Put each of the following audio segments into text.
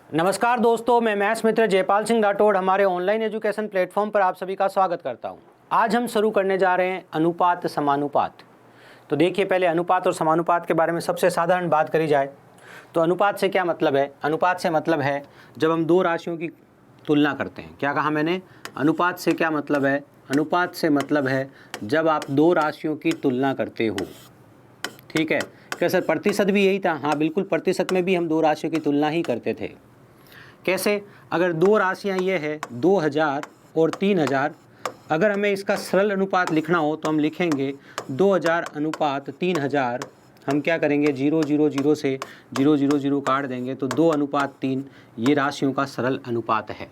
नमस्कार दोस्तों, मैं मैथ्स मित्र जयपाल सिंह राठौड़ हमारे ऑनलाइन एजुकेशन प्लेटफॉर्म पर आप सभी का स्वागत करता हूं। आज हम शुरू करने जा रहे हैं अनुपात समानुपात। तो देखिए, पहले अनुपात और समानुपात के बारे में सबसे साधारण बात करी जाए तो अनुपात से क्या मतलब है। अनुपात से मतलब है जब हम दो राशियों की तुलना करते हैं। क्या कहा मैंने? अनुपात से क्या मतलब है? अनुपात से मतलब है जब आप दो राशियों की तुलना करते हो। ठीक है, क्या सर प्रतिशत भी यही था? हाँ बिल्कुल, प्रतिशत में भी हम दो राशियों की तुलना ही करते थे। कैसे? अगर दो राशियां ये है 2000 और 3000, अगर हमें इसका सरल अनुपात लिखना हो तो हम लिखेंगे 2000 अनुपात 3000। हम क्या करेंगे? 0 0 0 से 0 0 0 काट देंगे तो 2 अनुपात 3 ये राशियों का सरल अनुपात है।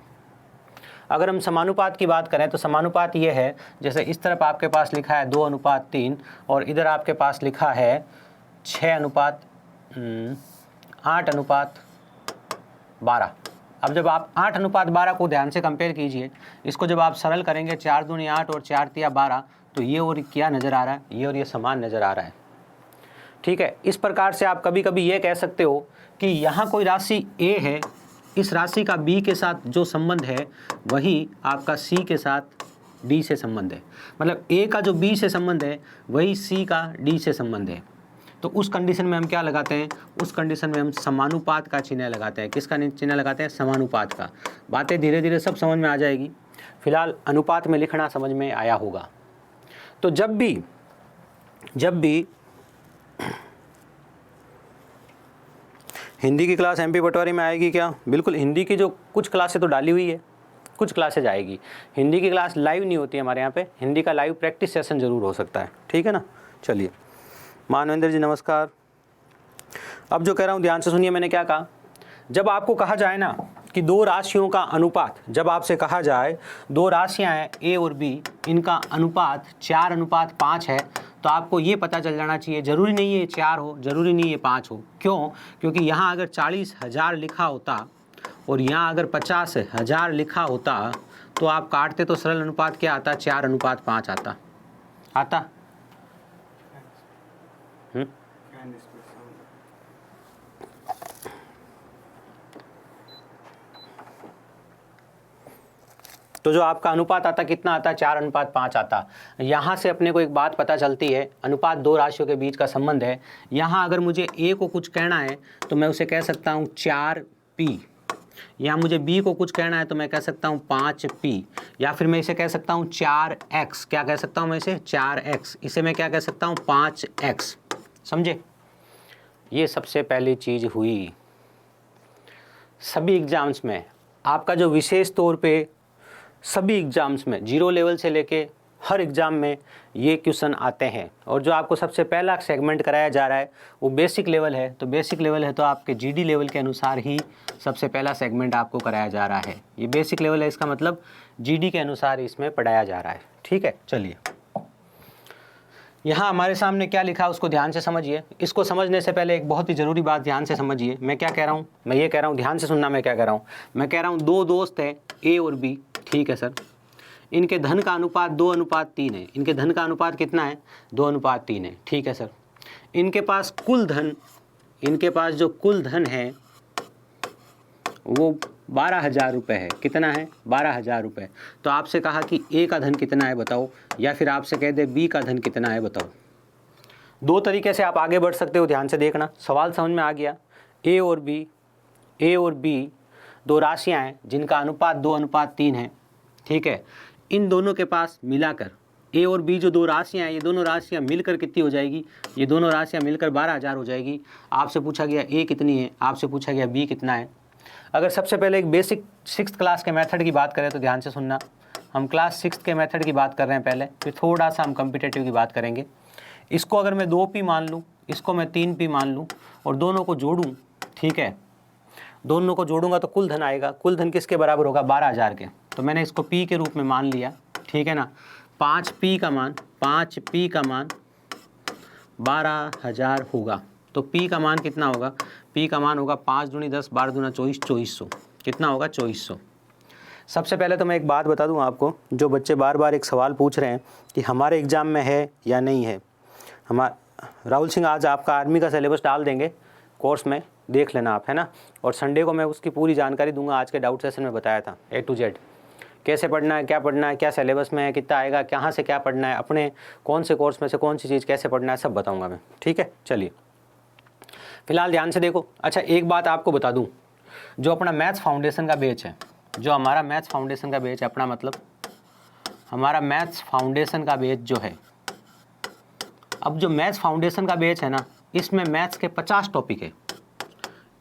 अगर हम समानुपात की बात करें तो समानुपात ये है, जैसे इस तरफ आपके पास लिखा है 2 अनुपात 3 और इधर आपके पास लिखा है 8 अनुपात 12। अब जब आप 8 अनुपात 12 को ध्यान से कंपेयर कीजिए, इसको जब आप सरल करेंगे 4 दूनी 8 और 4 तिया 12, तो ये और क्या नज़र आ रहा है? ये और ये समान नज़र आ रहा है। ठीक है, इस प्रकार से आप कभी कभी ये कह सकते हो कि यहाँ कोई राशि A है, इस राशि का B के साथ जो संबंध है वही आपका C के साथ D से संबंध है। मतलब A का जो B से संबंध है वही C का D से संबंध है। तो उस कंडीशन में हम क्या लगाते हैं? उस कंडीशन में हम समानुपात का चिन्ह लगाते हैं। किसका चिन्ह लगाते हैं? समानुपात का। बातें धीरे धीरे सब समझ में आ जाएगी। फिलहाल अनुपात में लिखना समझ में आया होगा। तो जब भी हिंदी की क्लास MP पटवारी में आएगी क्या? बिल्कुल, हिंदी की जो कुछ क्लासें तो डाली हुई है, कुछ क्लासेज आएगी। हिंदी की क्लास लाइव नहीं होती हमारे यहाँ पे। हिंदी का लाइव प्रैक्टिस सेशन ज़रूर हो सकता है। ठीक है ना? चलिए, मानवेंद्र जी नमस्कार। अब जो कह रहा हूँ ध्यान से सुनिए। मैंने क्या कहा? जब आपको कहा जाए ना कि दो राशियों का अनुपात, जब आपसे कहा जाए दो राशियाँ हैं A और B, इनका अनुपात 4 अनुपात 5 है, तो आपको ये पता चल जाना चाहिए, ज़रूरी नहीं है ये 4 हो, ज़रूरी नहीं है 5 हो। क्यों? क्योंकि यहाँ अगर 40,000 लिखा होता और यहाँ अगर 50,000 लिखा होता तो आप काटते तो सरल अनुपात क्या आता? 4 अनुपात 5 आता। तो जो आपका अनुपात आता कितना आता? 4 अनुपात 5 आता। यहाँ से अपने को एक बात पता चलती है, अनुपात दो राशियों के बीच का संबंध है। यहाँ अगर मुझे A को कुछ कहना है तो मैं उसे कह सकता हूँ 4P। यहाँ मुझे B को कुछ कहना है तो मैं कह सकता हूँ 5P। या फिर मैं इसे कह सकता हूँ 4X। क्या कह सकता हूँ मैं इसे? 4X। इसे मैं क्या कह सकता हूँ? 5X। समझे? ये सबसे पहली चीज़ हुई। सभी एग्ज़ाम्स में आपका जो विशेष तौर पे सभी एग्ज़ाम्स में 0 लेवल से लेके हर एग्ज़ाम में ये क्वेश्चन आते हैं। और जो आपको सबसे पहला सेगमेंट कराया जा रहा है वो बेसिक लेवल है। तो बेसिक लेवल है तो आपके GD लेवल के अनुसार ही सबसे पहला सेगमेंट आपको कराया जा रहा है। ये बेसिक लेवल है, इसका मतलब GD के अनुसार इसमें पढ़ाया जा रहा है। ठीक है, चलिए, यहाँ हमारे सामने क्या लिखा है उसको ध्यान से समझिए। इसको समझने से पहले एक बहुत ही ज़रूरी बात ध्यान से समझिए। मैं क्या कह रहा हूँ? मैं ये कह रहा हूँ, ध्यान से सुनना मैं क्या कह रहा हूँ। मैं कह रहा हूँ दो दोस्त हैं A और B। ठीक है सर, इनके धन का अनुपात 2 अनुपात 3 है। इनके धन का अनुपात कितना है? 2 अनुपात 3 है। ठीक है सर, इनके पास कुल धन, इनके पास जो कुल धन है वो 12,000 रुपये है। कितना है? 12,000 रुपये। तो आपसे कहा कि A का धन कितना है बताओ, या फिर आपसे कह दे B का धन कितना है बताओ। दो तरीके से आप आगे बढ़ सकते हो, ध्यान से देखना। सवाल समझ में आ गया? A और B दो राशियां हैं जिनका अनुपात 2 अनुपात 3 है। ठीक है, इन दोनों के पास मिलाकर A और B जो दो राशियां हैं, ये दोनों राशियां मिलकर कितनी हो जाएगी? ये दोनों राशियां मिलकर 12,000 हो जाएगी। आपसे पूछा गया A कितनी है, आपसे पूछा गया B कितना है। अगर सबसे पहले एक बेसिक 6th क्लास के मेथड की बात करें तो ध्यान से सुनना। हम क्लास 6th के मेथड की बात कर रहे हैं पहले, फिर थोड़ा सा हम कम्पिटेटिव की बात करेंगे। इसको अगर मैं 2P मान लूँ, इसको मैं 3P मान लूँ और दोनों को जोड़ूँ, ठीक है, दोनों को जोड़ूंगा तो कुल धन आएगा। कुल धन किसके बराबर होगा? 12,000 के। तो मैंने इसको P के रूप में मान लिया। ठीक है ना? 5P का मान 12,000 होगा। तो P का मान कितना होगा? P का मान होगा 5 दूनी 10, 12 दूना 24, 2400। कितना होगा? 2400। सबसे पहले तो मैं एक बात बता दूं आपको, जो बच्चे बार बार एक सवाल पूछ रहे हैं कि हमारे एग्ज़ाम में है या नहीं है। राहुल सिंह आज आपका आर्मी का सिलेबस डाल देंगे कोर्स में, देख लेना आप, है ना। और संडे को मैं उसकी पूरी जानकारी दूंगा, आज के डाउट सेशन में बताया था A to Z कैसे पढ़ना है, क्या सिलेबस में है, कितना आएगा, कहाँ से क्या पढ़ना है, अपने कौन से कोर्स में से कौन सी चीज़ कैसे पढ़ना है, सब बताऊँगा मैं, ठीक है। चलिए फिलहाल ध्यान से देखो। अच्छा एक बात आपको बता दूँ, जो अपना मैथ्स फाउंडेशन का बैच है, जो हमारा मैथ्स फाउंडेशन का बैच है अपना, मतलब हमारा मैथ्स फाउंडेशन का बैच जो है, अब जो मैथ्स फाउंडेशन का बैच है ना, इसमें मैथ्स के 50 टॉपिक है,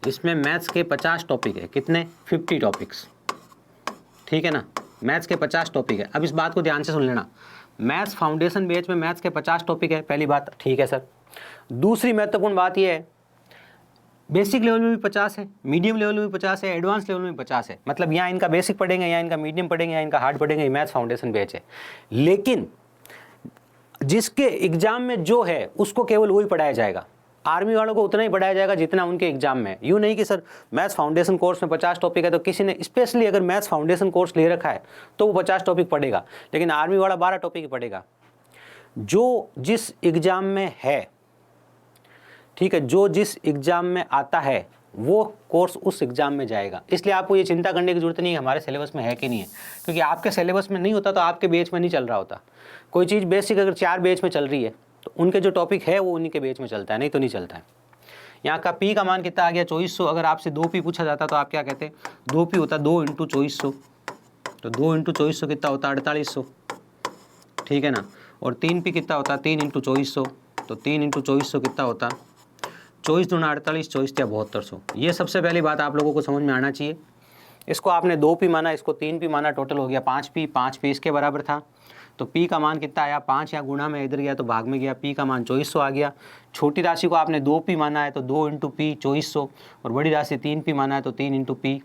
इसमें मैथ्स के 50 टॉपिक है। कितने? 50 टॉपिक्स, ठीक है ना। मैथ्स के 50 टॉपिक है। अब इस बात को ध्यान से सुन लेना, मैथ्स फाउंडेशन बैच में मैथ्स के 50 टॉपिक है, पहली बात, ठीक है सर। दूसरी महत्वपूर्ण बात यह है, बेसिक लेवल में भी 50 है, मीडियम लेवल में भी 50 है, एडवांस लेवल में भी 50 है। मतलब यहाँ इनका बेसिक पढ़ेंगे, यहाँ इनका मीडियम पढ़ेंगे, यहाँ इनका हार्ड पढ़ेंगे, ये मैथ्स फाउंडेशन बैच है। लेकिन जिसके एग्जाम में जो है उसको केवल वही पढ़ाया जाएगा, आर्मी वालों को उतना ही पढ़ाया जाएगा जितना उनके एग्जाम में है। यूँ नहीं कि सर मैथ्स फाउंडेशन कोर्स में 50 टॉपिक है तो किसी ने स्पेशली अगर मैथ्स फाउंडेशन कोर्स ले रखा है तो वो 50 टॉपिक पढ़ेगा, लेकिन आर्मी वाला 12 टॉपिक ही पढ़ेगा। जो जिस एग्ज़ाम में है, ठीक है, जो जिस एग्ज़ाम में आता है वो कोर्स उस एग्ज़ाम में जाएगा। इसलिए आपको ये चिंता करने की जरूरत नहीं है हमारे सिलेबस में है कि नहीं है, क्योंकि आपके सिलेबस में नहीं होता तो आपके बैच में नहीं चल रहा होता। कोई चीज़ बेसिक अगर 4 बैच में चल रही है तो उनके जो टॉपिक है वो उन्हीं के बैच में चलता है, नहीं तो नहीं चलता है। यहाँ का पी का मान कितना आ गया? 2400। अगर आपसे 2p पूछा जाता तो आप क्या कहते? 2p होता 2 × 2400, तो 2 × 2400 कितना होता? 4800, ठीक है ना। और 3p कितना होता? 3 × 2400, तो 3 × 2400 कितना होता? 24 दूना 48, 24 या 7200। ये सबसे पहली बात आप लोगों को समझ में आना चाहिए। इसको आपने 2p माना, इसको 3p माना, टोटल हो गया 5p। 5p इसके बराबर था, तो p का मान कितना आया? 5 या गुणा में इधर गया तो भाग में गया, p का मान 2400 आ गया। छोटी राशि को आपने 2p माना है तो 2 × p 2400, और बड़ी राशि 3p माना है तो 3 × p,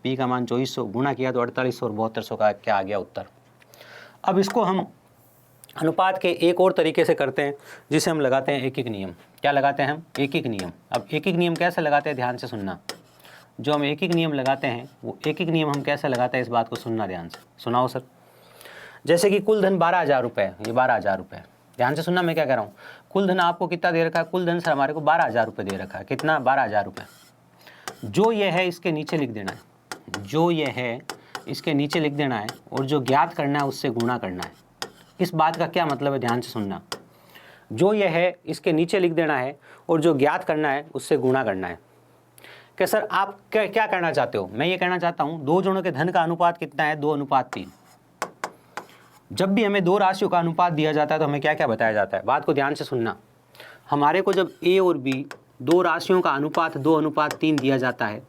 p का मान 2400 गुणा किया तो 4800 और 7200 का क्या आ गया उत्तर। अब इसको हम अनुपात के एक और तरीके से करते हैं, जिसे हम लगाते हैं एक एक नियम। क्या लगाते हैं हम? एक एक नियम। अब एक एक नियम कैसे लगाते हैं ध्यान से सुनना। जो हम एक एक नियम लगाते हैं वो एक एक नियम हम कैसे लगाते हैं इस बात को सुनना ध्यान से। सुनाओ सर। जैसे कि कुल धन 12,000 रुपये, ये 12,000 रुपये, ध्यान से सुनना मैं क्या कह रहा हूँ। कुल धन आपको कितना दे रखा है? कुल धन सर हमारे को 12,000 रुपये दे रखा है। कितना? 12,000 रुपये। जो ये है इसके नीचे लिख देना है, जो ये है इसके नीचे लिख देना है, और जो ज्ञात करना है उससे गुणा करना है। इस बात का क्या मतलब है ध्यान से सुनना। जो ये है इसके नीचे लिख देना है और जो ज्ञात करना है उससे गुणा करना है। कि सर आप क्या करना चाहते हो? मैं ये कहना चाहता हूँ दो जनों के धन का अनुपात कितना है? 2:3। जब भी हमें दो राशियों का अनुपात दिया जाता है तो हमें क्या क्या बताया जाता है? बात को ध्यान से सुनना। हमारे को जब a और b दो राशियों का अनुपात 2:3 दिया जाता है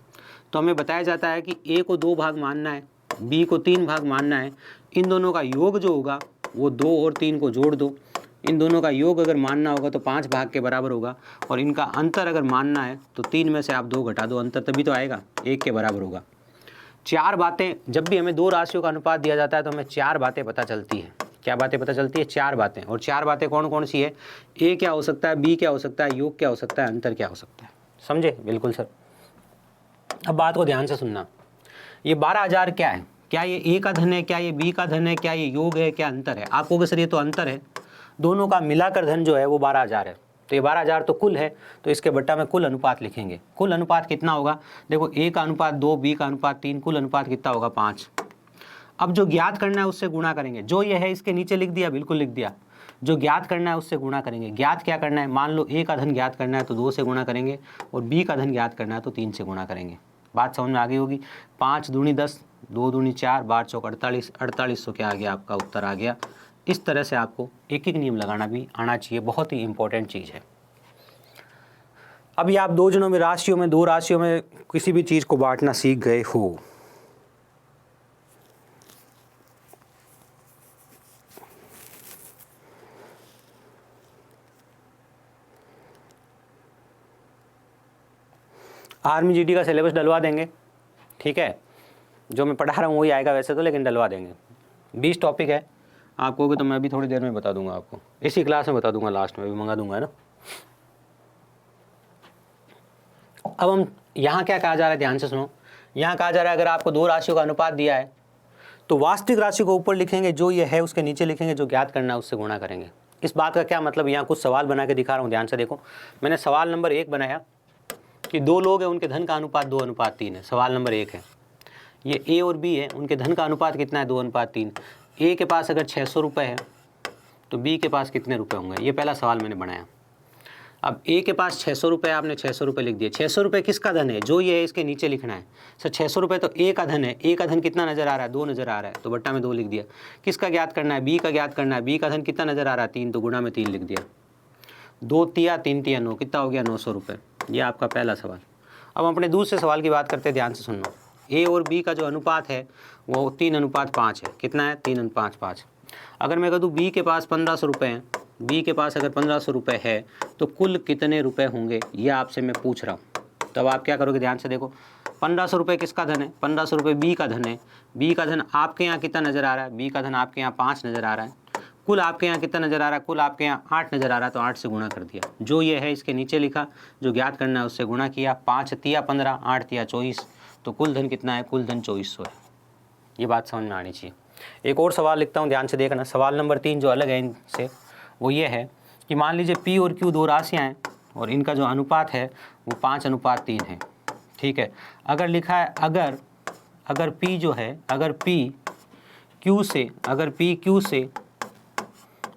तो हमें बताया जाता है कि a को 2 भाग मानना है, b को 3 भाग मानना है। इन दोनों का योग जो होगा वो 2 और 3 को जोड़ दो। इन दोनों का योग अगर मानना होगा तो 5 भाग के बराबर होगा, और इनका अंतर अगर मानना है तो 3 में से आप 2 घटा दो, अंतर तभी तो आएगा, 1 के बराबर होगा। 4 बातें, जब भी हमें दो राशियों का अनुपात दिया जाता है तो हमें 4 बातें पता चलती है। क्या बातें पता चलती है? 4 बातें। और 4 बातें कौन कौन सी है? ए क्या हो सकता है, बी क्या हो सकता है, योग क्या हो सकता है, अंतर क्या हो सकता है। समझे? बिल्कुल सर। अब बात को ध्यान से सुनना। ये 12,000 क्या है? क्या ये ए का धन है, क्या ये बी का धन है, क्या ये योग है, क्या अंतर है? आप कहोगे सर ये तो अंतर है, दोनों का मिलाकर धन जो है वो 12,000 है, तो ये 12,000 तो कुल है, तो इसके बट्टा में कुल अनुपात लिखेंगे। कुल अनुपात कितना होगा? देखो ए का अनुपात 2, बी का अनुपात 3, कुल अनुपात कितना होगा? 5। अब जो ज्ञात करना है उससे गुणा करेंगे। जो ये है इसके नीचे लिख दिया, बिल्कुल लिख दिया। जो ज्ञात करना है उससे गुणा करेंगे। ज्ञात क्या करना है? मान लो ए का धन ज्ञात करना है तो 2 से गुणा करेंगे, और बी का धन ज्ञात करना है तो 3 से गुणा करेंगे। बात समझ में आ गई होगी। 5 दूनी 10, 2 दूनी 4, 12 चौक 48, 4800 क्या आ गया? आपका उत्तर आ गया। इस तरह से आपको एक एक नियम लगाना भी आना चाहिए, बहुत ही इंपॉर्टेंट चीज़ है। अभी आप दो जनों में राशियों में, दो राशियों में किसी भी चीज़ को बांटना सीख गए हो। आर्मी जीडी का सिलेबस डलवा देंगे, ठीक है। जो मैं पढ़ा रहा हूँ वही आएगा वैसे तो, लेकिन डलवा देंगे। 20 टॉपिक है। आप कहोगे तो मैं भी थोड़ी देर में बता दूंगा आपको, इसी क्लास में बता दूंगा, लास्ट में भी मंगा दूंगा, है ना। अब हम यहाँ क्या कहा जा रहा है ध्यान से सुनो। यहाँ कहा जा रहा है अगर आपको दो राशियों का अनुपात दिया है तो वास्तविक राशि को ऊपर लिखेंगे, जो ये है उसके नीचे लिखेंगे, जो ज्ञात करना है उससे गुणा करेंगे। इस बात का क्या मतलब? यहाँ कुछ सवाल बना के दिखा रहा हूँ, ध्यान से देखो। मैंने सवाल नंबर 1 बनाया, कि दो लोग हैं, उनके धन का अनुपात 2:3 है। सवाल नंबर 1 है, ये ए और बी है, उनके धन का अनुपात कितना है? 2:3। ए के पास अगर 600 रुपये है तो बी के पास कितने रुपए होंगे? ये पहला सवाल मैंने बनाया। अब ए के पास 600 रुपये, आपने 600 रुपये लिख दिए। 600 रुपये किसका धन है? जो ये है इसके नीचे लिखना है। सर 600 रुपये तो ए का धन है। ए का धन कितना नज़र आ रहा है? 2 नज़र आ रहा है, तो बट्टा में 2 लिख दिया। किसका ज्ञात करना है? बी का ज्ञात करना है। बी का धन कितना नज़र आ रहा है? 3, तो गुणा में 3 लिख दिया। 2 तिया 3 तिया 9, कितना हो गया? 900 रुपये। ये आपका पहला सवाल। अब हम अपने दूसरे सवाल की बात करते हैं, ध्यान से सुनना। ए और बी का जो अनुपात है वो 3:5 है। कितना है? 3:5। अगर मैं कह दूँ बी के पास 1500 रुपये हैं, बी के पास अगर 1500 रुपये है तो कुल कितने रुपए होंगे, ये आपसे मैं पूछ रहा हूँ। तब आप क्या करोगे? ध्यान से देखो, 1500 रुपये किसका धन है? 1500 रुपये बी का धन है। बी का धन आपके यहाँ कितना नज़र आ रहा है? बी का धन आपके यहाँ 5 नज़र आ रहा है। कुल आपके यहाँ कितना नज़र आ रहा है? कुल आपके यहाँ 8 नज़र आ रहा है, तो 8 से गुणा कर दिया। जो ये है इसके नीचे लिखा, जो ज्ञात करना है उससे गुणा किया। 5 तिया 15, 8 तिया 24, तो कुल धन कितना है? कुल धन 2400 है। ये बात समझ में आनी चाहिए। एक और सवाल लिखता हूँ, ध्यान से देखना। सवाल नंबर 3 जो अलग है इनसे, वो ये है कि मान लीजिए पी और क्यू 2 राशियाँ हैं और इनका जो अनुपात है वो 5:3 है। ठीक है। अगर लिखा है अगर पी जो है, अगर पी क्यू से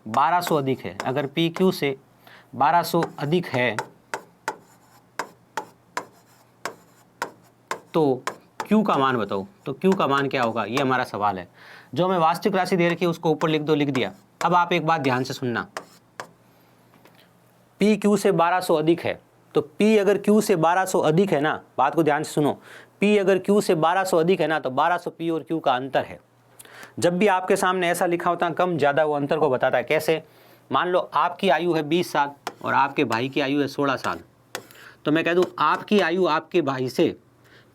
1200 अधिक है, अगर पी क्यू से 1200 अधिक है तो क्यू का मान बताओ। तो क्यू का मान क्या होगा? ये हमारा सवाल है। जो हमें वास्तविक राशि दे रखी है उसको ऊपर लिख दो, लिख दिया। अब आप एक बात ध्यान से सुनना, पी क्यू से 1200 अधिक है, तो पी अगर क्यू से 1200 अधिक है ना, बात को ध्यान से सुनो, पी अगर क्यू से 1200 अधिक है ना, तो 1200 पी और क्यू का अंतर है। जब भी आपके सामने ऐसा लिखा होता है कम ज़्यादा, वो अंतर को बताता है। कैसे? मान लो आपकी आयु है 20 साल और आपके भाई की आयु है 16 साल, तो मैं कह दूँ आपकी आयु आपके भाई से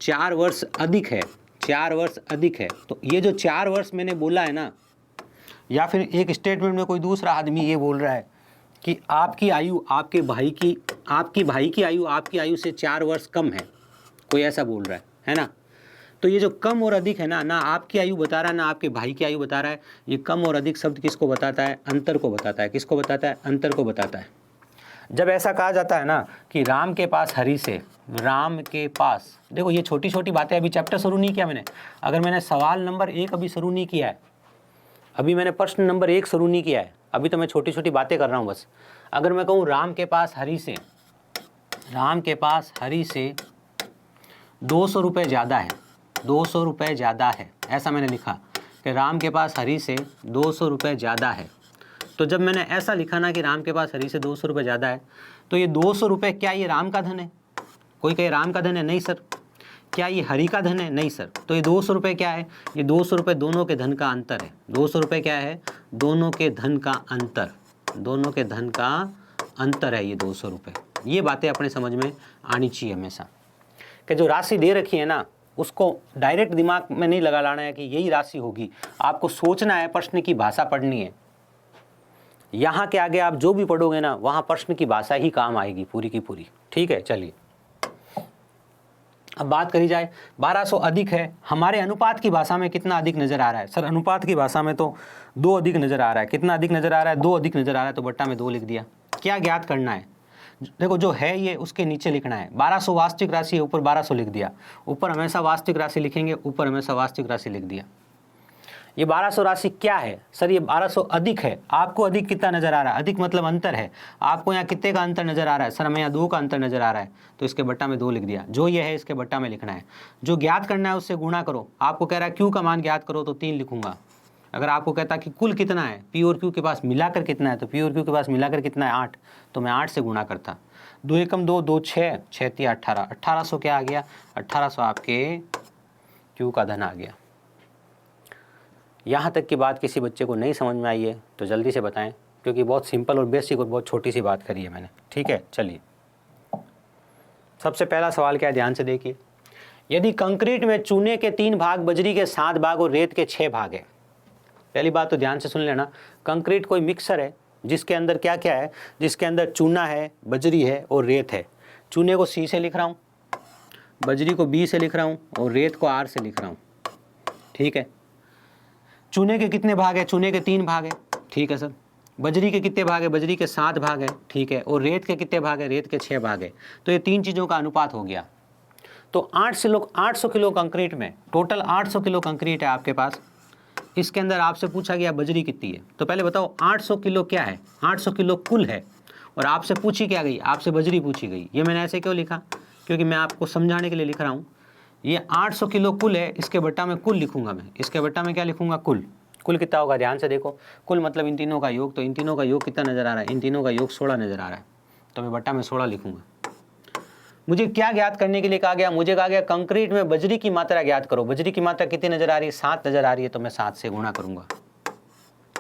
4 वर्ष अधिक है, 4 वर्ष अधिक है। तो ये जो 4 वर्ष मैंने बोला है ना, या फिर एक स्टेटमेंट में कोई दूसरा आदमी ये बोल रहा है कि आपकी आयु आपके भाई की आयु आपकी आयु से 4 वर्ष कम है, कोई ऐसा बोल रहा है ना। तो ये जो कम और अधिक है ना आपकी आयु बता रहा है ना आपके भाई की आयु बता रहा है। ये कम और अधिक शब्द किसको बताता है? अंतर को बताता है। किसको बताता है? अंतर को बताता है। जब ऐसा कहा जाता है ना कि राम के पास हरि से, राम के पास, देखो ये छोटी छोटी बातें, अभी चैप्टर शुरू नहीं किया मैंने। अगर मैंने सवाल नंबर 1 अभी शुरू नहीं किया है, अभी मैंने प्रश्न नंबर 1 शुरू नहीं किया है, अभी तो मैं छोटी छोटी बातें कर रहा हूँ बस। अगर मैं कहूँ राम के पास हरि से 200 रुपये ज़्यादा है, 200 रुपये ज़्यादा है, ऐसा मैंने लिखा कि राम के पास हरि से 200 रुपये ज़्यादा है। तो जब मैंने ऐसा लिखा ना कि राम के पास हरि से 200 रुपये ज़्यादा है, तो ये 200 रुपये क्या ये राम का धन है? कोई कहे राम का धन है, नहीं सर। क्या ये हरि का धन है? नहीं सर। तो ये 200 रुपये क्या है? ये 200 रुपये दोनों के धन का अंतर है। 200 रुपये क्या है? दोनों के धन का अंतर, दोनों के धन का अंतर है ये 200 रुपये। ये बातें अपने समझ में आनी चाहिए हमेशा, कि जो राशि दे रखी है ना उसको डायरेक्ट दिमाग में नहीं लगा लाना है कि यही राशि होगी। आपको सोचना है, प्रश्न की भाषा पढ़नी है। यहाँ के आगे आप जो भी पढ़ोगे ना वहाँ प्रश्न की भाषा ही काम आएगी पूरी की पूरी। ठीक है, चलिए अब बात करी जाए। 1200 अधिक है, हमारे अनुपात की भाषा में कितना अधिक नज़र आ रहा है? सर अनुपात की भाषा में तो 2 अधिक नज़र आ रहा है। कितना अधिक नज़र आ रहा है? 2 अधिक नज़र आ रहा है, तो बट्टा में 2 लिख दिया। क्या ज्ञात करना है? देखो जो है ये उसके नीचे लिखना है। 1200 वास्तविक राशि है, ऊपर 1200 लिख दिया। ऊपर हमेशा वास्तविक राशि लिखेंगे, ऊपर हमेशा वास्तविक राशि लिख दिया। ये 1200 राशि क्या है? सर ये 1200 अधिक है। आपको अधिक कितना नज़र आ रहा है? अधिक मतलब अंतर है। आपको यहाँ कितने का अंतर नज़र आ रहा है? सर हमें यहाँ 2 का अंतर नज़र आ रहा है, तो इसके बट्टा में 2 लिख दिया। जो ये है इसके बट्टा में लिखना है। जो ज्ञात करना है उससे गुणा करो। आपको कह रहा है क्यू का मान ज्ञात करो, तो 3 लिखूंगा। अगर आपको कहता कि कुल कितना है, पी और क्यू के पास मिलाकर कितना है, तो पी और क्यू के पास मिलाकर कितना है? 8, तो मैं 8 से गुणा करता। 2 एकम 2, 2 6, 6 तिया 18, 1800 क्या आ गया? 1800 आपके क्यू का धन आ गया। यहाँ तक की बात किसी बच्चे को नहीं समझ में आई है तो जल्दी से बताएं, क्योंकि बहुत सिंपल और बेसिक और बहुत छोटी सी बात करी है मैंने। ठीक है, चलिए सबसे पहला सवाल क्या है, ध्यान से देखिए। यदि कंक्रीट में चूने के 3 भाग, बजरी के 7 भाग और रेत के 6 भाग है। पहली बात तो ध्यान से सुन लेना, कंक्रीट कोई मिक्सर है जिसके अंदर क्या क्या है? जिसके अंदर चूना है, बजरी है और रेत है। चूने को C से लिख रहा हूँ, बजरी को B से लिख रहा हूँ और रेत को R से लिख रहा हूँ। ठीक है। चूने के कितने भाग है? चूने के 3 भाग है। ठीक है सर। बजरी के कितने भाग है, बजरी के 7 भाग है, ठीक है, और रेत के कितने भाग है, रेत के 6 भाग है। तो ये 3 चीज़ों का अनुपात हो गया। तो 800 किलो कंक्रीट में, टोटल 800 किलो कंक्रीट है आपके पास। इसके अंदर आपसे पूछा गया बजरी कितनी है, तो पहले बताओ 800 किलो क्या है, 800 किलो कुल है, और आपसे पूछी क्या गई, आपसे बजरी पूछी गई। ये मैंने ऐसे क्यों लिखा, क्योंकि मैं आपको समझाने के लिए लिख रहा हूँ। ये 800 किलो कुल है, इसके बट्टा में कुल लिखूंगा मैं, इसके बट्टा में क्या लिखूंगा, कुल। कुल कितना होगा, ध्यान से देखो, कुल मतलब इन तीनों का योग, तो इन तीनों का योग कितना नज़र आ रहा है, इन तीनों का योग 16 नज़र आ रहा है, तो मैं बट्टा में 16 लिखूंगा। मुझे क्या ज्ञात करने के लिए कहा गया, मुझे कहा गया कंक्रीट में बजरी की मात्रा ज्ञात करो। बजरी की मात्रा कितनी नज़र आ रही है, 7 नज़र आ रही है, तो मैं 7 से गुणा करूंगा,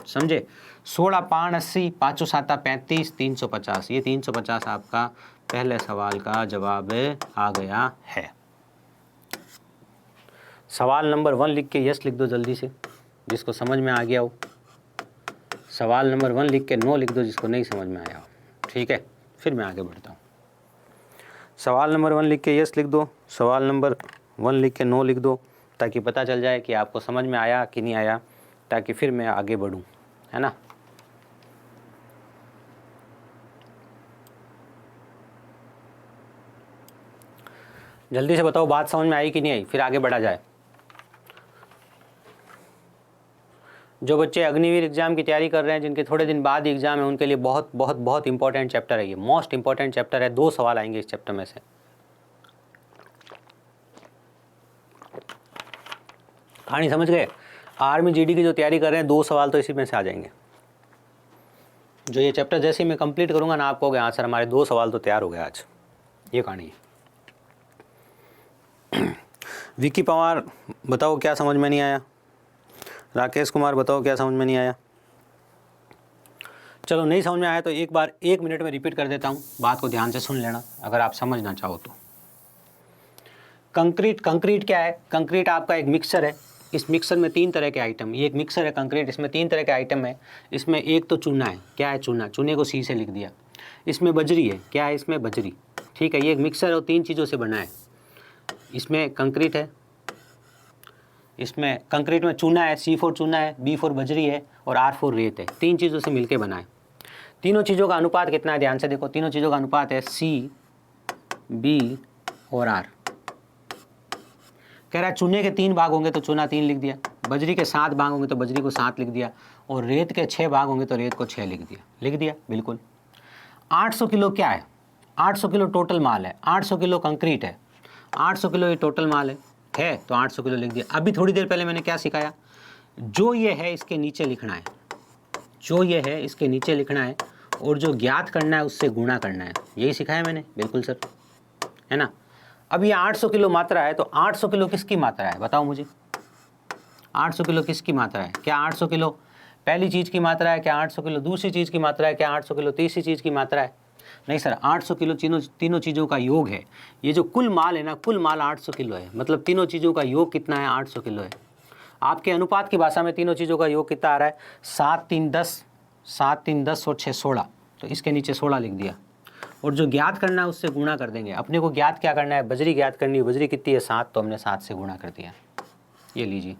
समझे। 16 5 80, 5 7 35, 350। ये 350 आपका पहले सवाल का जवाब आ गया है। सवाल नंबर 1 लिख के यस लिख दो जल्दी से, जिसको समझ में आ गया हो। सवाल नंबर 1 लिख के नो लिख दो, जिसको नहीं समझ में आया हो, ठीक है। फिर मैं आगे बढ़ता हूँ। सवाल नंबर 1 लिख के यस लिख दो, सवाल नंबर 1 लिख के नो लिख दो, ताकि पता चल जाए कि आपको समझ में आया कि नहीं आया, ताकि फिर मैं आगे बढ़ूँ, है ना। जल्दी से बताओ बात समझ में आई कि नहीं आई, फिर आगे बढ़ा जाए। जो बच्चे अग्निवीर एग्जाम की तैयारी कर रहे हैं, जिनके थोड़े दिन बाद एग्जाम है, उनके लिए बहुत बहुत बहुत इंपॉर्टेंट चैप्टर है ये, मोस्ट इंपॉर्टेंट चैप्टर है। 2 सवाल आएंगे इस चैप्टर में से। कहानी समझ गए। आर्मी जीडी की जो तैयारी कर रहे हैं, 2 सवाल तो इसी में से आ जाएंगे। जो ये चैप्टर जैसे ही मैं कंप्लीट करूंगा ना, आपको हाँ सर हमारे 2 सवाल तो तैयार हो गए आज। ये कहानी है। विक्की पवार बताओ क्या समझ में नहीं आया। राकेश कुमार बताओ क्या समझ में नहीं आया। चलो नहीं समझ में आया तो एक बार 1 मिनट में रिपीट कर देता हूँ, बात को ध्यान से सुन लेना अगर आप समझना चाहो तो। कंक्रीट क्या है, कंक्रीट आपका एक मिक्सर है। इस मिक्सर में 3 तरह के आइटम, ये एक मिक्सर है कंक्रीट, इसमें 3 तरह के आइटम है। इसमें एक तो चूना है, क्या है चूना, चूने को सी से लिख दिया। इसमें बजरी है, क्या है इसमें बजरी, ठीक है। ये एक मिक्सर है और 3 चीज़ों से बना है। इसमें कंक्रीट है, इसमें कंक्रीट में चूना है, C4 चूना है, B4 बजरी है और R4 रेत है। 3 चीज़ों से मिलके बना है। तीनों चीज़ों का अनुपात कितना है, ध्यान से देखो। तीनों चीज़ों का अनुपात है C, B और R। कह रहा है चूने के 3 भाग होंगे तो चूना 3 लिख दिया, बजरी के 7 भाग होंगे तो बजरी को 7 लिख दिया, और रेत के 6 भाग होंगे तो रेत को 6 लिख दिया बिल्कुल। 800 किलो क्या है, 800 किलो टोटल माल है। 800 किलो कंक्रीट है, 800 किलो ये टोटल माल है तो 800 किलो लिख दिया। अभी थोड़ी देर पहले मैंने क्या सिखाया, जो ये है इसके नीचे लिखना है, जो ये है इसके नीचे लिखना है, और जो ज्ञात करना है उससे गुणा करना है। यही सिखाया मैंने, बिल्कुल सर, है ना। अब ये 800 किलो मात्रा है, तो 800 किलो किसकी मात्रा है बताओ मुझे। 800 किलो किसकी मात्रा है, क्या 800 किलो पहली चीज़ की मात्रा है, क्या 800 किलो दूसरी चीज़ की मात्रा है, क्या 800 किलो तीसरी चीज़ की मात्रा है। नहीं सर, 800 किलो तीनों चीज़ों का योग है। ये जो कुल माल है ना, कुल माल 800 किलो है, मतलब तीनों चीज़ों का योग कितना है, 800 किलो है। आपके अनुपात की भाषा में तीनों चीज़ों का योग कितना आ रहा है, 7 3 10, 7 3 10 और 6 16, तो इसके नीचे 16 लिख दिया। और जो ज्ञात करना है उससे गुणा कर देंगे। अपने को ज्ञात क्या करना है, बजरी ज्ञात करनी है। बजरी कितनी है 7, तो हमने 7 से गुणा कर दिया। ये लीजिए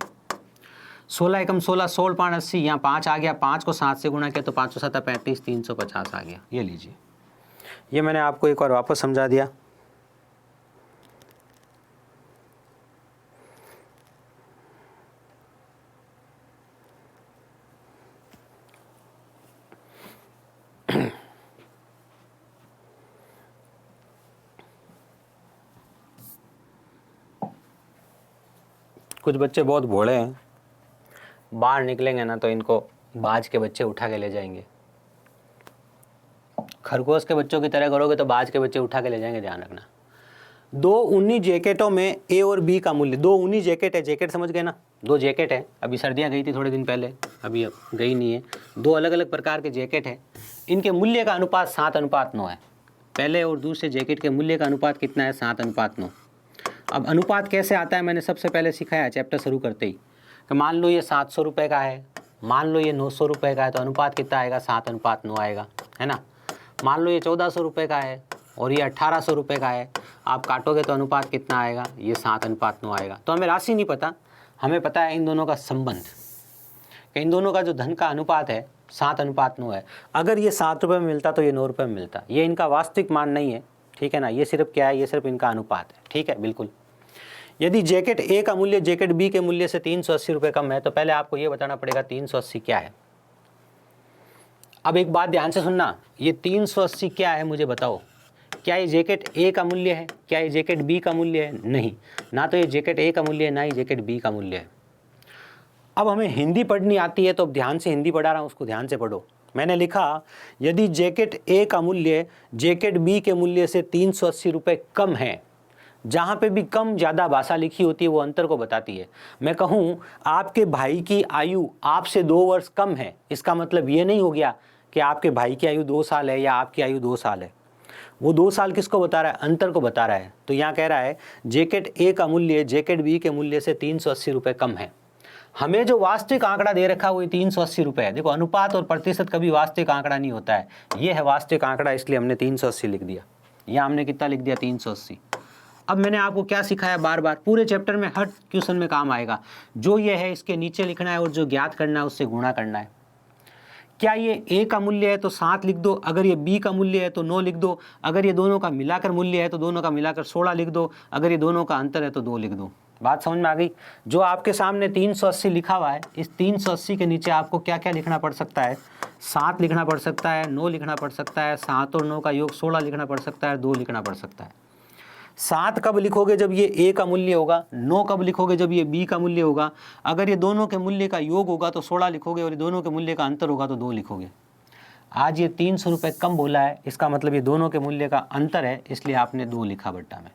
16 एकम 16, 16 5 80, यहाँ 5 आ गया, 5 को 7 से गुणा किया तो 5 7 35, 350 आ गया। ये लीजिए, ये मैंने आपको एक बार वापस समझा दिया। कुछ बच्चे बहुत भोले हैं, बाहर निकलेंगे ना तो इनको बाज के बच्चे उठा के ले जाएंगे। खरगोश के बच्चों की तरह करोगे तो बाज के बच्चे उठा के ले जाएंगे, ध्यान रखना। 2 ऊनी जैकेटों में ए और बी का मूल्य, 2 ऊनी जैकेट है, जैकेट समझ गए ना, 2 जैकेट है। अभी सर्दियाँ गई थी थोड़े दिन पहले, अभी अब गई नहीं है। 2 अलग अलग प्रकार के जैकेट है, इनके मूल्य का अनुपात 7:9 है। पहले और दूसरे जैकेट के मूल्य का अनुपात कितना है, 7:9। अब अनुपात कैसे आता है, मैंने सबसे पहले सिखाया चैप्टर शुरू करते ही, कि मान लो ये 700 रुपये का है, मान लो ये 900 रुपये का है, तो अनुपात कितना आएगा, 7:9 आएगा, है ना। मान लो ये 1400 रुपये का है और ये 1800 रुपये का है, आप काटोगे तो अनुपात कितना आएगा, ये 7:9 आएगा। तो हमें राशि नहीं पता, हमें पता है इन दोनों का संबंध, कि इन दोनों का जो धन का अनुपात है 7:9 है। अगर ये 7 रुपये में मिलता तो ये 9 रुपये में मिलता। ये इनका वास्तविक मान नहीं है, ठीक है ना, ये सिर्फ क्या है, ये सिर्फ इनका अनुपात है, ठीक है, बिल्कुल। यदि जैकेट ए का मूल्य जैकेट बी के मूल्य से 380 रुपये कम है तो पहले आपको ये बताना पड़ेगा 380 क्या है। अब एक बात ध्यान से सुनना, ये 380 क्या है मुझे बताओ। क्या ये जैकेट ए का मूल्य है? क्या ये जैकेट बी का मूल्य है? नहीं, ना तो ये जैकेट ए का मूल्य है, ना ही जैकेट बी का मूल्य है। अब हमें हिंदी पढ़नी आती है तो अब ध्यान से हिंदी पढ़ा रहा हूँ, उसको ध्यान से पढ़ो। मैंने लिखा यदि जैकेट ए का मूल्य जैकेट बी के मूल्य से 380 रुपये कम है, जहाँ पे भी कम ज़्यादा भाषा लिखी होती है वो अंतर को बताती है। मैं कहूँ आपके भाई की आयु आपसे 2 वर्ष कम है, इसका मतलब ये नहीं हो गया कि आपके भाई की आयु 2 साल है या आपकी आयु 2 साल है। वो 2 साल किसको बता रहा है? अंतर को बता रहा है। तो यहाँ कह रहा है जैकेट ए का मूल्य जैकेट बी के मूल्य से 380 रुपये कम है। हमें जो वास्तविक आंकड़ा दे रखा है वो 380 रुपये है। देखो अनुपात और प्रतिशत कभी वास्तविक आंकड़ा नहीं होता है, ये है वास्तविक आंकड़ा, इसलिए हमने 380 लिख दिया। यहाँ हमने कितना लिख दिया? 380। अब मैंने आपको क्या सिखाया बार बार, पूरे चैप्टर में हर क्वेश्चन में काम आएगा। जो ये है इसके नीचे लिखना है और जो ज्ञात करना है उससे गुणा करना है। क्या ये ए का मूल्य है तो 7 लिख दो, अगर ये बी का मूल्य है तो 9 लिख दो, अगर ये दोनों का मिलाकर मूल्य है तो दोनों का मिलाकर 16 लिख दो, अगर ये दोनों का अंतर है तो 2 लिख दो। बात समझ में आ गई? जो आपके सामने 380 लिखा हुआ है, इस 380 के नीचे आपको क्या क्या लिखना पड़ सकता है? 7 लिखना पड़ सकता है, 9 लिखना पड़ सकता है, 7 और 9 का योग 16 लिखना पड़ सकता है, 2 लिखना पड़ सकता है। 7 कब लिखोगे? जब ये ए का मूल्य होगा। 9 कब लिखोगे? जब ये बी का मूल्य होगा। अगर ये दोनों के मूल्य का योग होगा तो 16 लिखोगे और ये दोनों के मूल्य का अंतर होगा तो 2 लिखोगे। आज ये 300 रुपये कम बोला है, इसका मतलब ये दोनों के मूल्य का अंतर है, इसलिए आपने 2 लिखा बट्टा में।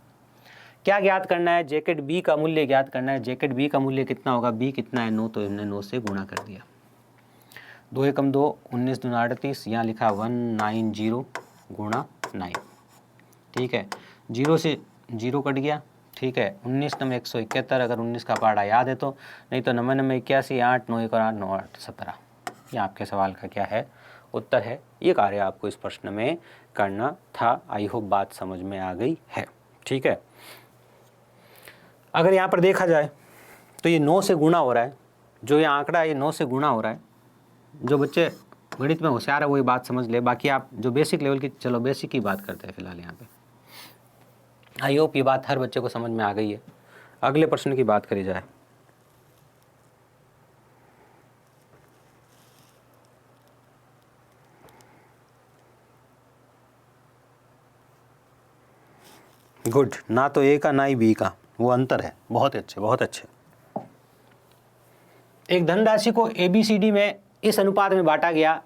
क्या ज्ञात करना है? जैकेट बी का मूल्य ज्ञात करना है। जैकेट बी का मूल्य कितना होगा? बी कितना है? 9, तो हमने 9 से गुणा कर दिया। 2 एकम 2, 19 दूना 38, यहाँ लिखा 190 गुणा 9, ठीक है। 0 से 0 कट गया, ठीक है। 19 नम 171, अगर 19 का पहाड़ा याद है तो, नहीं तो 9 9 81, 8 9 1 और 8 9 8 17। ये आपके सवाल का क्या है? उत्तर है। ये कार्य आपको इस प्रश्न में करना था। आई होप बात समझ में आ गई है, ठीक है। अगर यहाँ पर देखा जाए तो ये 9 से गुणा हो रहा है, जो ये आंकड़ा है ये 9 से गुणा हो रहा है। जो बच्चे गणित में होशियार है वो ये बात समझ ले, बाकी आप जो बेसिक लेवल की, चलो बेसिक की बात करते हैं फिलहाल यहाँ पे। आई होप ये बात हर बच्चे को समझ में आ गई है। अगले प्रश्न की बात करी जाए। गुड, ना तो ए का ना ही बी का, वो अंतर है। बहुत अच्छे, बहुत अच्छे। एक धनराशि को ABCD में इस अनुपात में बांटा गया,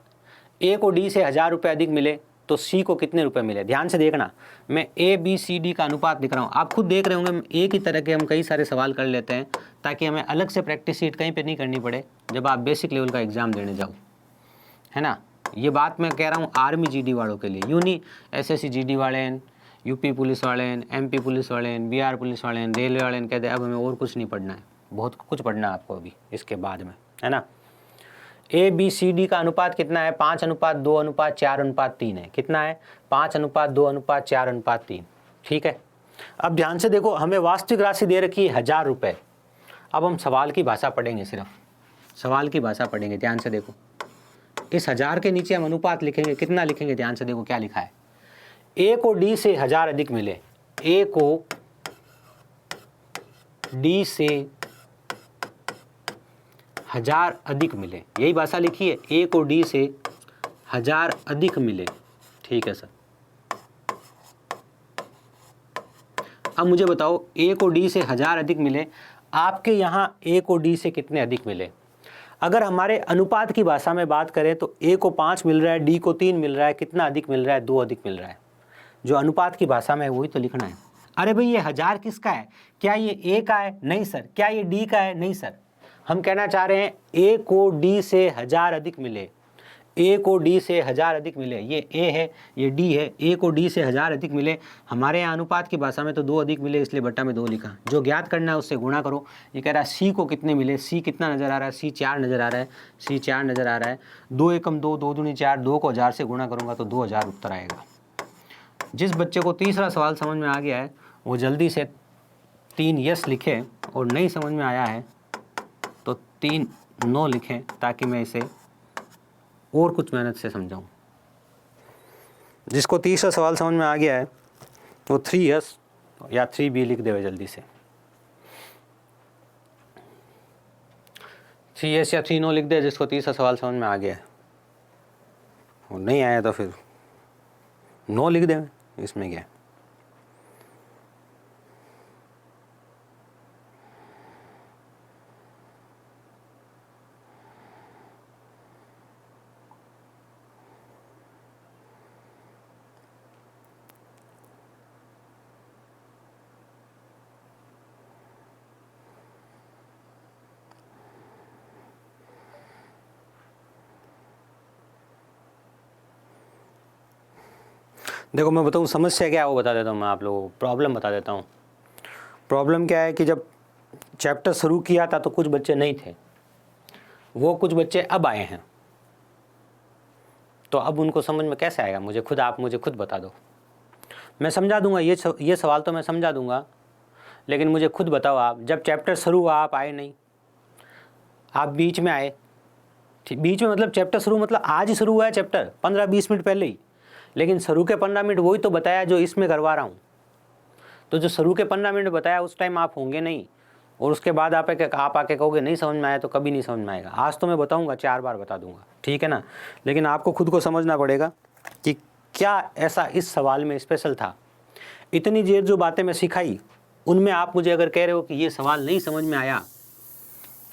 ए को डी से 1000 रुपये अधिक मिले तो सी को कितने रुपए मिले? ध्यान से देखना, मैं ABCD का अनुपात लिख रहा हूँ। आप खुद देख रहे होंगे एक ही तरह के हम कई सारे सवाल कर लेते हैं ताकि हमें अलग से प्रैक्टिस शीट कहीं पे नहीं करनी पड़े जब आप बेसिक लेवल का एग्जाम देने जाओ, है ना। ये बात मैं कह रहा हूँ आर्मी GD वालों के लिए, यूँ नहीं SSC GD वाले, UP पुलिस वाले, MP पुलिस वाले, BR पुलिस वाले, रेलवे वाले कहते हैं अब हमें और कुछ नहीं पढ़ना है, बहुत कुछ पढ़ना है आपको अभी इसके बाद में, है ना। ABCD का अनुपात कितना है? 5:2:4:3 है। कितना है? 5:2:4:3, ठीक है। अब ध्यान से देखो, हमें वास्तविक राशि दे रखी है 1000 रुपये। अब हम सवाल की भाषा पढ़ेंगे, सिर्फ सवाल की भाषा पढ़ेंगे। ध्यान से देखो, इस 1000 के नीचे हम अनुपात लिखेंगे। कितना लिखेंगे? ध्यान से देखो क्या लिखा है। ए को डी से 1000 अधिक मिले, ए को डी से 1000 अधिक मिले, यही भाषा लिखी है। ए को डी से 1000 अधिक मिले, ठीक है सर। अब मुझे बताओ ए को डी से 1000 अधिक मिले, आपके यहाँ ए को डी से कितने अधिक मिले? अगर हमारे अनुपात की भाषा में बात करें तो ए को 5 मिल रहा है, डी को 3 मिल रहा है, कितना अधिक मिल रहा है? 2 अधिक मिल रहा है। जो अनुपात की भाषा में है वही तो लिखना है। अरे भाई ये 1000 किसका है? क्या ये ए का है? नहीं सर। क्या ये डी का है? नहीं सर। हम कहना चाह रहे हैं ए को डी से 1000 अधिक मिले, ए को डी से 1000 अधिक मिले। ये ए है, ये डी है। ए को डी से 1000 अधिक मिले, हमारे यहाँ अनुपात की भाषा में तो 2 अधिक मिले, इसलिए बट्टा में 2 लिखा। जो ज्ञात करना है उससे गुणा करो। ये कह रहा है सी को कितने मिले? सी कितना नजर आ रहा है? सी 4 नजर आ रहा है। सी 4 नजर आ रहा है। 2 एकम 2, 2 दूनी 4, 2 को 1000 से गुणा करूंगा तो 2000 उत्तर आएगा। जिस बच्चे को तीसरा सवाल समझ में आ गया है वो जल्दी से 3 यस लिखे, और नहीं समझ में आया है तो 3 नो लिखें, ताकि मैं इसे और कुछ मेहनत से समझाऊँ। जिसको तीसरा सवाल समझ में आ गया है वो 3S या 3B लिख देवे जल्दी से। 3S या 3No लिख दे जिसको तीसरा सवाल समझ में आ गया है, और नहीं आया तो फिर नो लिख दे, इसमें क्या है। देखो मैं बताऊँ समस्या क्या है वो बता देता हूँ मैं आप लोगों को, प्रॉब्लम बता देता हूँ। प्रॉब्लम क्या है कि जब चैप्टर शुरू किया था तो कुछ बच्चे नहीं थे, वो कुछ बच्चे अब आए हैं, तो अब उनको समझ में कैसे आएगा, आप मुझे खुद बता दो। मैं समझा दूंगा ये सवाल तो मैं समझा दूंगा, लेकिन मुझे खुद बताओ आप, जब चैप्टर शुरू हुआ आप आए नहीं, आप बीच में आए, बीच में मतलब चैप्टर शुरू मतलब आज ही शुरू हुआ है चैप्टर 15-20 मिनट पहले ही, लेकिन शुरू के 15 मिनट वही तो बताया जो इसमें करवा रहा हूँ। तो जो शुरू के 15 मिनट बताया उस टाइम आप होंगे नहीं, और उसके बाद आप आके कहोगे नहीं समझ में आया, तो कभी नहीं समझ में आएगा। आज तो मैं बताऊँगा, 4 बार बता दूँगा, ठीक है ना, लेकिन आपको खुद को समझना पड़ेगा कि क्या ऐसा इस सवाल में स्पेशल था। इतनी देर जो बातें मैं सिखाई उनमें आप मुझे अगर कह रहे हो कि ये सवाल नहीं समझ में आया,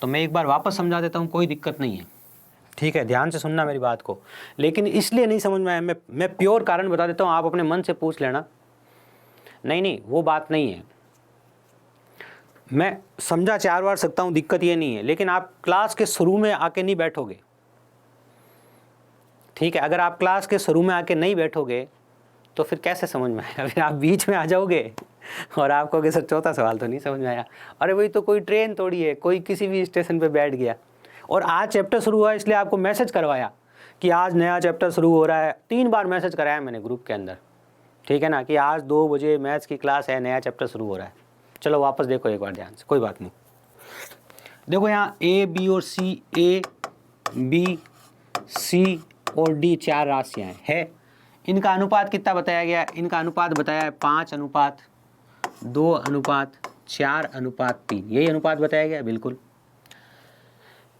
तो मैं एक बार वापस समझा देता हूँ, कोई दिक्कत नहीं है, ठीक है, ध्यान से सुनना मेरी बात को। लेकिन इसलिए नहीं समझ में आया, मैं प्योर कारण बता देता हूँ, आप अपने मन से पूछ लेना। नहीं वो बात नहीं है, मैं समझा 4 बार सकता हूँ, दिक्कत ये नहीं है, लेकिन आप क्लास के शुरू में आके नहीं बैठोगे, ठीक है। अगर आप क्लास के शुरू में आके नहीं बैठोगे तो फिर कैसे समझ में आएगा, फिर आप बीच में आ जाओगे और आप कहोगे सर चौथा सवाल तो नहीं समझ में आया। अरे वही तो, कोई ट्रेन थोड़ी है, कोई किसी भी स्टेशन पे बैठ गया, और आज चैप्टर शुरू हुआ इसलिए आपको मैसेज करवाया कि आज नया चैप्टर शुरू हो रहा है। 3 बार मैसेज कराया मैंने ग्रुप के अंदर, ठीक है ना, कि आज 2 बजे मैथ्स की क्लास है, नया चैप्टर शुरू हो रहा है। चलो वापस देखो एक बार ध्यान से, कोई बात नहीं। देखो यहाँ A, B और C, A, B, C और D 4 राशियाँ हैं। इनका अनुपात कितना बताया गया? इनका अनुपात बताया है 5:2:4:3, यही अनुपात बताया गया बिल्कुल।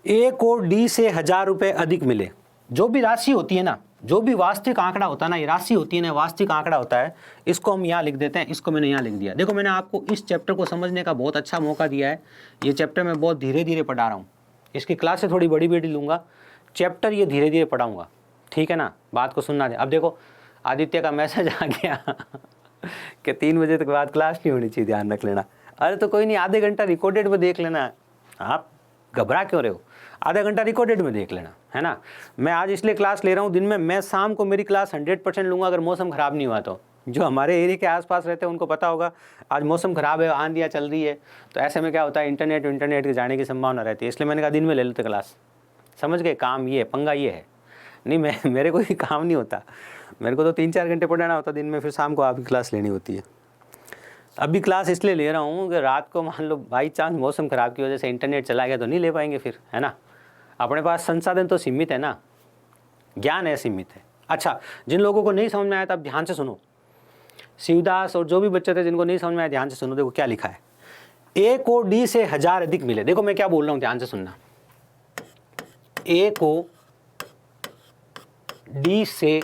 A को D से 1000 रुपये अधिक मिले। जो भी राशि होती है ना, जो भी वास्तविक आंकड़ा होता है ना, ये राशि होती है ना, वास्तविक आंकड़ा होता है, इसको हम यहाँ लिख देते हैं, इसको मैंने यहाँ लिख दिया। देखो मैंने आपको इस चैप्टर को समझने का बहुत अच्छा मौका दिया है। ये चैप्टर मैं बहुत धीरे धीरे पढ़ा रहा हूँ, इसकी क्लासें थोड़ी बड़ी बड़ी लूँगा, चैप्टर ये धीरे धीरे पढ़ाऊँगा, ठीक है ना, बात को सुनना दे। अब देखो आदित्य का मैसेज आ गया कि 3 बजे तक बाद क्लास नहीं होनी चाहिए, ध्यान रख लेना। अरे तो कोई नहीं, आधे घंटा रिकॉर्डेड में देख लेना, आप घबरा क्यों रहे हो, आधा घंटा रिकॉर्डेड में देख लेना, है ना। मैं आज इसलिए क्लास ले रहा हूँ दिन में, मैं शाम को मेरी क्लास 100% लूँगा अगर मौसम ख़राब नहीं हुआ तो। जो हमारे एरिया के आसपास रहते हैं उनको पता होगा आज मौसम ख़राब है, आंधियाँ चल रही है, तो ऐसे में क्या होता है, इंटरनेट के जाने की संभावना रहती है, इसलिए मैंने कहा दिन में ले लेते क्लास। समझ गए, काम ये पंगा ये है नहीं, मेरे को ही काम नहीं होता, मेरे को तो 3-4 घंटे पढ़ाना होता दिन में, फिर शाम को आपकी क्लास लेनी होती है। अभी क्लास इसलिए ले रहा हूँ कि रात को मान लो बाई चांस मौसम ख़राब की वजह से इंटरनेट चला गया तो नहीं ले पाएंगे फिर, है ना। अपने पास संसाधन तो सीमित है ना, ज्ञान है सीमित है। अच्छा, जिन लोगों को नहीं समझ में आया तब ध्यान से सुनो, शिवदास और जो भी बच्चे थे जिनको नहीं समझ में आया ध्यान से सुनो। देखो क्या लिखा है, A को D से 1000 अधिक मिले। देखो मैं क्या बोल रहा हूँ, ध्यान से सुनना। A को D से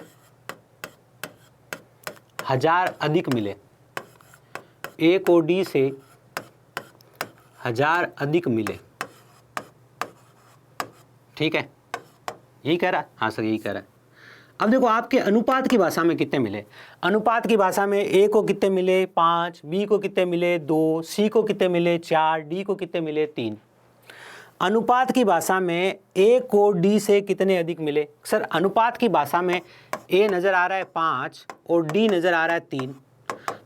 1000 अधिक मिले, A को D से 1000 अधिक मिले, ठीक है, यही कह रहा है, हाँ सर यही कह रहा है। अब देखो आपके अनुपात की भाषा में कितने मिले, अनुपात की भाषा में A को कितने मिले 5, B को कितने मिले 2, C को कितने मिले 4, D को कितने मिले 3। अनुपात की भाषा में A को D से कितने अधिक मिले? सर अनुपात की भाषा में A नज़र आ रहा है 5 और D नज़र आ रहा है 3,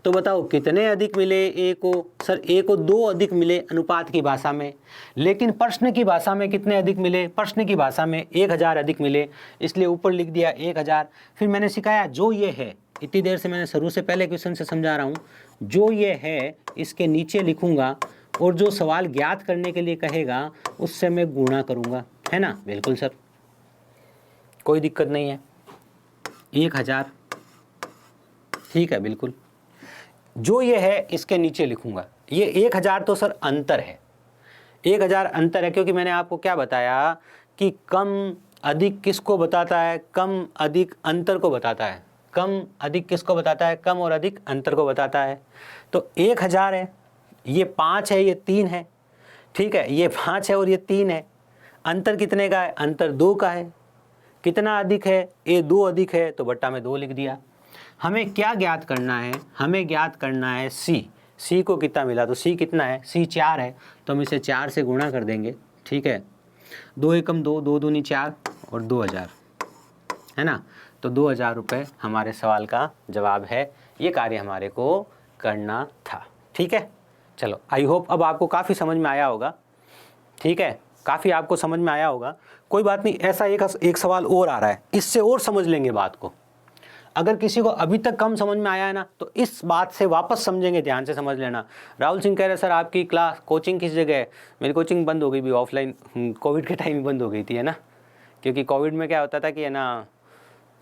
तो बताओ कितने अधिक मिले A को? सर A को 2 अधिक मिले अनुपात की भाषा में, लेकिन प्रश्न की भाषा में कितने अधिक मिले? प्रश्न की भाषा में 1000 अधिक मिले, इसलिए ऊपर लिख दिया 1000। फिर मैंने सिखाया जो ये है, इतनी देर से मैंने शुरू से पहले क्वेश्चन से समझा रहा हूँ, जो ये है इसके नीचे लिखूंगा और जो सवाल ज्ञात करने के लिए कहेगा उससे मैं गुणा करूँगा, है ना। बिल्कुल सर, कोई दिक्कत नहीं है। 1000, ठीक है बिल्कुल। जो ये है इसके नीचे लिखूंगा, ये 1000 तो सर अंतर है, 1000 अंतर है, क्योंकि मैंने आपको क्या बताया कि कम अधिक किसको बताता है, कम अधिक अंतर को बताता है। कम अधिक किसको बताता है, कम और अधिक अंतर को बताता है। तो 1000 है, ये 5 है, ये 3 है, ठीक है, ये 5 है और ये 3 है। अंतर कितने का है, अंतर 2 का है। कितना अधिक है, ये 2 अधिक है, तो बट्टा में 2 लिख दिया। हमें क्या ज्ञात करना है, हमें ज्ञात करना है सी को कितना मिला, तो सी कितना है, सी 4 है, तो हम इसे 4 से गुणा कर देंगे, ठीक है। 2 एकम 2, 2 दूनी 4 और 2000, है ना। तो 2000 रुपये हमारे सवाल का जवाब है। ये कार्य हमारे को करना था, ठीक है। चलो, आई होप अब आपको काफ़ी समझ में आया होगा, ठीक है, काफ़ी आपको समझ में आया होगा। कोई बात नहीं, ऐसा एक सवाल और आ रहा है, इससे और समझ लेंगे बात को। अगर किसी को अभी तक कम समझ में आया है ना, तो इस बात से वापस समझेंगे, ध्यान से समझ लेना। राहुल सिंह कह रहे सर आपकी क्लास कोचिंग किस जगह है। मेरी कोचिंग बंद हो गई भी, ऑफलाइन कोविड के टाइम बंद हो गई थी, है ना। क्योंकि कोविड में क्या होता था कि है ना,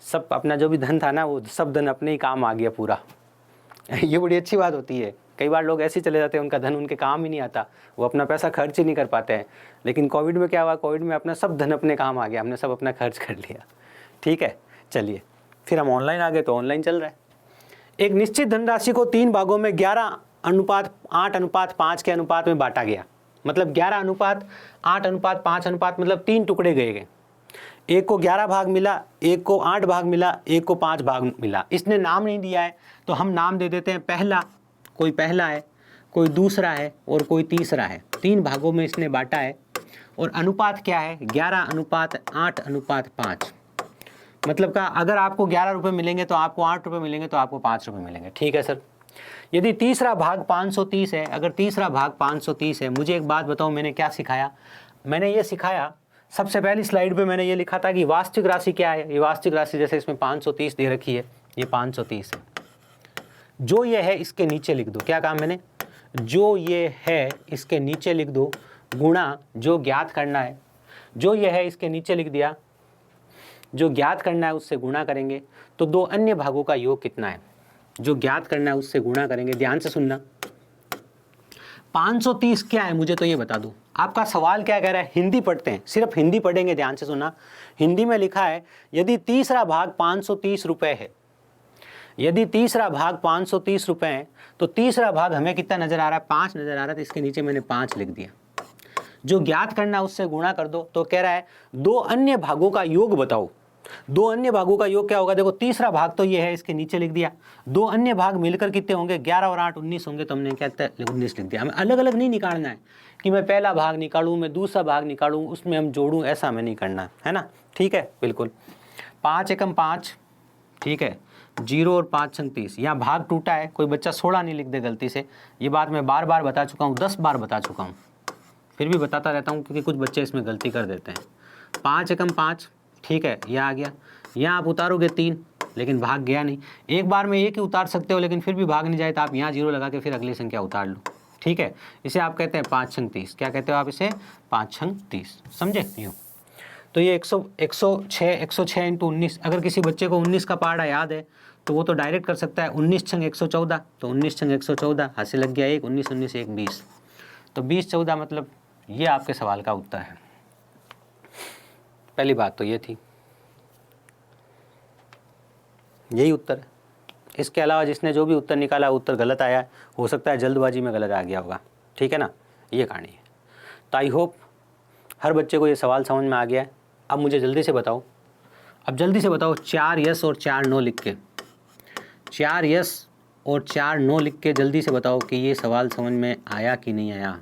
सब अपना जो भी धन था ना, वो सब धन अपने ही काम आ गया पूरा। ये बड़ी अच्छी बात होती है। कई बार लोग ऐसे ही चले जाते हैं, उनका धन उनके काम ही नहीं आता, वो अपना पैसा खर्च ही नहीं कर पाते हैं। लेकिन कोविड में क्या हुआ, कोविड में अपना सब धन अपने काम आ गया, हमने सब अपना खर्च कर लिया, ठीक है। चलिए, फिर हम ऑनलाइन आ गए, तो ऑनलाइन चल रहा है। एक निश्चित धनराशि को 3 भागों में 11:8:5 के अनुपात में बांटा गया। मतलब 11:8:5 मतलब 3 टुकड़े गए। एक को 11 भाग मिला, एक को 8 भाग मिला, एक को 5 भाग मिला। इसने नाम नहीं दिया है, तो हम नाम दे देते हैं पहला, कोई पहला है, कोई दूसरा है और कोई तीसरा है। 3 भागों में इसने बांटा है। और अनुपात क्या है, 11:8:5। मतलब का अगर आपको 11 रुपये मिलेंगे तो आपको 8 रुपये मिलेंगे, तो आपको 5 रुपये मिलेंगे, ठीक है सर। यदि तीसरा भाग 530 है, अगर तीसरा भाग 530 है, मुझे एक बात बताओ, मैंने क्या सिखाया, मैंने ये सिखाया, सबसे पहली स्लाइड पे मैंने ये लिखा था कि वास्तविक राशि क्या है। ये वास्तविक राशि जैसे इसमें 530 दे रखी है, ये 530 है। जो ये है इसके नीचे लिख दो, क्या काम मैंने, जो ये है इसके नीचे लिख दो, गुणा जो ज्ञात करना है, जो ये है इसके नीचे लिख दिया, जो ज्ञात करना है उससे गुणा करेंगे, तो 2 अन्य भागों का योग कितना है, जो ज्ञात करना है उससे गुणा करेंगे। ध्यान से सुनना, 530 क्या है मुझे तो ये बता दो। आपका सवाल क्या कह रहा है, हिंदी पढ़ते हैं, सिर्फ हिंदी पढ़ेंगे, ध्यान से सुनना। हिंदी में लिखा है यदि तीसरा भाग 530 रुपये है, यदि तीसरा भाग 530 रुपये है, तो तीसरा भाग हमें कितना नजर आ रहा है, 5 नजर आ रहा है, तो इसके नीचे मैंने 5 लिख दिया। जो ज्ञात करना है उससे गुणा कर दो, तो कह रहा है 2 अन्य भागों का योग बताओ। 2 अन्य भागों का योग क्या होगा, देखो तीसरा भाग तो ये है, इसके नीचे लिख दिया। 2 अन्य भाग मिलकर कितने होंगे, 11 और 8 19 होंगे, तो हमने क्या 19 लिख दिया। हमें अलग अलग नहीं निकालना है कि मैं पहला भाग निकालूं, मैं दूसरा भाग निकालूं, उसमें हम जोड़ूं, ऐसा हमें नहीं करना है ना, ठीक है, बिल्कुल। 5 एकम 5, ठीक है, 0 और 5 छंग 30। यहाँ भाग टूटा है, कोई बच्चा 16 नहीं लिख दे गलती से। ये बात मैं बार बार बता चुका हूँ, 10 बार बता चुका हूँ, फिर भी बताता रहता हूँ क्योंकि कुछ बच्चे इसमें गलती कर देते हैं। 5 एकम 5, ठीक है, यह आ गया। यहाँ आप उतारोगे 3, लेकिन भाग गया नहीं। एक बार में एक ही उतार सकते हो, लेकिन फिर भी भाग नहीं जाए तो आप यहाँ 0 लगा के फिर अगली संख्या उतार लो, ठीक है। इसे आप कहते हैं 5 छंग 30। क्या कहते हो आप इसे, 5 छंग 30, समझे यूँ। तो ये 106 इंटू 19, अगर किसी बच्चे को 19 का पहाड़ा याद है तो वो तो डायरेक्ट कर सकता है। 19 छंग 114, तो 19 छंग 114, हाथ से लग गया 1, 19 19 1 20, तो 20 14 मतलब ये आपके सवाल का उत्तर है। पहली बात तो ये थी, यही उत्तर है। इसके अलावा जिसने जो भी उत्तर निकाला उत्तर गलत आया है, हो सकता है जल्दबाजी में गलत आ गया होगा, ठीक है ना, ये कहानी है। तो आई होप हर बच्चे को ये सवाल समझ में आ गया है। अब मुझे जल्दी से बताओ, अब जल्दी से बताओ 4 यस और 4 नो लिख के, 4 यस और 4 नो लिख के जल्दी से बताओ कि ये सवाल समझ में आया कि नहीं आया।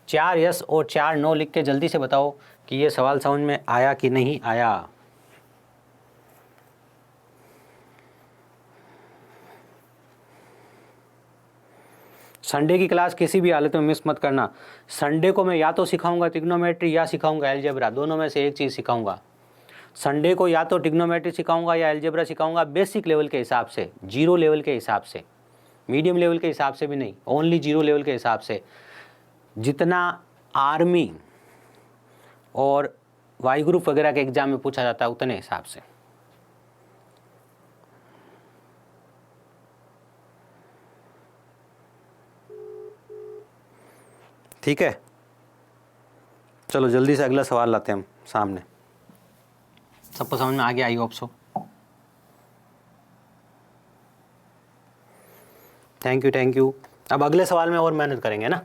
4 यस और 4 नो लिख के जल्दी से बताओ कि ये सवाल समझ में आया कि नहीं आया। संडे की क्लास किसी भी हालत में मिस मत करना। संडे को मैं या तो सिखाऊंगा ट्रिग्नोमेट्री या सिखाऊंगा अलजेब्रा, दोनों में से एक चीज़ सिखाऊंगा। संडे को या तो ट्रिग्नोमेट्री सिखाऊंगा या अलजेब्रा सिखाऊंगा, बेसिक लेवल के हिसाब से, 0 लेवल के हिसाब से, मीडियम लेवल के हिसाब से भी नहीं, ओनली 0 लेवल के हिसाब से। जितना आर्मी और वाई ग्रुप वगैरह के एग्जाम में पूछा जाता है उतने हिसाब से। ठीक है, चलो जल्दी से अगला सवाल लाते हैं हम सामने। सबको समझ में आ गया? I hope so. Thank you thank you. अब अगले सवाल में और मेहनत करेंगे ना।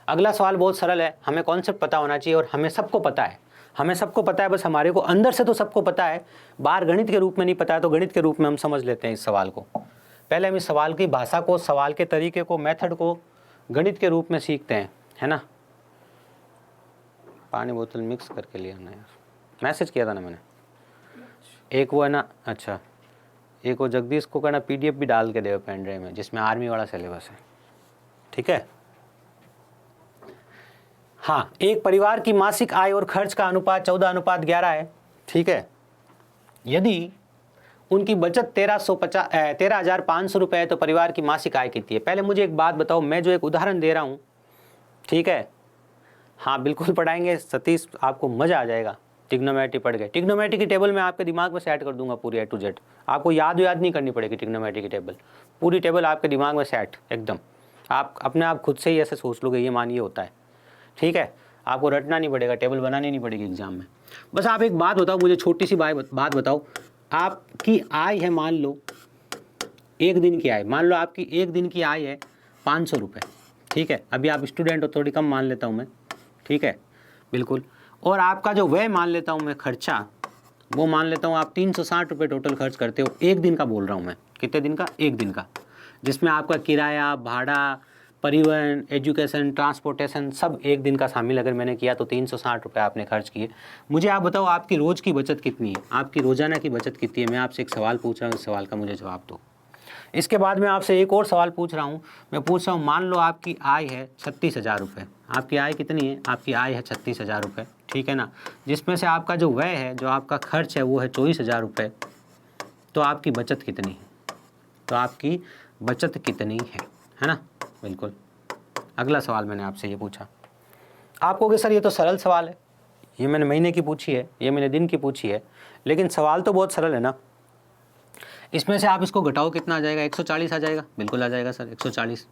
अगला सवाल बहुत सरल है, हमें कॉन्सेप्ट पता होना चाहिए और हमें सबको पता है, हमें सबको पता है, बस हमारे को अंदर से तो सबको पता है, बाहर गणित के रूप में नहीं पता है, तो गणित के रूप में हम समझ लेते हैं इस सवाल को। पहले हम इस सवाल की भाषा को, सवाल के तरीके को, मेथड को गणित के रूप में सीखते हैं, है ना। पानी बोतल मिक्स करके लिया ना यार, मैसेज किया था ना मैंने। एक वो है ना, अच्छा एक वो जगदीश को कहना PDF भी डाल के दे पेन ड्राइव में, जिसमें आर्मी वाला सिलेबस है, ठीक है। हाँ, एक परिवार की मासिक आय और खर्च का अनुपात 14:11 है, ठीक है। यदि उनकी बचत 13,500 रुपये है तो परिवार की मासिक आय कितनी है। पहले मुझे एक बात बताओ, मैं जो एक उदाहरण दे रहा हूँ, ठीक है, हाँ बिल्कुल पढ़ाएंगे सतीश, आपको मज़ा आ जाएगा। ट्रिग्नोमेट्री पढ़ गए, ट्रिग्नोमेट्री की टेबल मैं आपके दिमाग में सेट कर दूंगा पूरी A to Z, आपको याद नहीं करनी पड़ेगी ट्रिग्नोमेट्री की टेबल, पूरी टेबल आपके दिमाग में सेट एकदम, आप अपने आप खुद से ही ऐसे सोच लोगे ये मानिए होता है, ठीक है। आपको रटना नहीं पड़ेगा, टेबल बनानी नहीं पड़ेगी एग्जाम में। बस आप एक बात बताओ मुझे, छोटी सी बात बताओ, आपकी आय है, मान लो एक दिन की आय, मान लो आपकी एक दिन की आय है 500 रुपये, ठीक है। अभी आप स्टूडेंट हो, थोड़ी कम मान लेता हूँ मैं, ठीक है, बिल्कुल। और आपका जो व्यय मान लेता हूँ मैं, खर्चा, वो मान लेता हूँ आप 360 रुपये टोटल खर्च करते हो, एक दिन का बोल रहा हूँ मैं। कितने दिन का? एक दिन का, जिसमें आपका किराया, भाड़ा, परिवहन, एजुकेशन, ट्रांसपोर्टेशन सब एक दिन का शामिल अगर मैंने किया तो 360 रुपये आपने खर्च किए। मुझे आप बताओ आपकी रोज़ की बचत कितनी है, आपकी रोज़ाना की बचत कितनी है। मैं आपसे एक सवाल पूछ रहा हूँ, इस सवाल का मुझे जवाब दो। इसके बाद मैं आपसे एक और सवाल पूछ रहा हूँ, मैं पूछ रहा हूँ, मान लो आपकी आय है 36,000 रुपये। आपकी आय कितनी है? आपकी आय है 36,000 रुपये, ठीक है ना। जिसमें से आपका जो व्यय है, जो आपका खर्च है, वो है 24,000 रुपये। तो आपकी बचत कितनी है? तो आपकी बचत कितनी है ना, बिल्कुल। अगला सवाल मैंने आपसे ये पूछा, आप कहोगे सर ये तो सरल सवाल है, ये मैंने महीने की पूछी है, ये मैंने दिन की पूछी है, लेकिन सवाल तो बहुत सरल है ना। इसमें से आप इसको घटाओ, कितना आ जाएगा? 140 आ जाएगा, बिल्कुल आ जाएगा सर 140।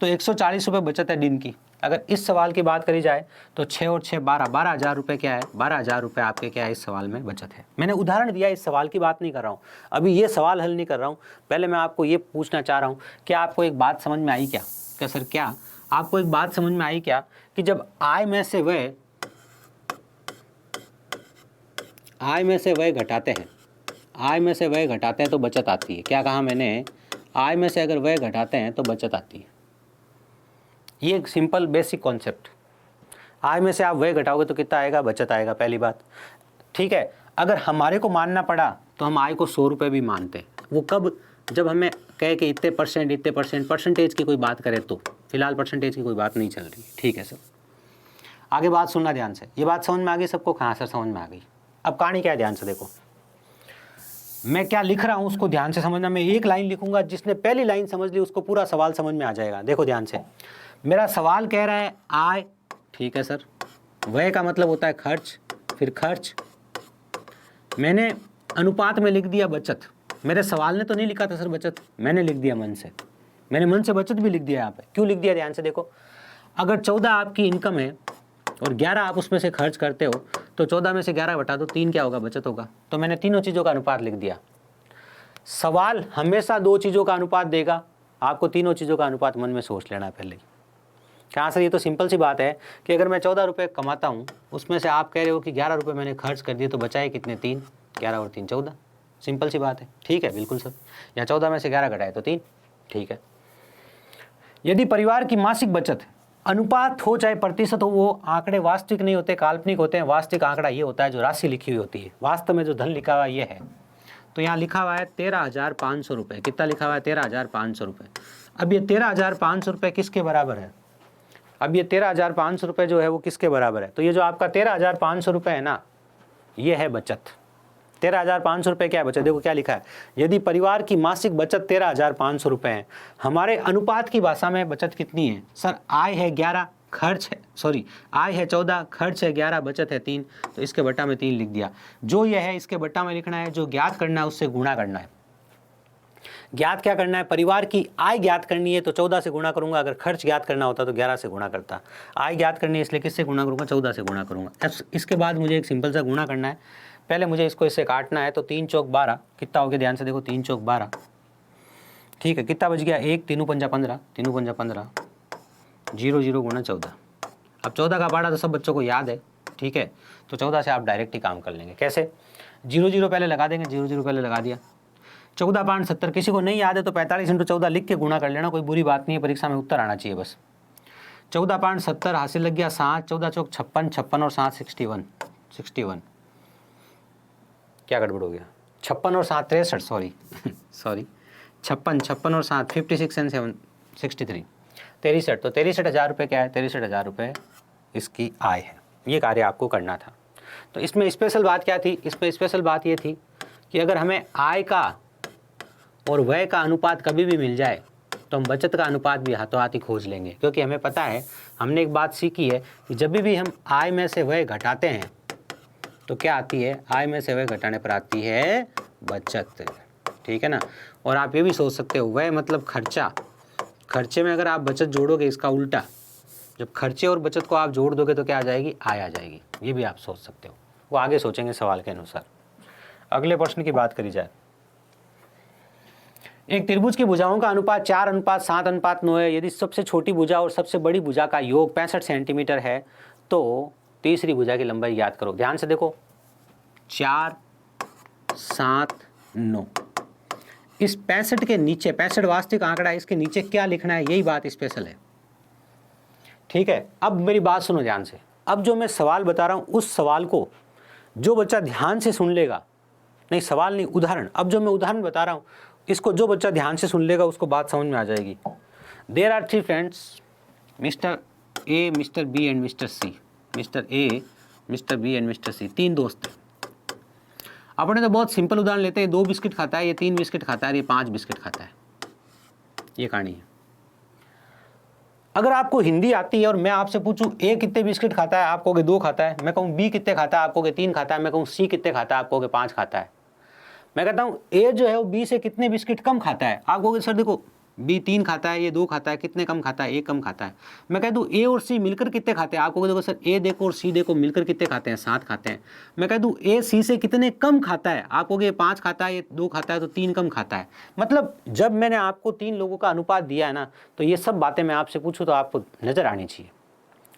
तो 140 रुपये बचत है दिन की। अगर इस सवाल की बात करी जाए तो 6 और 6 12,000 रुपये क्या है? 12,000 रुपये आपके क्या है इस सवाल में बचत है। मैंने उदाहरण दिया, इस सवाल की बात नहीं कर रहा हूँ, अभी ये सवाल हल नहीं कर रहा हूँ। पहले मैं आपको ये पूछना चाह रहा हूँ, क्या आपको एक बात समझ में आई क्या? क्या सर, क्या आपको एक बात समझ में आई क्या कि जब आय में से व्यय घटाते हैं, आय में से व्यय घटाते हैं तो बचत आती है। क्या कहा मैंने? आय में से अगर व्यय घटाते हैं तो बचत आती है। ये एक सिंपल बेसिक कॉन्सेप्ट। आय में से आप व्यय घटाओगे तो कितना आएगा? बचत आएगा, पहली बात, ठीक है। अगर हमारे को मानना पड़ा तो हम आय को 100 रुपये भी मानते हैं। वो कब? जब हमें कहे कि इतने परसेंट परसेंटेज की कोई बात करें तो। फिलहाल परसेंटेज की कोई बात नहीं चल रही, ठीक है सर। आगे बात सुनना ध्यान से, ये बात समझ में आ गई सबको? कहाँ सर समझ में आ गई? अब कहानी क्या है, ध्यान से देखो, मैं क्या लिख रहा हूँ उसको ध्यान से समझना। मैं एक लाइन लिखूंगा, जिसने पहली लाइन समझ ली उसको पूरा सवाल समझ में आ जाएगा। देखो ध्यान से, मेरा सवाल कह रहा है आय, ठीक है सर, व्यय का मतलब होता है खर्च, फिर खर्च मैंने अनुपात में लिख दिया बचत। मेरे सवाल ने तो नहीं लिखा था सर बचत, मैंने लिख दिया मन से, मैंने मन से बचत भी लिख दिया। यहाँ पे क्यों लिख दिया? ध्यान से देखो, अगर 14 आपकी इनकम है और 11 आप उसमें से खर्च करते हो तो 14 में से 11 घटा दो, 3 क्या होगा? बचत होगा। तो मैंने तीनों चीज़ों का अनुपात लिख दिया। सवाल हमेशा 2 चीज़ों का अनुपात देगा, आपको तीनों चीज़ों का अनुपात मन में सोच लेना है पहले। कहाँ सर, ये तो सिंपल सी बात है कि अगर मैं 14 रुपये कमाता हूँ, उसमें से आप कह रहे हो कि 11 रुपये मैंने खर्च कर दिए, तो बचाए कितने? 3। 11 और 3 14, सिंपल सी बात है, ठीक है, बिल्कुल सर। या 14 में से 11 घटाए तो 3, ठीक है। यदि परिवार की मासिक बचत अनुपात हो चाहे प्रतिशत हो, वो आंकड़े वास्तविक नहीं होते, काल्पनिक होते हैं। वास्तविक आंकड़ा ये होता है जो राशि लिखी हुई होती है, वास्तव में जो धन लिखा हुआ ये है। तो यहाँ लिखा हुआ है 13,500 रुपये। कितना लिखा हुआ है? 13,500 रुपये। अब ये 13,500 रुपये किसके बराबर है? अब ये 13,500 रुपये जो है वो किसके बराबर है? तो ये जो आपका 13,500 रुपये है ना, ये है बचत। 13,500 रुपये क्या है? बचत। देखो क्या लिखा है, यदि परिवार की मासिक बचत 13,500 रुपये है। हमारे अनुपात की भाषा में बचत कितनी है सर? आय है 11, खर्च है, सॉरी आय है 14, खर्च है 11, बचत है 3, तो इसके बट्टा में 3 लिख दिया। जो ये है इसके बट्टा में लिखना है, जो ज्ञात करना है उससे गुणा करना है। ज्ञात क्या करना है, परिवार की आय ज्ञात करनी है तो 14 से गुणा करूंगा, अगर खर्च ज्ञात करना होता तो 11 से गुणा करता। आय ज्ञात करनी है इसलिए किससे गुणा करूंगा, 14 से गुणा करूंगा। इसके बाद मुझे एक सिंपल सा गुणा करना है, पहले मुझे इसको इससे काटना है, तो 3 चौक 12 कितना हो गया, ध्यान से देखो 3 चौक 12, ठीक है, कितना बच गया 1, 3 पंजा 15, 3 पंजा 15, 0 0 गुणा 14। अब 14 का पाड़ा तो सब बच्चों को याद है, ठीक है, तो 14 से आप डायरेक्ट ही काम कर लेंगे। कैसे, 0 0 पहले लगा देंगे, 0 0 पहले लगा दिया, 14 5 70, किसी को नहीं याद है तो 45 × 14 लिख के गुणा कर लेना, कोई बुरी बात नहीं है, परीक्षा में उत्तर आना चाहिए बस। 14 5 70 हासिल लग गया 7, 14 चौक 56, 56 और 7 61, 61 क्या गड़बड़ हो गया, 56 और 7 63, सॉरी 56 और 7 56 एंड 7 63, 63, तो 63,000 रुपये क्या है, 63,000 रुपये इसकी आय है। ये कार्य आपको करना था। तो इसमें स्पेशल बात क्या थी, इसमें स्पेशल बात ये थी कि अगर हमें आय का और व्यय का अनुपात कभी भी मिल जाए तो हम बचत का अनुपात भी हाथों हाथ ही खोज लेंगे, क्योंकि हमें पता है, हमने एक बात सीखी है कि जब भी हम आय में से व्यय घटाते हैं तो क्या आती है, आय में से व्यय घटाने पर आती है बचत, ठीक है ना। और आप ये भी सोच सकते हो, व्यय मतलब खर्चा, खर्चे में अगर आप बचत जोड़ोगे इसका उल्टा, जब खर्चे और बचत को आप जोड़ दोगे तो क्या आ जाएगी, आय आ जाएगी। ये भी आप सोच सकते हो, वो आगे सोचेंगे सवाल के अनुसार। अगले प्रश्न की बात करी जाए, एक त्रिभुज की भुजाओं का अनुपात 4:7:9 है। यदि सबसे छोटी भुजा और सबसे बड़ी भुजा का योग 65 सेंटीमीटर है तो तीसरी भुजा की लंबाई याद करो। ध्यान से देखो, 4 7 9, इस 65 के नीचे, 65 वास्तविक आंकड़ा है, इसके नीचे क्या लिखना है, यही बात स्पेशल है, ठीक है। अब मेरी बात सुनो ध्यान से, अब जो मैं सवाल बता रहा हूं उस सवाल को जो बच्चा ध्यान से सुन लेगा, नहीं सवाल नहीं उदाहरण, अब जो मैं उदाहरण बता रहा हूं इसको जो बच्चा ध्यान से सुन लेगा उसको बात समझ में आ जाएगी। There are 3 friends, mister A, mister B and mister C. Mister A, mister B and mister C, 3 दोस्त हैं। अपने तो बहुत सिंपल उदाहरण लेते हैं, 2 बिस्किट खाता है, ये 3 बिस्किट खाता है, ये 5 बिस्किट खाता है, ये कहानी है। अगर आपको हिंदी आती है और मैं आपसे पूछूं ए कितने बिस्किट खाता है, आप कहोगे 2 खाता है, मैं कहूँ बी कितने खाता है, आप कहोगे 3 खाता है, मैं कहूँ सी कितने खाता है, आप कहोगे 5 खाता है। मैं कहता हूँ ए जो है वो बी से कितने बिस्किट कम खाता है, आप कहोगे सर देखो बी 3 खाता है, ये 2 खाता है, कितने कम खाता है, 1 कम खाता है। मैं कह दूँ ए और सी मिलकर कितने खाते हैं, आप कहोगे देखो सर ए देखो और सी देखो मिलकर कितने खाते हैं, 7 खाते हैं। मैं कह दूँ ए सी से कितने कम खाता है, आप कहोगे 5 खाता है, ये 2 खाता है, तो 3 कम खाता है। मतलब जब मैंने आपको 3 लोगों का अनुपात दिया है ना, तो ये सब बातें मैं आपसे पूछूँ तो आपको नजर आनी चाहिए,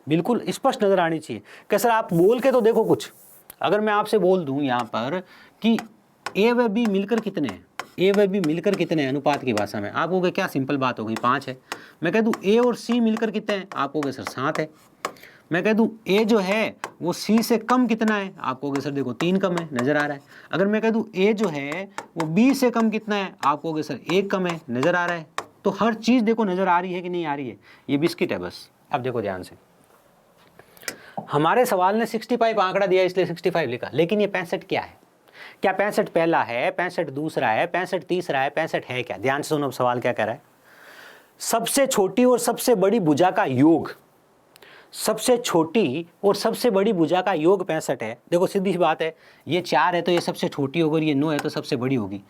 बिल्कुल स्पष्ट नजर आनी चाहिए। कि सर आप बोल के तो देखो कुछ, अगर मैं आपसे बोल दूँ यहाँ पर कि ए व बी मिलकर कितने हैं, ए व बी मिलकर कितने हैं अनुपात की भाषा में, आप कहोगे क्या सिंपल बात हो गई, 5 है। मैं कह दूं ए और सी मिलकर कितने हैं, आप कहोगे सर 7 है। मैं कह दूं ए जो है वो सी से कम कितना है, आप कहोगे सर देखो 3 कम है, नजर आ रहा है। अगर मैं कह दूं ए जो है वो बी से कम कितना है, आप कहोगे सर 1 कम है, नजर आ रहा है। तो हर चीज देखो नजर आ रही है कि नहीं आ रही है, ये बिस्किट है बस। अब देखो ध्यान से, हमारे सवाल ने 65 आंकड़ा दिया इसलिए 65 लिखा, लेकिन ये 65 क्या है, क्या 65 पहला है, 65 दूसरा है, 65 तीसरा है, 65 है क्या? ध्यान से सुनो सवाल क्या कह रहा है, सबसे छोटी और सबसे बड़ी भुजा का योग, सबसे छोटी और सबसे बड़ी भुजा का योग 65 है। देखो सीधी सी बात है, ये 4 है तो ये सबसे छोटी होगी और ये 9 है तो सबसे बड़ी होगी।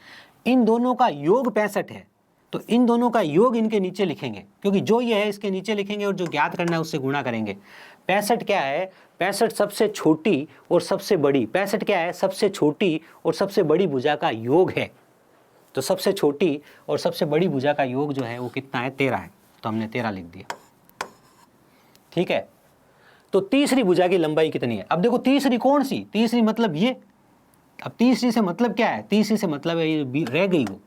इन दोनों का योग 65 है तो इन दोनों का योग इनके नीचे लिखेंगे, क्योंकि जो ये है इसके नीचे लिखेंगे और जो ज्ञात करना है उससे गुणा करेंगे। 65 क्या है, 65 सबसे छोटी और सबसे बड़ी, 65 क्या है, सबसे छोटी और सबसे बड़ी भुजा का योग है। तो सबसे छोटी और सबसे बड़ी भुजा का योग जो है वो कितना है, 13 है, तो हमने 13 लिख दिया, ठीक है। तो तीसरी भुजा की लंबाई कितनी है? अब देखो तीसरी कौन सी, तीसरी मतलब ये, अब तीसरी से मतलब क्या है, तीसरी से मतलब है ये रह गई वो,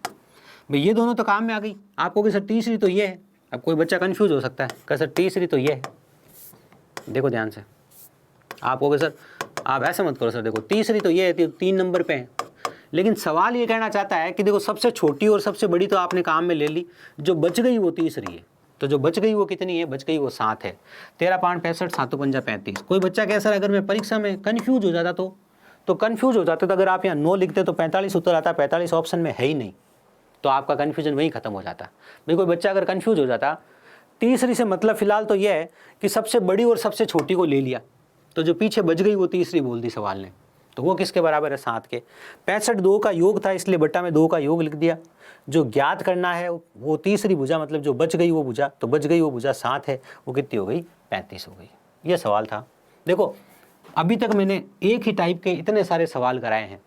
भाई ये दोनों तो काम में आ गई। आप कहोगे सर तीसरी तो ये है, अब कोई बच्चा कंफ्यूज हो सकता है, कह सर तीसरी तो ये है। देखो ध्यान से, आप कहोगे सर आप ऐसा मत करो सर, देखो तीसरी तो ये है, 3 नंबर पे है। लेकिन सवाल ये कहना चाहता है कि देखो सबसे छोटी और सबसे बड़ी तो आपने काम में ले ली, जो बच गई वो तीसरी है, तो जो बच गई वो कितनी है, बच गई वो 7 है। 13 5 65, 7 5 35। कोई बच्चा कह सर अगर मैं परीक्षा में कन्फ्यूज हो जाता तो कन्फ्यूज हो जाते तो अगर आप यहाँ 9 लिखते तो 45 उत्तर आता, 45 ऑप्शन में है ही नहीं, तो आपका कन्फ्यूजन वहीं खत्म हो जाता। भाई कोई बच्चा अगर कन्फ्यूज हो जाता तीसरी से मतलब फिलहाल तो यह है कि सबसे बड़ी और सबसे छोटी को ले लिया, तो जो पीछे बच गई वो तीसरी बोल दी सवाल ने, तो वो किसके बराबर है? 7 के। 65 2 का योग था, इसलिए बट्टा में 2 का योग लिख दिया। जो ज्ञात करना है वो तीसरी भुजा, मतलब जो बच गई वो भुजा, तो बच गई वो भुजा 7 है, वो कितनी हो गई? 35 हो गई। ये सवाल था। देखो अभी तक मैंने एक ही टाइप के इतने सारे सवाल कराए हैं।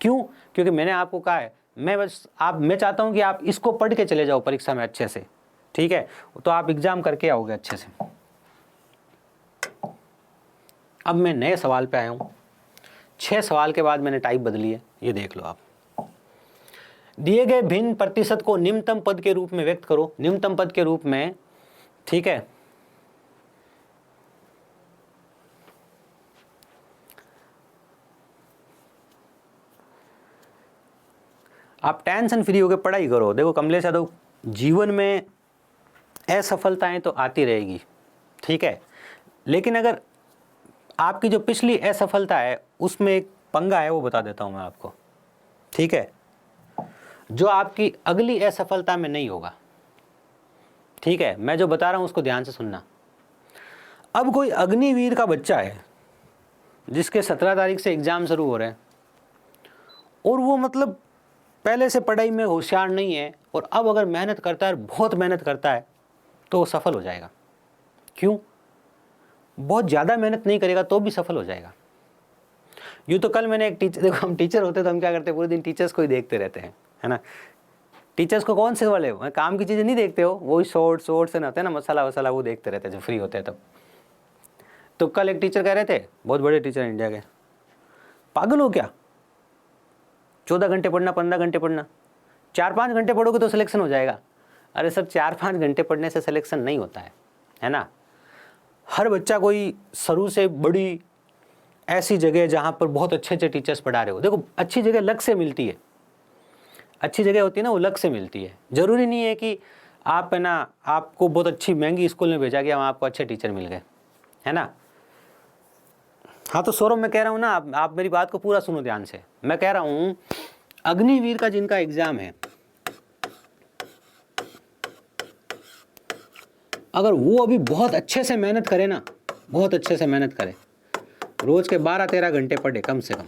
क्यों? क्योंकि मैंने आपको कहा है मैं चाहता हूं कि आप इसको पढ़ के चले जाओ परीक्षा में अच्छे से, ठीक है? तो आप एग्जाम करके आओगे अच्छे से। अब मैं नए सवाल पे आया हूं। 6 सवाल के बाद मैंने टाइप बदली है, ये देख लो आप। दिए गए भिन्न प्रतिशत को निम्नतम पद के रूप में व्यक्त करो। निम्नतम पद के रूप में, ठीक है? आप टेंशन फ्री होकर पढ़ाई करो। देखो कमलेश यादव, जीवन में असफलताएं तो आती रहेगी, ठीक है? लेकिन अगर आपकी जो पिछली असफलता है उसमें एक पंगा है, वो बता देता हूं मैं आपको, ठीक है? जो आपकी अगली असफलता में नहीं होगा, ठीक है? मैं जो बता रहा हूं उसको ध्यान से सुनना। अब कोई अग्निवीर का बच्चा है जिसके 17 तारीख से एग्जाम शुरू हो रहे हैं, और वो मतलब पहले से पढ़ाई में होशियार नहीं है, और अब अगर मेहनत करता है, बहुत मेहनत करता है, तो वो सफल हो जाएगा। क्यों? बहुत ज़्यादा मेहनत नहीं करेगा तो भी सफल हो जाएगा। यूँ तो कल मैंने एक टीचर, देखो हम टीचर होते तो हम क्या करते हैं, पूरे दिन टीचर्स को ही देखते रहते हैं, है ना? टीचर्स को कौन से वाले हो, काम की चीज़ें नहीं देखते हो, वही शॉर्ट्स से ना होते हैं ना, मसाला वसाला, वो देखते रहते हैं जब फ्री होते हैं तब। तो कल एक टीचर कह रहे थे, बहुत बड़े टीचर इंडिया के, पागल हो क्या, 14 घंटे पढ़ना, 15 घंटे पढ़ना, 4-5 घंटे पढ़ोगे तो सिलेक्शन हो जाएगा। अरे सर, 4-5 घंटे पढ़ने से सिलेक्शन नहीं होता है ना? हर बच्चा कोई शुरू से बड़ी ऐसी जगह जहाँ पर बहुत अच्छे अच्छे टीचर्स पढ़ा रहे हो। देखो अच्छी जगह लक से मिलती है, अच्छी जगह होती है ना, वो लक से मिलती है। ज़रूरी नहीं है कि आप, है ना, आपको बहुत अच्छी महंगी स्कूल में भेजा गया, वहाँ आपको अच्छे टीचर मिल गए, है ना? हाँ, तो सौरभ मैं कह रहा हूँ ना, आप मेरी बात को पूरा सुनो ध्यान से। मैं कह रहा हूँ अग्निवीर का जिनका एग्जाम है, अगर वो अभी बहुत अच्छे से मेहनत करे ना, बहुत अच्छे से मेहनत करे, रोज के 12-13 घंटे पढ़े कम से कम,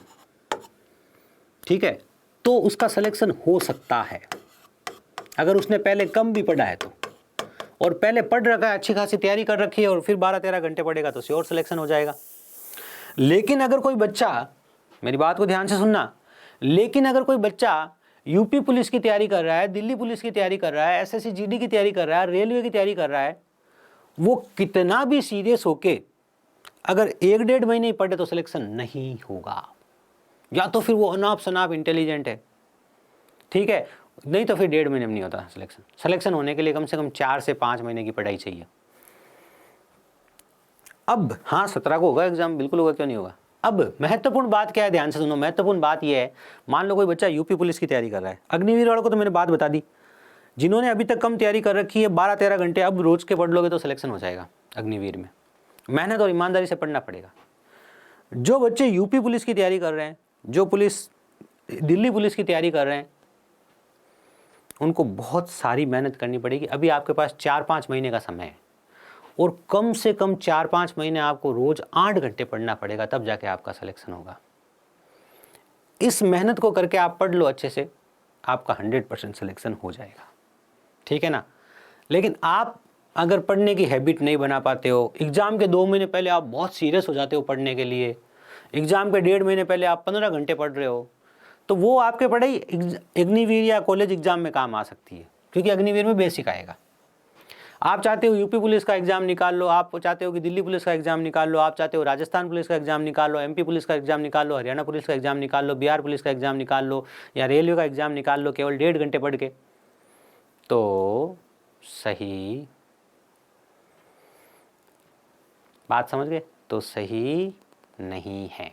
ठीक है, तो उसका सिलेक्शन हो सकता है। अगर उसने पहले कम भी पढ़ा है तो, और पहले पढ़ रखा है, अच्छी खासी तैयारी कर रखी है, और फिर 12-13 घंटे पढ़ेगा तो श्योर सिलेक्शन हो जाएगा। लेकिन अगर कोई बच्चा, मेरी बात को ध्यान से सुनना, लेकिन अगर कोई बच्चा यूपी पुलिस की तैयारी कर रहा है, दिल्ली पुलिस की तैयारी कर रहा है, एसएससी जीडी की तैयारी कर रहा है, रेलवे की तैयारी कर रहा है, वो कितना भी सीरियस होके अगर 1-1.5 महीने ही पढ़े तो सिलेक्शन नहीं होगा। या तो फिर वो अनाप शनाप इंटेलिजेंट है, ठीक है, नहीं तो फिर 1.5 महीने में नहीं होता सिलेक्शन। सिलेक्शन होने के लिए कम से कम 4 से 5 महीने की पढ़ाई चाहिए। अब हाँ, 17 को होगा एग्जाम, बिल्कुल होगा, क्यों नहीं होगा। अब महत्वपूर्ण बात क्या है, ध्यान से सुनो। महत्वपूर्ण बात यह है, मान लो कोई बच्चा यूपी पुलिस की तैयारी कर रहा है, अग्निवीर वालों को तो मैंने बात बता दी, जिन्होंने अभी तक कम तैयारी कर रखी है, 12-13 घंटे अब रोज के पढ़ लोगे तो सिलेक्शन हो जाएगा अग्निवीर में। मेहनत और ईमानदारी से पढ़ना पड़ेगा। जो बच्चे यूपी पुलिस की तैयारी कर रहे हैं, जो दिल्ली पुलिस की तैयारी कर रहे हैं, उनको बहुत सारी मेहनत करनी पड़ेगी। अभी आपके पास 4-5 महीने का समय है, और कम से कम 4-5 महीने आपको रोज 8 घंटे पढ़ना पड़ेगा, तब जाके आपका सिलेक्शन होगा। इस मेहनत को करके आप पढ़ लो अच्छे से, आपका 100% सिलेक्शन हो जाएगा, ठीक है ना? लेकिन आप अगर पढ़ने की हैबिट नहीं बना पाते हो, एग्जाम के 2 महीने पहले आप बहुत सीरियस हो जाते हो पढ़ने के लिए, एग्जाम के 1.5 महीने पहले आप 15 घंटे पढ़ रहे हो, तो वो आपके पढ़ाई अग्निवीर या कॉलेज एग्जाम में काम आ सकती है, क्योंकि अग्निवीर में बेसिक आएगा। आप चाहते हो यूपी पुलिस का एग्जाम निकाल लो, आप चाहते हो कि दिल्ली पुलिस का एग्जाम निकाल लो, आप चाहते हो राजस्थान पुलिस का एग्जाम निकाल लो, एमपी पुलिस का एग्जाम निकाल लो, हरियाणा पुलिस का एग्जाम निकाल लो, बिहार पुलिस का एग्जाम निकाल लो, या रेलवे का एग्जाम निकाल लो केवल 1.5 घंटे पढ़ के, तो सही बात समझ गए? तो सही नहीं है।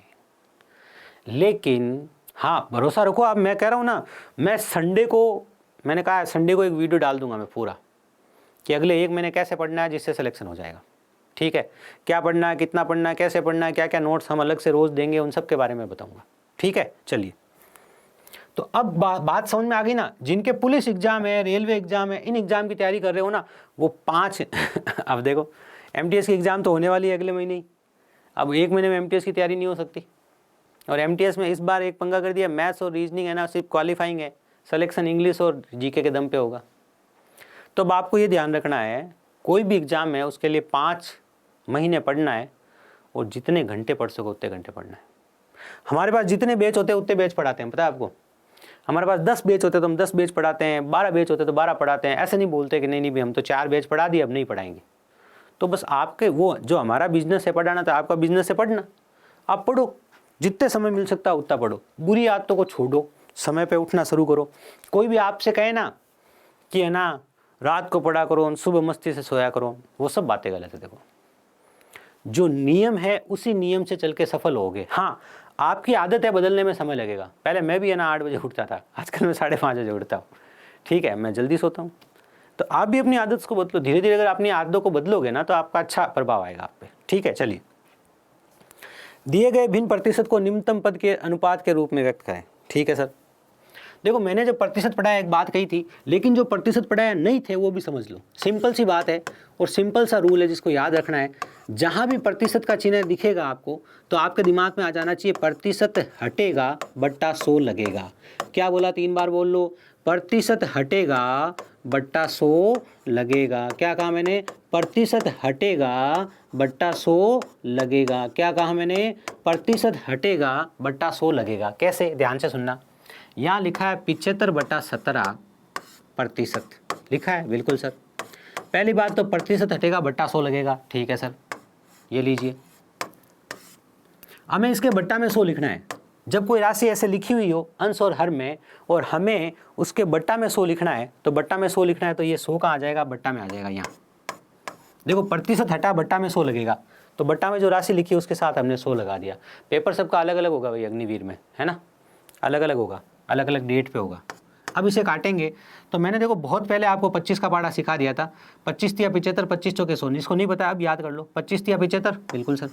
लेकिन हाँ, भरोसा रखो आप, मैं कह रहा हूँ ना, मैं संडे को, मैंने कहा संडे को एक वीडियो डाल दूंगा मैं पूरा, कि अगले 1 महीने कैसे पढ़ना है जिससे सिलेक्शन हो जाएगा, ठीक है? क्या पढ़ना है, कितना पढ़ना है, कैसे पढ़ना है, क्या क्या नोट्स हम अलग से रोज़ देंगे, उन सब के बारे में बताऊंगा, ठीक है? चलिए, तो अब बात समझ में आ गई ना। जिनके पुलिस एग्जाम है, रेलवे एग्जाम है, इन एग्जाम की तैयारी कर रहे हो ना, वो 5 अब देखो एमटीएस की एग्जाम तो होने वाली है अगले महीने ही। अब 1 महीने में एमटीएस की तैयारी नहीं हो सकती। और एमटीएस में इस बार एक पंगा कर दिया, मैथ्स और रीजनिंग है ना, सिर्फ क्वालिफाइंग है, सिलेक्शन इंग्लिश और जीके के दम पे होगा। तो अब आपको ये ध्यान रखना है, कोई भी एग्जाम है उसके लिए 5 महीने पढ़ना है, और जितने घंटे पढ़ सको उतने घंटे पढ़ना है। हमारे पास जितने बैच होते हैं उतने बैच पढ़ाते हैं, पता है आपको। हमारे पास 10 बैच होते तो हम 10 बैच पढ़ाते हैं, 12 बैच होते तो 12 पढ़ाते हैं। ऐसे नहीं बोलते कि नहीं भी हम तो 4 बैच पढ़ा दिए अब नहीं पढ़ाएंगे। तो बस आपके वो जो हमारा बिजनेस है पढ़ाना, तो आपका बिजनेस है पढ़ना। आप पढ़ो, जितने समय मिल सकता है उतना पढ़ो, बुरी आदतों को छोड़ो, समय पे उठना शुरू करो। कोई भी आपसे कहे ना कि है ना रात को पढ़ा करो, सुबह मस्ती से सोया करो, वो सब बातें गलत है। देखो जो नियम है उसी नियम से चल के सफल होगे। हाँ, आपकी आदत है बदलने में समय लगेगा। पहले मैं भी है ना 8 बजे उठता था, आजकल मैं 5:30 बजे उठता हूँ। ठीक है, मैं जल्दी सोता हूँ। तो आप भी अपनी आदत को बदलो, धीरे धीरे अगर अपनी आदतों को बदलोगे ना तो आपका अच्छा प्रभाव आएगा आप पे। ठीक है, चलिए। दिए गए भिन्न प्रतिशत को निम्नतम पद के अनुपात के रूप में व्यक्त करें। ठीक है सर। देखो मैंने जो प्रतिशत पढ़ाया एक बात कही थी, लेकिन जो प्रतिशत पढ़ाया नहीं थे वो भी समझ लो। सिंपल सी बात है और सिंपल सा रूल है जिसको याद रखना है। जहाँ भी प्रतिशत का चिन्ह दिखेगा आपको, तो आपके दिमाग में आ जाना चाहिए प्रतिशत हटेगा बट्टा 100 लगेगा। क्या बोला, 3 बार बोल लो, प्रतिशत हटेगा बट्टा 100 लगेगा। क्या कहा मैंने, प्रतिशत हटेगा बट्टा 100 लगेगा। क्या कहा मैंने, प्रतिशत हटेगा बट्टा 100 लगेगा। कैसे, ध्यान से सुनना। यहाँ लिखा है 75/17% लिखा है, बिल्कुल सर। पहली बात तो प्रतिशत हटेगा बट्टा 100 लगेगा। ठीक है सर, ये लीजिए। हमें इसके बट्टा में 100 लिखना है। जब कोई राशि ऐसे लिखी हुई हो अंश और हर में, और हमें उसके बट्टा में 100 लिखना है, तो बट्टा में 100 लिखना है तो ये 100 कहाँ आ जाएगा, बट्टा में आ जाएगा। यहाँ देखो प्रतिशत हटा, बट्टा में 100 लगेगा, तो बट्टा में जो राशि लिखी है उसके साथ हमने 100 लगा दिया। पेपर सबका अलग अलग होगा भाई अग्निवीर में, है ना, अलग अलग होगा, अलग अलग डेट पे होगा। अब इसे काटेंगे तो मैंने देखो बहुत पहले आपको 25 का पाड़ा सिखा दिया था। 25 × 75, 25 × 100। इसको नहीं पता, अब याद कर लो। 25 × 75, बिल्कुल सर।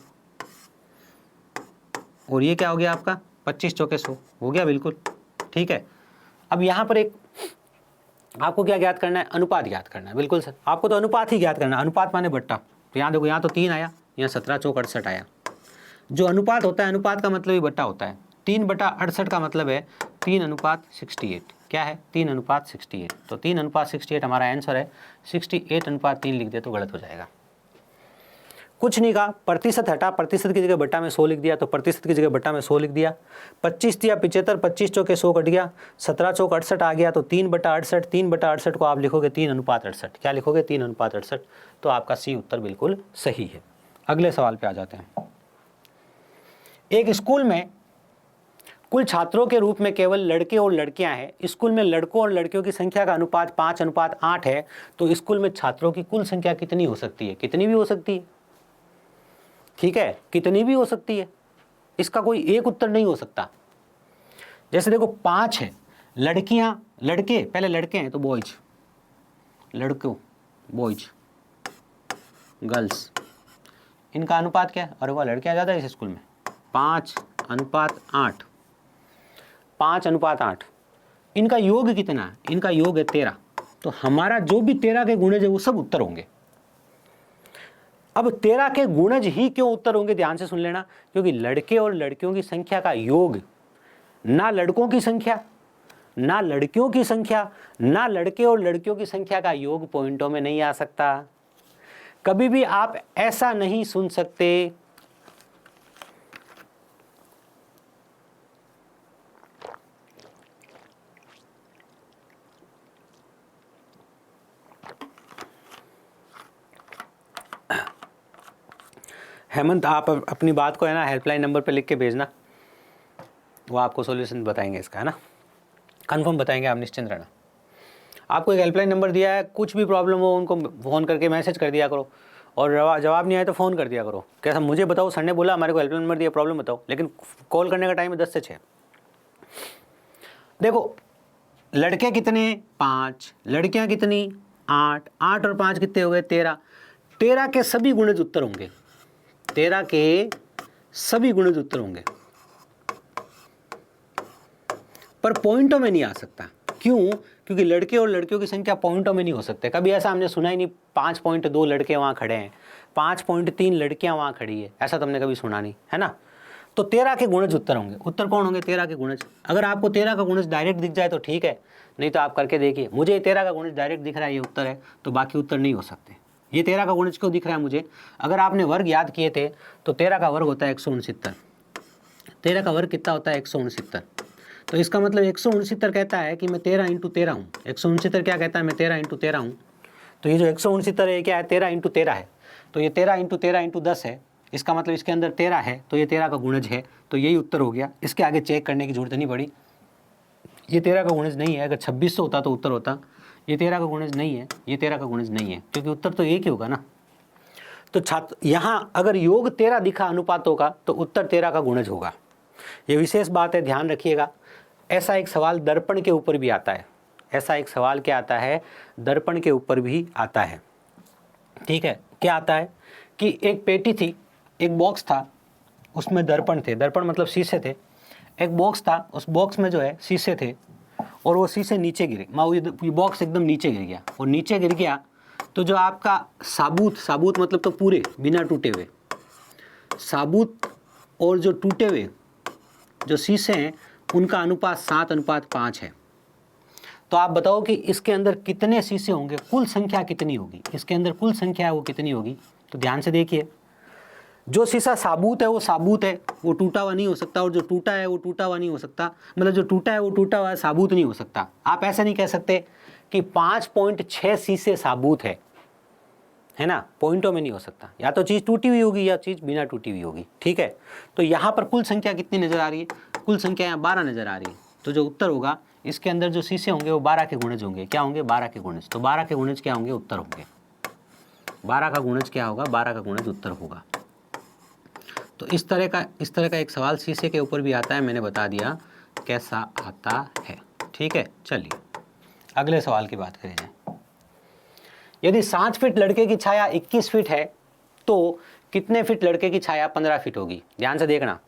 और ये क्या हो गया आपका, 25 × 100 हो गया, बिल्कुल ठीक है। अब यहाँ पर एक आपको क्या ज्ञात करना है, अनुपात ज्ञात करना है। बिल्कुल सर, आपको तो अनुपात ही ज्ञात करना है। अनुपात माने बट्टा। तो यहाँ देखो, यहाँ तो 3 आया, यहाँ 17 × 4 = 68 आया। जो अनुपात होता है, अनुपात का मतलब ही बट्टा होता है। 3/68 का मतलब है 3:68। क्या है, 3:68। तो 3:68 हमारा आंसर है। 68/3 लिख दे तो गलत हो जाएगा। कुछ नहीं कहा, प्रतिशत हटा, प्रतिशत की जगह बट्टा में 100 लिख दिया, तो प्रतिशत की जगह बट्टा में 100 लिख दिया। 25 × 75, 25 × 100 कट गया, 17 × 68 आ गया, तो 3/68, 3/68 को आप लिखोगे 3:68। क्या लिखोगे, 3:68। तो आपका सी उत्तर बिल्कुल सही है। अगले सवाल पे आ जाते हैं। एक स्कूल में कुल छात्रों के रूप में केवल लड़के और लड़कियां हैं। स्कूल में लड़कों और लड़कियों की संख्या का अनुपात 5:8 है। तो स्कूल में छात्रों की कुल संख्या कितनी हो सकती है, कितनी भी हो सकती है। ठीक है, कितनी भी हो सकती है, इसका कोई एक उत्तर नहीं हो सकता। जैसे देखो 5 है, लड़कियां, लड़के, पहले लड़के हैं तो बॉयज, लड़कों बॉयज, गर्ल्स, इनका अनुपात क्या है, अरे वाह लड़कियां ज़्यादा है इस स्कूल में, 5:8, 5:8। इनका योग कितना है, इनका योग है 13। तो हमारा जो भी 13 के गुणज है वो सब उत्तर होंगे। अब 13 के गुणज ही क्यों उत्तर होंगे, ध्यान से सुन लेना, क्योंकि लड़के और लड़कियों की संख्या का योग, ना लड़कों की संख्या ना लड़कियों की संख्या, ना लड़के और लड़कियों की संख्या का योग पॉइंटों में नहीं आ सकता। कभी भी आप ऐसा नहीं सुन सकते हेमंत, आप अपनी बात को है ना हेल्पलाइन नंबर पे लिख के भेजना, वो आपको सॉल्यूशन बताएंगे इसका, है ना, कंफर्म बताएंगे, आप निश्चिंत रहना। आपको एक हेल्पलाइन नंबर दिया है, कुछ भी प्रॉब्लम हो उनको फ़ोन करके मैसेज कर दिया करो, और जवाब नहीं आए तो फ़ोन कर दिया करो। कैसा, मुझे बताओ, सर ने बोला हमारे को हेल्पलाइन नंबर दिया, प्रॉब्लम बताओ, लेकिन कॉल करने का टाइम है 10 से 6। देखो लड़के कितने, 5, लड़कियां कितनी, 8, 8 और 5 कितने हो गए, 13। 13 के सभी गुणज उत्तर होंगे, 13 के सभी गुणज उत्तर होंगे। पर पॉइंटों में नहीं आ सकता। क्यों? क्योंकि लड़के और लड़कियों की संख्या पॉइंटों में नहीं हो सकते। कभी ऐसा हमने सुना ही नहीं 5.2 लड़के वहाँ खड़े हैं, 5.3 लड़कियाँ वहाँ खड़ी है, ऐसा तो हमने कभी सुना नहीं, है ना। तो 13 के गुणज उत्तर होंगे। उत्तर कौन होंगे? 13 के गुणज। अगर आपको 13 का गुणज डायरेक्ट दिख जाए तो ठीक है, नहीं तो आप करके देखिए। मुझे 13 का गुणज डायरेक्ट दिख रहा है, ये उत्तर है, तो बाकी उत्तर नहीं हो सकते। ये 13 का गुणज क्यों दिख रहा है मुझे? अगर आपने वर्ग याद किए थे तो 13 का वर्ग होता है 169। 13 का वर्ग कितना होता है? 169। तो इसका मतलब 169 कहता है कि मैं 13 × 13 हूँ। 169 क्या कहता है? मैं 13 × 13 हूँ। तो ये जो 169 है क्या है? 13 × 13 है। तो ये 13 × 13 × 10 है। इसका मतलब इसके अंदर 13 है, तो ये 13 का गुणज है। तो यही उत्तर हो गया। इसके आगे चेक करने की जरूरत नहीं पड़ी। ये 13 का गुणज नहीं है। अगर 2600 होता तो उत्तर होता। ये 13 का गुणज नहीं है, ये 13 का गुणज नहीं है, क्योंकि उत्तर तो एक ही होगा ना। तो छात्र यहाँ अगर योग 13 दिखा अनुपातों का तो उत्तर 13 का गुणज होगा। ये विशेष बात है, ध्यान रखिएगा। ऐसा एक सवाल दर्पण के ऊपर भी आता है। ऐसा एक सवाल क्या आता है? दर्पण के ऊपर भी आता है। ठीक है, क्या आता है कि एक पेटी थी, एक बॉक्स था, उसमें दर्पण थे। दर्पण मतलब शीशे थे। एक बॉक्स था, उस बॉक्स में जो है शीशे थे, और वो शीशे नीचे गिरे। ये बॉक्स एकदम नीचे गिर गया, और नीचे गिर गया तो जो आपका साबुत मतलब तो पूरे बिना टूटे हुए साबुत और जो टूटे हुए जो शीशे हैं उनका अनुपात 7:5 है। तो आप बताओ कि इसके अंदर कितने शीशे होंगे? कुल संख्या कितनी होगी? इसके अंदर कुल संख्या है वो कितनी होगी? तो ध्यान से देखिए। जो शीशा साबुत है वो साबुत है, वो टूटा हुआ नहीं हो सकता, और जो टूटा है वो टूटा हुआ नहीं हो सकता। मतलब जो टूटा है वो टूटा हुआ साबुत नहीं हो सकता। आप ऐसा नहीं कह सकते कि 5.6 शीशे साबुत है ना, पॉइंटों में नहीं हो सकता। या तो चीज़ टूटी हुई होगी या चीज़ बिना टूटी हुई होगी। ठीक है, तो यहाँ पर कुल संख्या कितनी नजर आ रही है? कुल संख्या यहाँ 12 नजर आ रही है। तो जो उत्तर होगा, इसके अंदर जो शीशे होंगे वो 12 के गुणज होंगे। क्या होंगे? 12 के गुणज। तो 12 के गुणज क्या होंगे? उत्तर होंगे। 12 का गुणज क्या होगा? 12 का गुणज उत्तर होगा। तो इस तरह का एक सवाल शीशे के ऊपर भी आता है। मैंने बता दिया कैसा आता है। ठीक है, चलिए अगले सवाल की बात करें जाए। यदि 7 फीट लड़के की छाया 21 फीट है तो कितने फीट लड़के की छाया 15 फीट होगी? ध्यान से देखना।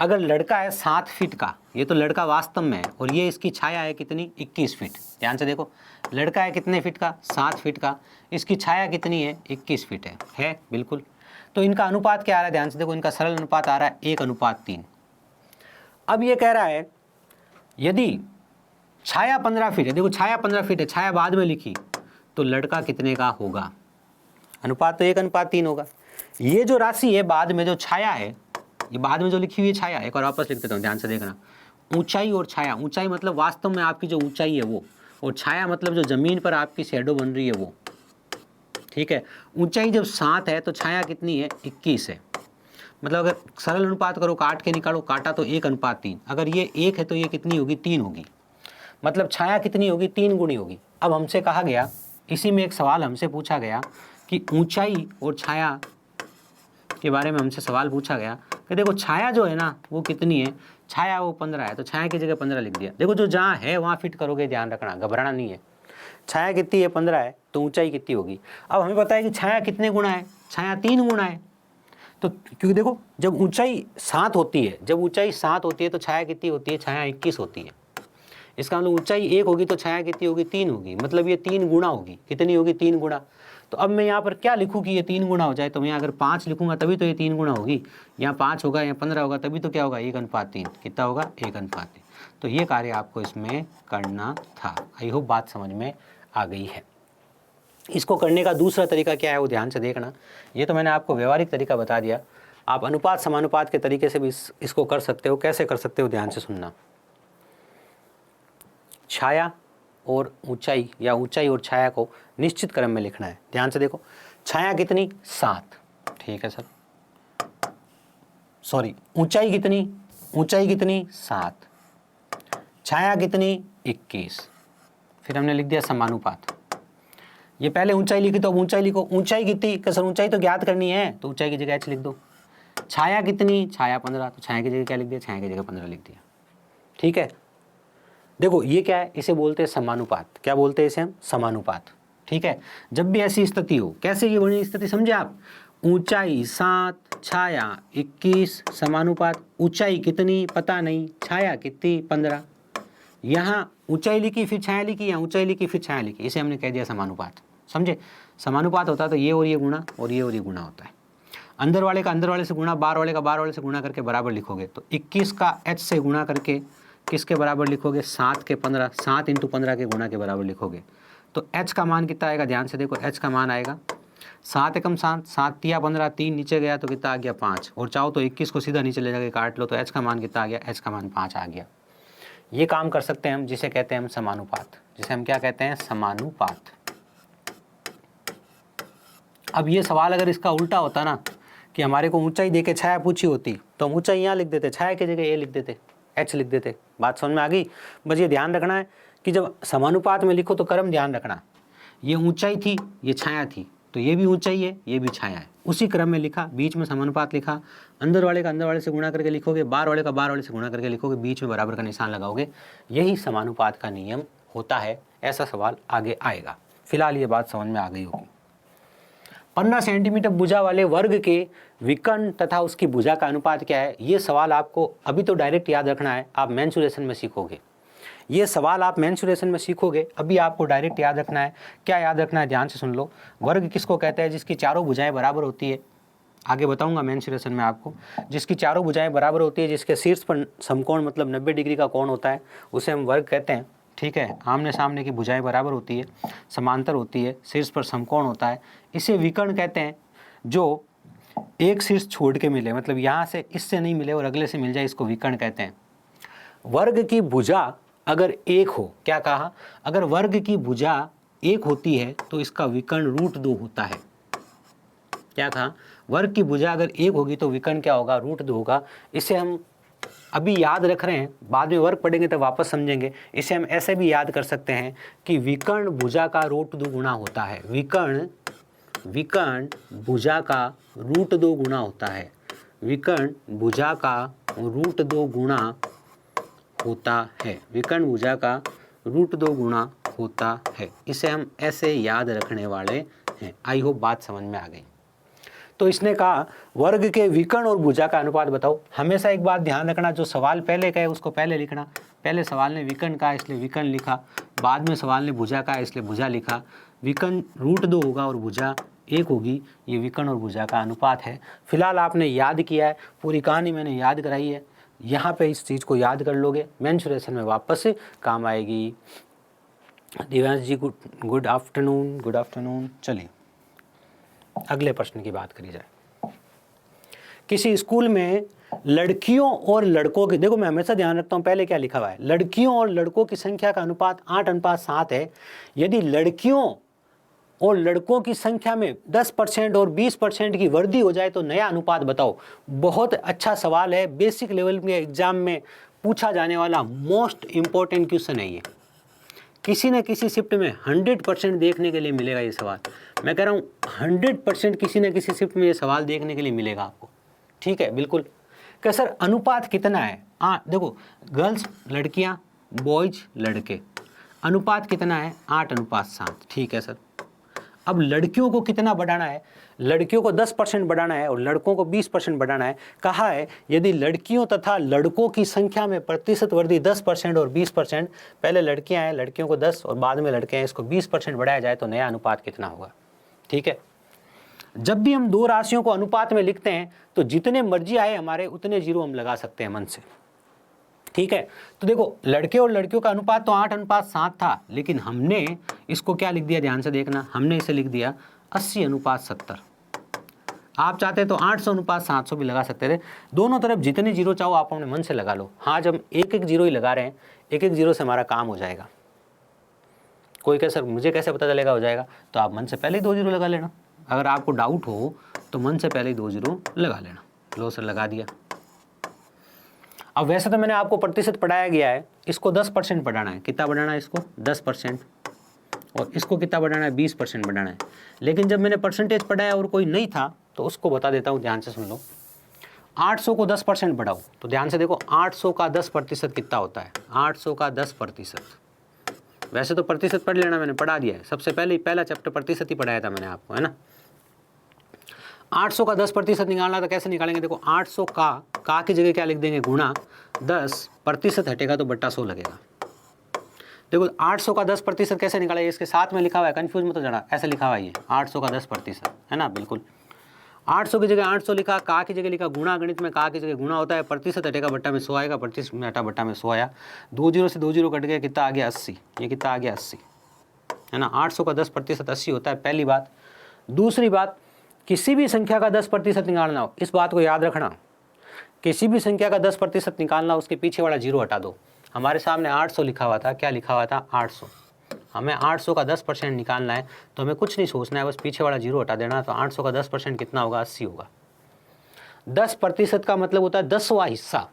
अगर लड़का है 7 फीट का, ये तो लड़का वास्तव में है, और ये इसकी छाया है कितनी? 21 फीट। ध्यान से देखो, लड़का है कितने फीट का? 7 फीट का। इसकी छाया कितनी है? 21 फीट है बिल्कुल। तो इनका अनुपात क्या आ रहा है? ध्यान से देखो, इनका सरल अनुपात आ रहा है 1:3। अब ये कह रहा है यदि छाया 15 फीट है, देखो छाया 15 फीट है, छाया बाद में लिखी, तो लड़का कितने का होगा? अनुपात तो 1:3 होगा। ये जो राशि है बाद में, जो छाया है, ये बाद में जो लिखी हुई है छाया, एक और वापस लिख देता हूँ, ध्यान से देखना। ऊंचाई और छाया, ऊंचाई मतलब वास्तव में आपकी जो ऊंचाई है वो, और छाया मतलब जो जमीन पर आपकी शैडो बन रही है वो। ठीक है, ऊंचाई जब 7 है तो छाया कितनी है? 21 है। मतलब अगर सरल अनुपात करो, काट के निकालो, काटा तो 1:3। अगर ये 1 है तो ये कितनी होगी? 3 होगी। मतलब छाया कितनी होगी? 3 गुनी होगी। अब हमसे कहा गया, इसी में एक सवाल हमसे पूछा गया कि ऊंचाई और छाया के बारे में हमसे सवाल पूछा गया कि देखो छाया जो है ना वो कितनी है? छाया वो 15 है, तो छाया की जगह 15 लिख दिया। देखो जो जहाँ है वहाँ फिट करोगे, ध्यान रखना, घबराना नहीं है। छाया कितनी है? 15 है, तो ऊंचाई कितनी होगी? अब हमें पता है कि छाया कितने गुना है? छाया 3 गुना है। तो क्योंकि देखो जब ऊंचाई 7 होती है, तो छाया कितनी होती है? छाया 21 होती है। इसका मतलब ऊंचाई 1 होगी तो छाया कितनी होगी? 3 होगी। मतलब ये 3 गुना होगी। कितनी होगी? 3 गुना। तो अब मैं यहाँ पर क्या लिखूँ कि ये 3 गुना हो जाए? तो मैं अगर 5 लिखूंगा तभी तो ये 3 गुना होगी। यहाँ 5 होगा, यहाँ 15 होगा, तभी तो क्या होगा? 1:3। कितना होगा? 1:3। तो ये कार्य आपको इसमें करना था। आई होप बात समझ में आ गई है। इसको करने का दूसरा तरीका क्या है वो ध्यान से देखना। ये तो मैंने आपको व्यवहारिक तरीका बता दिया। आप अनुपात समानुपात के तरीके से भी इसको कर सकते हो। कैसे कर सकते हो? ध्यान से सुनना। छाया और ऊंचाई, या ऊंचाई और छाया को निश्चित क्रम में लिखना है। ध्यान से देखो, छाया कितनी? 7। ठीक है सर, सॉरी, ऊंचाई कितनी? ऊंचाई कितनी? 7। छाया कितनी? 21। फिर हमने लिख दिया समानुपात। ये पहले ऊंचाई लिखी तो अब ऊंचाई लिखो। ऊंचाई कितनी? कि सर ऊंचाई तो ज्ञात करनी है, तो ऊंचाई की जगह h लिख दो। छाया कितनी? छाया 15, तो छाया की जगह क्या लिख दिया? छाया की जगह 15 लिख दिया। ठीक है, देखो ये क्या है? इसे बोलते हैं समानुपात। क्या बोलते हैं इसे हम? समानुपात। ठीक है, जब भी ऐसी स्थिति हो, कैसे ये बनी स्थिति समझे आप? ऊंचाई 7, छाया 21, समानुपात। ऊंचाई कितनी? पता नहीं, छाया कितनी? 15। यहाँ ऊंचाई लिखी फिर छाया लिखी, यहाँ ऊंचाई लिखी फिर छाया लिखी, इसे हमने कह दिया समानुपात। समझे? समानुपात होता है तो ये और ये गुणा और ये गुणा होता है। अंदर वाले का अंदर वाले से गुणा, बाहर वाले का बाहर वाले से गुणा करके बराबर लिखोगे। तो 21 का h से गुणा करके किसके बराबर लिखोगे? 7 के 15, 7 × 15 के गुणा के बराबर लिखोगे। तो h का मान कितना आएगा? ध्यान से देखो, h का मान आएगा 7 एकम 7, 7 तिया 15, 3 नीचे गया तो कितना आ गया? 5। और चाहो तो 21 को सीधा नीचे ले जाके काट लो, तो h का मान कितना आ गया? h का मान 5 आ गया। ये काम कर सकते हैं हम, जिसे कहते हैं हम समानुपात, जिसे हम क्या कहते हैं? समानुपात। अब ये सवाल अगर इसका उल्टा होता ना, कि हमारे को ऊंचाई देके छाया पूछी होती, तो हम ऊंचाई यहाँ लिख देते, छाया की जगह ए लिख देते, h लिख देते। बात समझ में आ गई? बस ये ध्यान रखना है कि जब समानुपात में लिखो तो क्रम ध्यान रखना। ये ऊंचाई थी, ये छाया थी, तो ये भी ऊंचाई है, ये भी छाया है, उसी क्रम में लिखा, बीच में समानुपात लिखा। अंदर वाले का अंदर वाले से गुणा करके लिखोगे, बाहर वाले का बाहर वाले से गुणा करके लिखोगे, बीच में बराबर का निशान लगाओगे। यही समानुपात का नियम होता है। ऐसा सवाल आगे आएगा। फिलहाल ये बात समझ में आ गई होगी। 15 सेंटीमीटर भुजा वाले वर्ग के विकर्ण तथा उसकी भुजा का अनुपात क्या है? ये सवाल आपको अभी तो डायरेक्ट याद रखना है, आप मेंसुरेशन में सीखोगे। ये सवाल आप मेंसुरेशन में सीखोगे, अभी आपको डायरेक्ट याद रखना है। क्या याद रखना है? ध्यान से सुन लो। वर्ग किसको कहते हैं? जिसकी चारों भुजाएं बराबर होती है। आगे बताऊंगा मेंसुरेशन में आपको। जिसकी चारों भुजाएं बराबर होती है, जिसके शीर्ष पर समकोण मतलब 90 डिग्री का कोण होता है, उसे हम वर्ग कहते हैं। ठीक है? आमने सामने की भुजाएं बराबर होती है, समांतर होती है, शीर्ष पर समकोण होता है, इसे विकर्ण कहते हैं। जो एक शीर्ष छोड़ के मिले, मतलब यहाँ से इससे नहीं मिले और अगले से मिल जाए, इसको विकर्ण कहते हैं। वर्ग की भुजा अगर एक हो, क्या कहा? अगर वर्ग की भुजा एक होती है तो इसका विकर्ण √2 होता है। क्या कहा? वर्ग की भुजा अगर एक होगी तो विकर्ण क्या होगा? √2 होगा। इसे हम अभी याद रख रहे हैं, बाद में वर्ग पढ़ेंगे तो वापस समझेंगे। इसे हम ऐसे भी याद कर सकते हैं कि विकर्ण भुजा का √2 गुना होता है। विकर्ण भुजा का √2 गुना होता है। विकर्ण भुजा का √2 गुना होता है। विकर्ण भुजा का √2 गुना होता है। इसे हम ऐसे याद रखने वाले हैं। आई होप बात समझ में आ गई। तो इसने कहा वर्ग के विकर्ण और भुजा का अनुपात बताओ। हमेशा एक बात ध्यान रखना, जो सवाल पहले कहे उसको पहले लिखना। पहले सवाल ने विकर्ण कहा इसलिए विकर्ण लिखा, बाद में सवाल ने भुजा कहा इसलिए भुजा लिखा। विकर्ण √2 होगा और भुजा 1 होगी। ये विकर्ण और भुजा का अनुपात है। फिलहाल आपने याद किया है, पूरी कहानी मैंने याद कराई है। यहाँ पे इस चीज़ को याद कर लोगे, मेंसुरेशन में वापस काम आएगी। दिव्यांश जी गुड आफ्टरनून। चलिए अगले प्रश्न की बात करी जाए। किसी स्कूल में लड़कियों और लड़कों की, देखो मैं हमेशा ध्यान रखता हूँ पहले क्या लिखा हुआ है, लड़कियों और लड़कों की संख्या का अनुपात 8:7 है। यदि लड़कियों और लड़कों की संख्या में 10% और 20% की वृद्धि हो जाए तो नया अनुपात बताओ। बहुत अच्छा सवाल है, बेसिक लेवल के एग्जाम में पूछा जाने वाला मोस्ट इंपॉर्टेंट क्वेश्चन है ये। किसी न किसी शिफ्ट में 100% देखने के लिए मिलेगा ये सवाल। मैं कह रहा हूँ 100% किसी न किसी शिफ्ट में ये सवाल देखने के लिए मिलेगा आपको। ठीक है? बिल्कुल। क्या सर अनुपात कितना है? देखो गर्ल्स लड़कियाँ, बॉयज लड़के, अनुपात कितना है? 8:7। ठीक है सर। अब लड़कियों को कितना बढ़ाना है? लड़कियों को 10% बढ़ाना है और लड़कों को 20% बढ़ाना है। कहा है यदि लड़कियों तथा लड़कों की संख्या में प्रतिशत वृद्धि 10% और 20%, पहले लड़कियां हैं लड़कियों को 10 और बाद में लड़के हैं, इसको 20% बढ़ाया जाए तो नया अनुपात कितना होगा? ठीक है? जब भी हम दो राशियों को अनुपात में लिखते हैं तो जितने मर्जी आए हमारे उतने जीरो हम लगा सकते हैं मन से। ठीक है? तो देखो लड़के और लड़कियों का अनुपात तो 8:7 था, लेकिन हमने इसको क्या लिख दिया? ध्यान से देखना, हमने इसे लिख दिया 80:70। आप चाहते तो 800:700 भी लगा सकते थे। दोनों तरफ जितने जीरो चाहो आप अपने मन से लगा लो। हाँ, जब एक जीरो ही लगा रहे हैं, एक जीरो से हमारा काम हो जाएगा। कोई कहे सर मुझे कैसे पता चलेगा हो जाएगा, तो आप मन से पहले ही 2 जीरो लगा लेना। अगर आपको डाउट हो तो मन से पहले ही 2 जीरो लगा लेना। लो सर लगा दिया। अब वैसे तो मैंने आपको प्रतिशत पढ़ाया गया है, इसको 10% बढ़ाना है। कितना बढ़ाना है इसको? 10%। और इसको कितना बढ़ाना है? 20% बढ़ाना है। लेकिन जब मैंने परसेंटेज पढ़ाया और कोई नहीं था तो उसको बता देता हूँ, ध्यान से सुन लो। 800 को 10% बढ़ाओ तो ध्यान से देखो 800 का 10% कितना होता है? 800 का 10%। वैसे तो प्रतिशत पढ़ लेना, मैंने पढ़ा दिया है। सबसे पहले पहला चैप्टर प्रतिशत ही पढ़ाया था मैंने आपको, है ना। 800 का 10% निकालना तो कैसे निकालेंगे? देखो 800 का की जगह क्या लिख देंगे? गुणा 10, प्रतिशत हटेगा तो बट्टा 100 लगेगा। देखो 800 का 10% कैसे निकाला, इसके साथ में लिखा हुआ है, कंफ्यूज मत हो जाना, ऐसे लिखा हुआ है ये 800 का 10% है ना, बिल्कुल 800 की जगह 800 लिखा, का की जगह लिखा गुणा, गणित में का की जगह गुणा होता है, प्रतिशत हटेगा बट्टा में 100 आएगा, प्रतिशत में हटा बट्टा में 100 आया, 2 जीरो से 2 जीरो कट गया, कितना आ गया 80, ये कितना आ गया 80 है ना। 800 का 10% 80 होता है, पहली बात। दूसरी बात, किसी भी संख्या का 10% निकालना हो, इस बात को याद रखना, किसी भी संख्या का 10% निकालना, उसके पीछे वाला जीरो हटा दो। हमारे सामने 800 लिखा हुआ था, क्या लिखा हुआ था 800, हमें 800 का 10% निकालना है, तो हमें कुछ नहीं सोचना है, बस पीछे वाला जीरो हटा देना। तो 800 का 10% कितना होगा 80 होगा। 10% का मतलब होता है 10वां हिस्सा।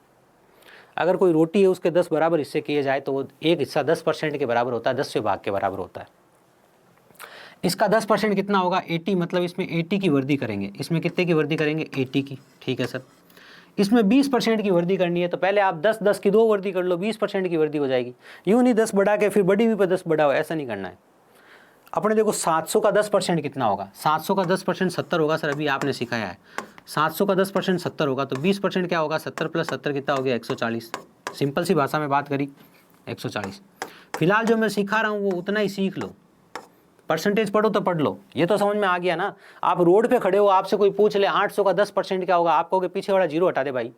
अगर कोई रोटी है उसके 10 बराबर हिस्से किए जाए तो वो एक हिस्सा 10% के बराबर होता है, 10वें भाग के बराबर होता है। इसका 10% कितना होगा 80, मतलब इसमें 80 की वृद्धि करेंगे, इसमें कितने की वृद्धि करेंगे 80 की, ठीक है सर। इसमें 20% की वृद्धि करनी है, तो पहले आप 10 की 2 वृद्धि कर लो, 20% की वृद्धि हो जाएगी। यूं नहीं 10 बढ़ा के फिर बड़ी भी पे 10 बढ़ाओ, ऐसा नहीं करना है। अपने देखो 700 का 10% कितना होगा, 700 का 10% 70 होगा सर, अभी आपने सिखाया है। 700 का 10% 70 होगा, तो 20% क्या होगा 70 + 70 कितना हो गया 140। सिंपल सी भाषा में बात करी 140। फिलहाल जो मैं सिखा रहा हूँ वो उतना ही सीख लो, परसेंटेज पढ़ो तो पढ़ लो, ये तो समझ में आ गया ना। आप रोड पे खड़े हो, आपसे कोई पूछ ले 800 का 10% क्या होगा, आप कहोगे पीछे वाला जीरो हटा दे भाई।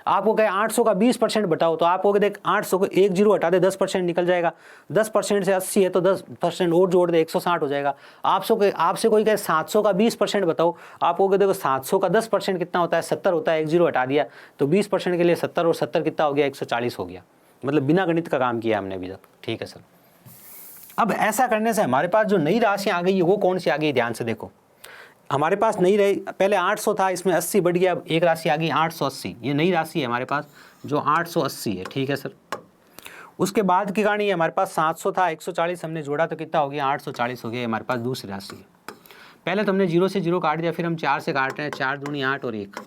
आपको कहे 800 का 20% बताओ, तो आप कहोगे देख 800 को एक जीरो हटा दे, 10% निकल जाएगा, 10% से 80 है तो 10% और जोड़ दे 160 हो जाएगा। आपसे कोई कहे 700 का 20% बताओ, आप कहोगे देखो 700 का 10% कितना होता है 70 होता है, एक जीरो हटा दिया, तो 20% के लिए 70 और 70 कितना हो गया 140 हो गया। मतलब बिना गणित का काम किया हमने अभी तक, ठीक है सर। अब ऐसा करने से हमारे पास जो नई राशियाँ आ गई है वो कौन सी आ गई, ध्यान से देखो। हमारे पास नई रही, पहले 800 था, इसमें 80 बढ़ गया, अब एक राशि आ गई 880, ये नई राशि है हमारे पास जो 880 है, ठीक है सर। उसके बाद की कहानी है, हमारे पास 700 था, 140 हमने जोड़ा तो कितना हो गया 840 हो गया, हमारे पास दूसरी राशि है। पहले तो हमने जीरो से जीरो काट दिया, फिर हम 4 से काट रहे हैं, 4 दूनी 8 और 1,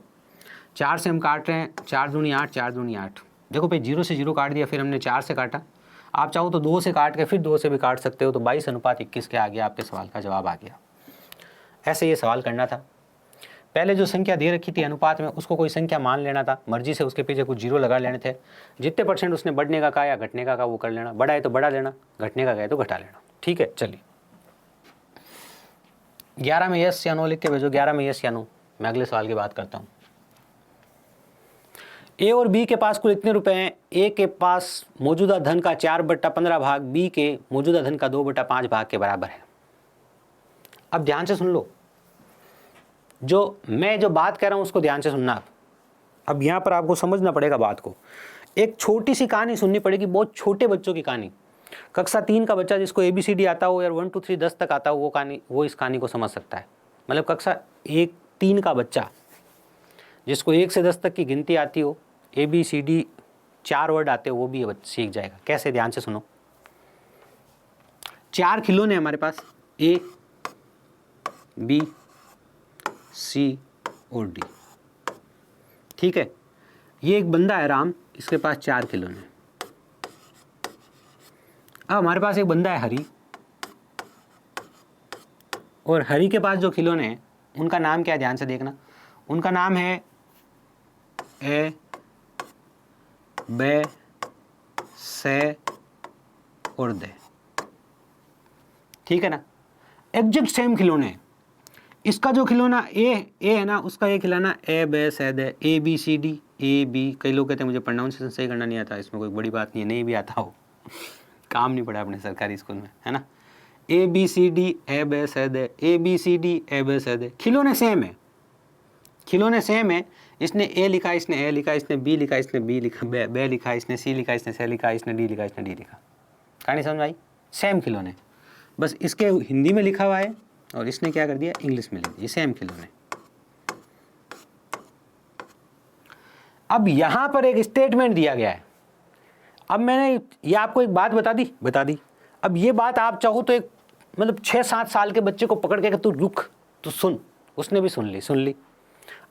4 से हम काट रहे हैं, 4 दूनी 8, 4 दूनी 8। देखो भाई जीरो से जीरो काट दिया, फिर हमने 4 से काटा, आप चाहो तो 2 से काट के फिर 2 से भी काट सकते हो, तो 22:21 के आ गया, आपके सवाल का जवाब आ गया। ऐसे ये सवाल करना था। पहले जो संख्या दे रखी थी अनुपात में, उसको कोई संख्या मान लेना था, मर्जी से उसके पीछे कुछ जीरो लगा लेने थे, जितने परसेंट उसने बढ़ने का कहा या घटने का कहा वो कर लेना, बढ़ा है तो बढ़ा लेना, घटने का कहे तो घटा लेना, ठीक है। चलिए 11 में यस या नो लिख के भेजो, 11 में यस या नो। मैं अगले सवाल की बात करता हूँ। ए और बी के पास कुल इतने रुपए हैं, ए के पास मौजूदा धन का 4/15 भाग बी के मौजूदा धन का 2/5 भाग के बराबर है। अब ध्यान से सुन लो, जो मैं जो बात कह रहा हूं उसको ध्यान से सुनना। अब यहां पर आपको समझना पड़ेगा बात को, एक छोटी सी कहानी सुननी पड़ेगी, बहुत छोटे बच्चों की कहानी। कक्षा 3 का बच्चा जिसको ABCD आता हो या 1 2 3 10 तक आता हो, वो इस कहानी को समझ सकता है। मतलब कक्षा 3 का बच्चा जिसको 1 से 10 तक की गिनती आती हो, ABCD 4 वर्ड आते हो, वो भी सीख जाएगा। कैसे, ध्यान से सुनो। 4 खिलौने हमारे पास, A B C और D, ठीक है। ये एक बंदा है राम, इसके पास 4 खिलौने। अब हमारे पास एक बंदा है हरी, और हरी के पास जो खिलौने हैं उनका नाम क्या है, ध्यान से देखना। उनका नाम है ए बे से और दे, ठीक है ना। एग्जैक्ट सेम खिलौने। इसका जो खिलौना ए है ना, उसका ये खिलौना ए बे से दे, ABCD AB। कई लोग कहते हैं मुझे प्रोनाउंसिएशन सही करना नहीं आता, इसमें कोई बड़ी बात नहीं है, नहीं भी आता हो, काम नहीं पड़ा अपने सरकारी स्कूल में, है ना। ABCD ए बे से दे, ABCD ए बे से दे, खिलौने सेम है, खिलौने सेम है। इसने ए लिखा, इसने ए लिखा, इसने बी लिखा, इसने बी लिखा, बे लिखा, इसने सी लिखा, इसने सी लिखा, इसने डी लिखा, इसने डी लिखा। कहानी समझ आई, सेम खिलौने, बस इसके हिंदी में लिखा हुआ है और इसने क्या कर दिया इंग्लिश में लिख दिया, सेम खिलौने। अब यहां पर एक स्टेटमेंट दिया गया है। अब मैंने ये आपको एक बात बता दी। अब ये बात आप चाहो तो एक मतलब 6-7 साल के बच्चे को पकड़ के तू रुक, तू सुन, उसने भी सुन ली।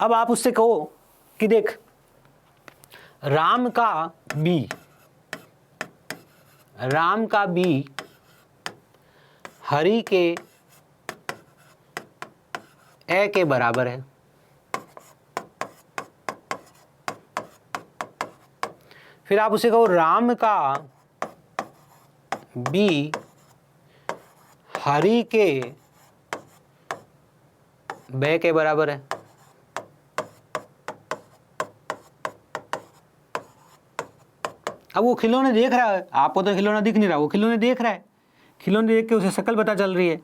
अब आप उससे कहो कि देख, राम का बी हरि के ए के बराबर है। फिर आप उसे कहो राम का बी हरी के ब के बराबर है। अब वो खिलौने देख रहा है, आपको तो खिलौना दिख नहीं रहा, वो खिलौने देख रहा है। खिलौने देख के उसे शक्ल पता चल रही है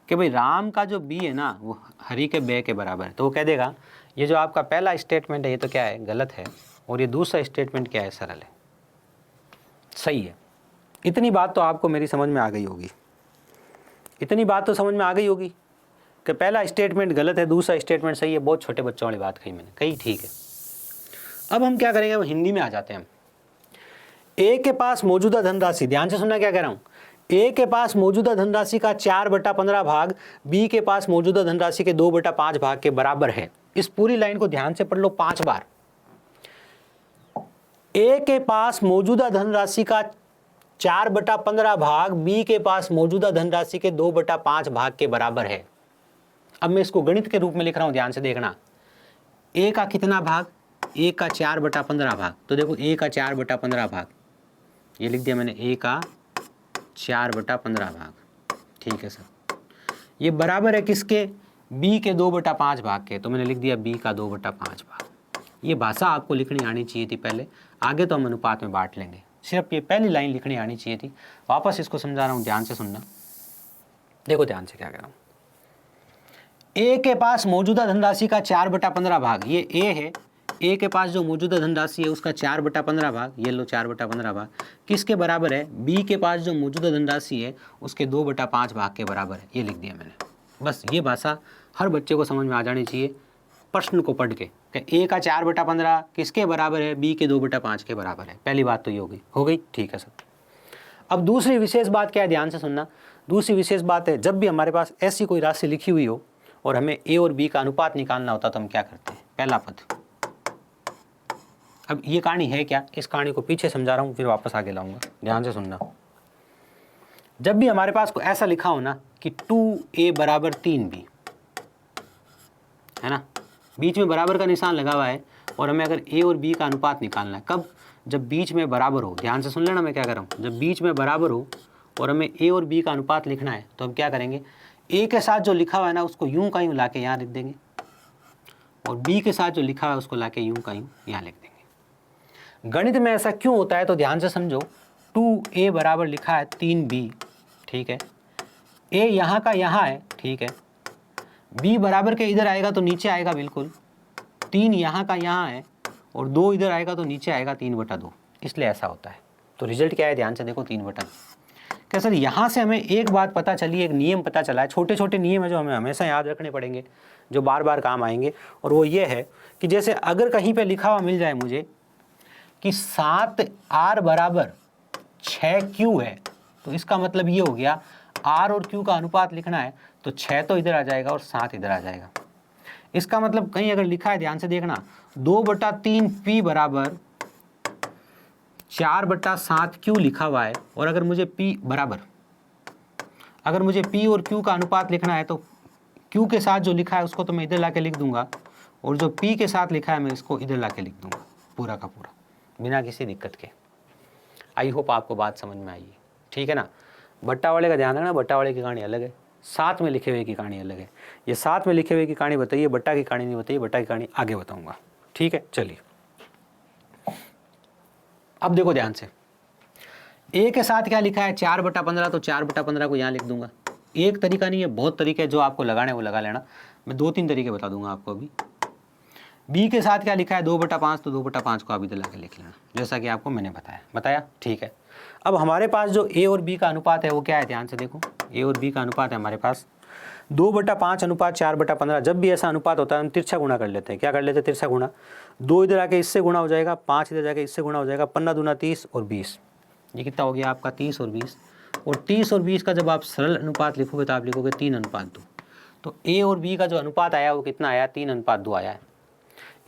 कि भाई राम का जो बी है ना वो हरी के बे के बराबर है। तो वो कह देगा ये जो आपका पहला स्टेटमेंट है ये तो क्या है, गलत है, और ये दूसरा स्टेटमेंट क्या है, सरल है, सही है। इतनी बात तो आपको मेरी समझ में आ गई होगी, इतनी बात तो समझ में आ गई होगी कि पहला स्टेटमेंट गलत है, दूसरा स्टेटमेंट सही है। बहुत छोटे बच्चों वाली बात कही मैंने, कही ठीक है। अब हम क्या करेंगे, हम हिंदी में आ जाते हैं। ए के पास मौजूदा धनराशि, ध्यान से सुनना क्या कह रहा हूं, ए के पास मौजूदा धनराशि का 4/15 भाग बी के पास मौजूदा धनराशि के 2/5 भाग के बराबर है। इस पूरी लाइन को ध्यान से पढ़ लो 5 बार। ए के पास मौजूदा धनराशि का 4/15 भाग बी के पास मौजूदा धनराशि के 2/5 भाग के बराबर है। अब मैं इसको गणित के रूप में लिख रहा हूं, ध्यान से देखना। ए का कितना भाग, ए का 4/15 भाग, तो देखो ए का 4/15 भाग, ये लिख दिया मैंने, ए का 4/15 भाग, ठीक है सर। ये बराबर है किसके, बी के 2/5 भाग के, तो मैंने लिख दिया बी का 2/5 भाग। ये भाषा आपको लिखनी आनी चाहिए थी पहले, आगे तो हम अनुपात में बांट लेंगे, सिर्फ ये पहली लाइन लिखनी आनी चाहिए थी। वापस इसको समझा रहा हूँ, ध्यान से सुनना। देखो ध्यान से क्या कह रहा हूँ, ए के पास मौजूदा धनराशि का 4/15 भाग, ये ए है, ए के पास जो मौजूदा धनराशि है उसका 4/15 भाग, ये लो 4/15 भाग किसके बराबर है, बी के पास जो मौजूदा धनराशि है उसके 2/5 भाग के बराबर है। ये लिख दिया मैंने। बस ये भाषा हर बच्चे को समझ में आ जानी चाहिए प्रश्न को पढ़ के, ए का 4/15 किसके बराबर है, बी के 2/5 के बराबर है। पहली बात तो ये हो गई, ठीक है सर। अब दूसरी विशेष बात क्या है, ध्यान से सुनना। दूसरी विशेष बात है, जब भी हमारे पास ऐसी कोई राशि लिखी हुई हो और हमें ए और बी का अनुपात निकालना होता तो हम क्या करते हैं, पहला पद। अब ये कहानी है क्या, इस कहानी को पीछे समझा रहा हूँ, फिर वापस आगे लाऊंगा, ध्यान से सुनना। जब भी हमारे पास कोई ऐसा लिखा हो ना कि 2a = 3b, है ना, बीच में बराबर का निशान लगा हुआ है और हमें अगर a और b का अनुपात निकालना है, कब, जब बीच में बराबर हो। ध्यान से सुन लेना मैं क्या कर रहा हूँ, जब बीच में बराबर हो और हमें a और b का अनुपात लिखना है तो हम क्या करेंगे, a के साथ जो लिखा हुआ है ना उसको यूं का यूं लाके यहाँ लिख देंगे, और b के साथ जो लिखा हुआ है उसको लाके यूं का यूं यहाँ लिख देंगे। गणित में ऐसा क्यों होता है तो ध्यान से समझो। 2a बराबर लिखा है 3b, ठीक है, a यहाँ का यहाँ है, ठीक है, b बराबर के इधर आएगा तो नीचे आएगा बिल्कुल, 3 यहाँ का यहाँ है और 2 इधर आएगा तो नीचे आएगा 3/2, इसलिए ऐसा होता है। तो रिजल्ट क्या है, ध्यान से देखो, 3/2। क्या सर, यहाँ से हमें एक बात पता चली, एक नियम पता चला है, छोटे छोटे नियम है जो हमें हमेशा याद रखने पड़ेंगे, जो बार बार काम आएंगे, और वो ये है कि जैसे अगर कहीं पे लिखा हुआ मिल जाए मुझे कि 7r = 6q है, तो इसका मतलब ये हो गया r और q का अनुपात लिखना है तो 6 तो इधर आ जाएगा और 7 इधर आ जाएगा। इसका मतलब कहीं अगर लिखा है, ध्यान से देखना, 2/3p = 4/7q लिखा हुआ है, और अगर मुझे p बराबर, अगर मुझे p और q का अनुपात लिखना है तो q के साथ जो लिखा है उसको तो मैं इधर लाके लिख दूंगा, और जो p के साथ लिखा है मैं इसको इधर लाके लिख दूंगा, पूरा का पूरा, बिना किसी दिक्कत के। आई होप आपको बात समझ में आई है, ठीक है ना। बट्टा वाले का ध्यान रखना, बट्टा वाले की कहानी अलग है, साथ में लिखे हुए की कहानी अलग है। ये साथ में लिखे हुए की कहानी बताइए, बट्टा की कहानी नहीं बताइए, बट्टा की कहानी आगे बताऊंगा, ठीक है। चलिए अब देखो ध्यान से, ए के साथ क्या लिखा है, 4/15, तो 4/15 को यहाँ लिख दूंगा। एक तरीका नहीं है, बहुत तरीके जो आपको लगाने वो लगा लेना, मैं 2-3 तरीके बता दूंगा आपको अभी। बी के साथ क्या लिखा है, 2/5, तो 2/5 को आप इधर लाके लिख लेना, जैसा कि आपको मैंने बताया, ठीक है। अब हमारे पास जो ए और बी का अनुपात है वो क्या है, ध्यान से देखो, ए और बी का अनुपात है हमारे पास 2/5 अनुपात 4/15। जब भी ऐसा अनुपात होता है हम तिरछा गुणा कर लेते हैं। क्या कर लेते हैं, तिरछा गुणा। 2 इधर आके इससे गुणा हो जाएगा, 5 इधर जाके इससे गुणा हो जाएगा, 15 दूना 30 और 20, ये कितना हो गया आपका 30 और 20। और 30 और 20 का जब आप सरल अनुपात लिखोगे तो आप लिखोगे 3:2। तो ए और बी का जो अनुपात आया वो कितना आया, 3:2 आया है।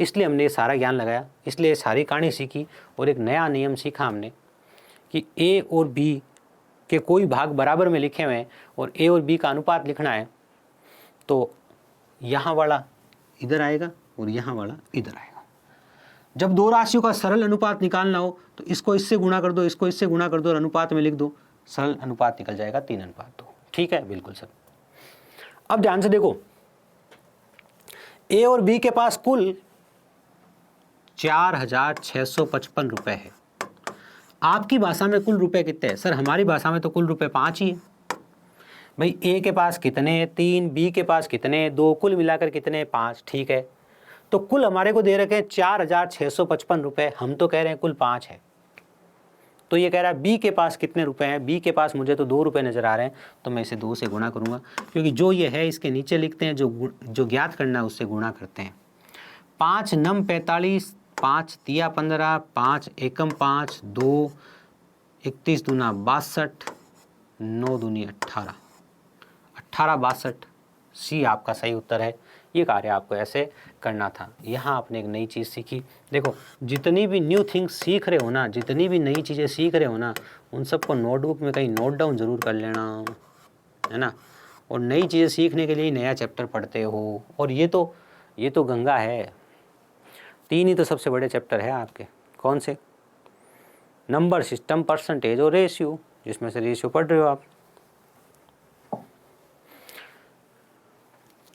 इसलिए हमने ये सारा ज्ञान लगाया, इसलिए सारी कहानी सीखी, और एक नया नियम सीखा हमने कि ए और बी के कोई भाग बराबर में लिखे हुए हैं और ए और बी का अनुपात लिखना है तो यहाँ वाला इधर आएगा और यहाँ वाला इधर आएगा। जब दो राशियों का सरल अनुपात निकालना हो तो इसको इससे गुणा कर दो, इसको इससे गुणा कर दो और अनुपात में लिख दो, सरल अनुपात निकल जाएगा 3:2। ठीक है, बिल्कुल सर। अब ध्यान से देखो, ए और बी के पास कुल 4,655 रुपए है। आपकी भाषा में कुल रुपए कितने हैं? सर हमारी भाषा में तो कुल रुपए 5 ही है। भाई ए के पास कितने? 3, बी के पास कितने? 2, कुल मिलाकर कितने? 5। ठीक है, तो कुल हमारे को दे रखे हैं 4,655 रुपए, हम तो कह रहे हैं कुल 5 है। तो ये कह रहा है बी के पास कितने रुपए हैं? बी के पास मुझे तो 2 रुपए नजर आ रहे हैं, तो मैं इसे 2 से गुणा करूंगा, क्योंकि जो ये है इसके नीचे लिखते हैं, जो ज्ञात करना है उससे गुणा करते हैं। 5 नम 45, 5 तिया 15, 5 एकम 5, 2 31 दूना 62, 9 दूनी 18, 1862। सी आपका सही उत्तर है। ये कार्य आपको ऐसे करना था। यहाँ आपने एक नई चीज़ सीखी। देखो, जितनी भी न्यू थिंग्स सीख रहे हो ना, जितनी भी नई चीज़ें सीख रहे हो ना, उन सबको नोटबुक में कहीं नोट डाउन ज़रूर कर लेना, है ना। और नई चीज़ें सीखने के लिए नया चैप्टर पढ़ते हो, और ये तो गंगा है। 3 ही तो सबसे बड़े चैप्टर है आपके। कौन से? नंबर सिस्टम, परसेंटेज और रेशियो, जिसमें से रेशियो पढ़ रहे हो आप।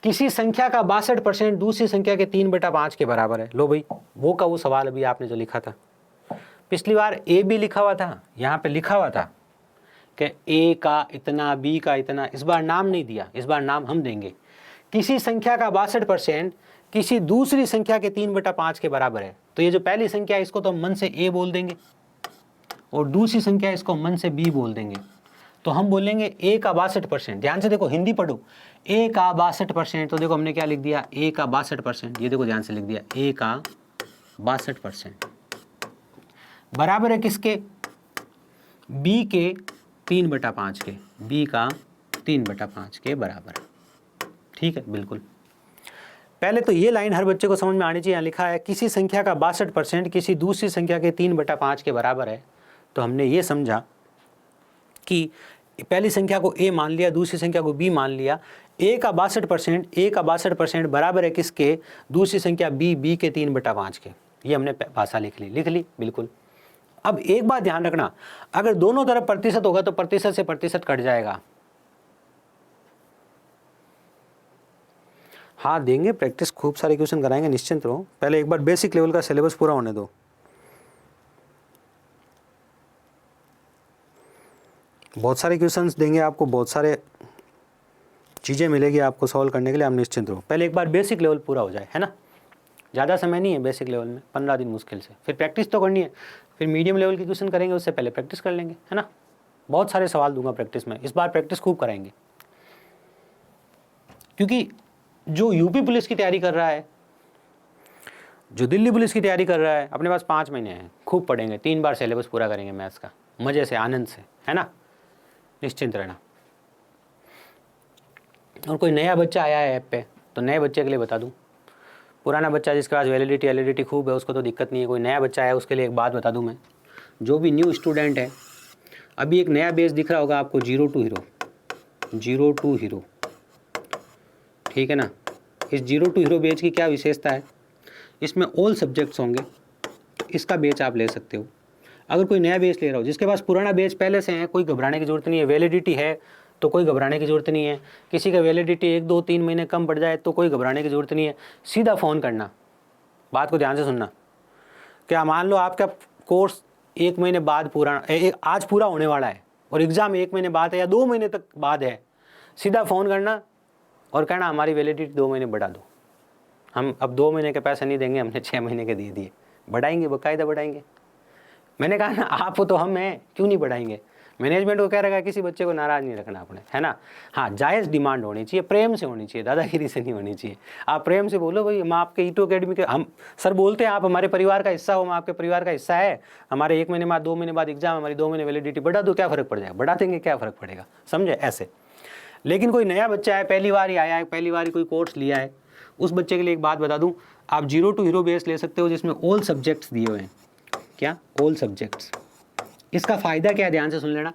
किसी संख्या का 62% दूसरी संख्या के 3/5 के बराबर है। लो भाई, वो का वो सवाल अभी आपने जो लिखा था, पिछली बार ए बी लिखा हुआ था, यहाँ पे लिखा हुआ था कि ए का इतना, बी का इतना। इस बार नाम नहीं दिया, इस बार नाम हम देंगे। किसी संख्या का 62% किसी दूसरी संख्या के 3/5 के बराबर है। तो ये जो पहली संख्या है इसको तो हम मन से ए बोल देंगे, और दूसरी संख्या इसको मन से बी बोल देंगे। तो हम बोलेंगे ए का 62%। ध्यान से देखो, हिंदी पढ़ो। ए का 62%, तो देखो हमने क्या लिख दिया? ए का 62%। ये देखो ध्यान से लिख दिया, ए का 62% बराबर है किसके? बी के 3/5 के। बी का 3/5 के बराबर। ठीक है, बिल्कुल। पहले तो ये लाइन हर बच्चे को समझ में आनी चाहिए। यहाँ लिखा है किसी संख्या का 62% किसी दूसरी संख्या के 3/5 के बराबर है। तो हमने ये समझा कि पहली संख्या को ए मान लिया, दूसरी संख्या को बी मान लिया। ए का 62% बराबर है किसके? दूसरी संख्या बी के 3/5 के। ये हमने भाषा लिख ली, बिल्कुल। अब एक बात ध्यान रखना, अगर दोनों तरफ प्रतिशत होगा तो प्रतिशत से प्रतिशत कट जाएगा। हाँ देंगे, प्रैक्टिस खूब सारे क्वेश्चन कराएंगे, निश्चिंत रहो। पहले एक बार बेसिक लेवल का सिलेबस पूरा होने दो। बहुत सारे क्वेश्चंस देंगे आपको, बहुत सारे चीज़ें मिलेगी आपको सॉल्व करने के लिए, आप निश्चिंत रहो। पहले एक बार बेसिक लेवल पूरा हो जाए, है ना। ज़्यादा समय नहीं है बेसिक लेवल में, 15 दिन मुश्किल से। फिर प्रैक्टिस तो करनी है, फिर मीडियम लेवल की क्वेश्चन करेंगे, उससे पहले प्रैक्टिस कर लेंगे, है ना। बहुत सारे सवाल दूंगा प्रैक्टिस में, इस बार प्रैक्टिस खूब कराएंगे। क्योंकि जो यूपी पुलिस की तैयारी कर रहा है, जो दिल्ली पुलिस की तैयारी कर रहा है, अपने पास 5 महीने हैं, खूब पढ़ेंगे। 3 बार सिलेबस पूरा करेंगे मैथ्स का, मज़े से, आनंद से, है ना। निश्चिंत रहना। और कोई नया बच्चा आया है ऐप पे, तो नए बच्चे के लिए बता दूं, पुराना बच्चा जिसके पास वैलिडिटी खूब है उसको तो दिक्कत नहीं है। कोई नया बच्चा आया उसके लिए एक बात बता दूं मैं, जो भी न्यू स्टूडेंट है, अभी एक नया बेस दिख रहा होगा आपको, 0 to हीरो, ठीक है ना। इस 0 to हीरो बेच की क्या विशेषता है? इसमें ऑल सब्जेक्ट्स होंगे, इसका बेच आप ले सकते हो। अगर कोई नया बेच ले रहा हो, जिसके पास पुराना बेच पहले से है, कोई घबराने की ज़रूरत नहीं है। वैलिडिटी है तो कोई घबराने की ज़रूरत नहीं है। किसी का वैलिडिटी 1, 2, 3 महीने कम पड़ जाए तो कोई घबराने की ज़रूरत नहीं है। सीधा फ़ोन करना, बात को ध्यान से सुनना। क्या मान लो आपका कोर्स 1 महीने बाद पूरा, आज पूरा होने वाला है और एग्ज़ाम 1 महीने बाद है या 2 महीने तक बाद है, सीधा फ़ोन करना और कहना हमारी वैलिडिटी 2 महीने बढ़ा दो। हम अब 2 महीने के पैसे नहीं देंगे, हमने 6 महीने के दे दिए। बढ़ाएंगे, बाकायदा बढ़ाएंगे। मैंने कहा ना, आप तो हम हैं, क्यों नहीं बढ़ाएंगे। मैनेजमेंट को कह रखा है किसी बच्चे को नाराज़ नहीं रखना आपने, है ना। हाँ, जायज़ डिमांड होनी चाहिए, प्रेम से होनी चाहिए, दादागिरी से नहीं होनी चाहिए। आप प्रेम से बोलो, भाई हम आपके ईटू अकेडमी के, हम सर बोलते हैं आप हमारे परिवार का हिस्सा हो, हम आपके परिवार का हिस्सा है। हमारे 1 महीने बाद, 2 महीने बाद एग्जाम, हमारी 2 महीने वैलिडिटी बढ़ा दो, क्या फ़र्क पड़ जाएगा, बढ़ा देंगे, क्या फ़र्क पड़ेगा, समझे, ऐसे। लेकिन कोई नया बच्चा है, पहली बार ही आया है, पहली बार ही कोई कोर्स लिया है, उस बच्चे के लिए एक बात बता दूँ, आप 0 to हीरो बेस ले सकते हो, जिसमें ऑल सब्जेक्ट्स दिए हुए हैं। क्या? All subjects. इसका फ़ायदा क्या है, ध्यान से सुन लेना।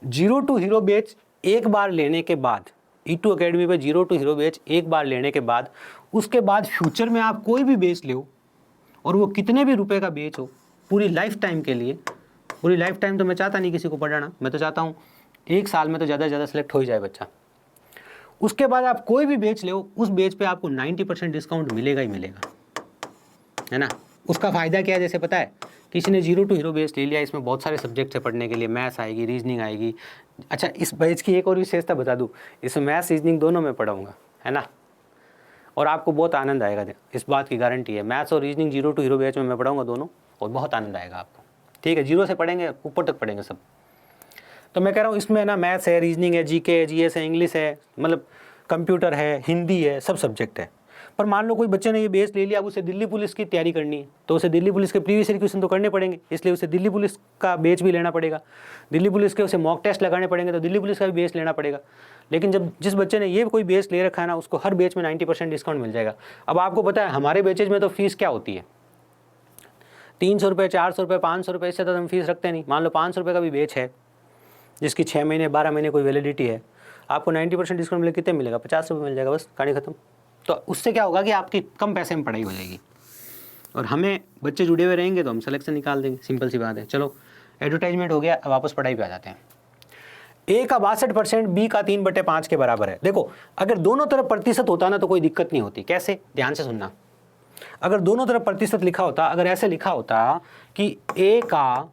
0 to हीरो बैच एक बार लेने के बाद, ईटू अकेडमी पे 0 to हीरो बैच एक बार लेने के बाद, उसके बाद फ्यूचर में आप कोई भी बैच लो और वो कितने भी रुपए का बैच हो, पूरी लाइफ टाइम के लिए पूरी लाइफ टाइम तो मैं चाहता नहीं किसी को पढ़ाना, मैं तो चाहता हूँ 1 साल में तो ज़्यादा से ज़्यादा सेलेक्ट हो ही जाए बच्चा। उसके बाद आप कोई भी बेच ले, उस बेच पे आपको 90% डिस्काउंट मिलेगा ही मिलेगा, है ना। उसका फ़ायदा क्या है, जैसे पता है किसी ने 0 टू हीरो बेच ले लिया, इसमें बहुत सारे सब्जेक्ट है पढ़ने के लिए, मैथ्स आएगी, रीजनिंग आएगी। अच्छा, इस बैच की एक और विशेषता बता दूँ, इसमें मैथ्स रीजनिंग दोनों में पढ़ाऊँगा, है ना, और आपको बहुत आनंद आएगा, इस बात की गारंटी है। मैथ्स और रीजनिंग 0 टू हीरो बैच में मैं पढ़ाऊँगा दोनों, और बहुत आनंद आएगा आपको, ठीक है। 0 से पढ़ेंगे ऊपर तक पढ़ेंगे सब। तो मैं कह रहा हूँ इसमें ना मैथ्स है, रीजनिंग है, जीके है, जीएस है, इंग्लिश है, मतलब कंप्यूटर है, हिंदी है, सब सब्जेक्ट है। पर मान लो कोई बच्चे ने ये बेस ले लिया, अब उसे दिल्ली पुलिस की तैयारी करनी है, तो उसे दिल्ली पुलिस के प्रीवियस ईयर क्वेश्चन तो करने पड़ेंगे, इसलिए उसे दिल्ली पुलिस का बेच भी लेना पड़ेगा। दिल्ली पुलिस के उसे मॉक टेस्ट लगाने पड़ेंगे, तो दिल्ली पुलिस का भी बेस लेना पड़ेगा। लेकिन जब जिस बच्चे ने ये कोई बेस ले रखा है ना, उसको हर बेच में 90% डिस्काउंट मिल जाएगा। अब आपको पता है हमारे बेचेज में तो फीस क्या होती है, 300 रुपये, 400 रुपये, 500 रुपये, इससे तो हम फीस रखते नहीं। मान लो 500 रुपये का भी बेच है जिसकी 6 महीने 12 महीने कोई वैलिडिटी है, आपको 90% डिस्काउंट मिले, कितने मिलेगा, 50 रुपये मिल जाएगा, बस कहानी खत्म। तो उससे क्या होगा कि आपकी कम पैसे में पढ़ाई हो जाएगी, और हमें बच्चे जुड़े हुए रहेंगे तो हम सिलेक्शन निकाल देंगे, सिंपल सी बात है। चलो एडवर्टाइजमेंट हो गया, अब वापस पढ़ाई पे आ जाते हैं। ए का 62%, बी का 3/5 के बराबर है। देखो अगर दोनों तरफ प्रतिशत होता ना तो कोई दिक्कत नहीं होती। कैसे, ध्यान से सुनना। अगर दोनों तरफ प्रतिशत लिखा होता, अगर ऐसे लिखा होता कि ए का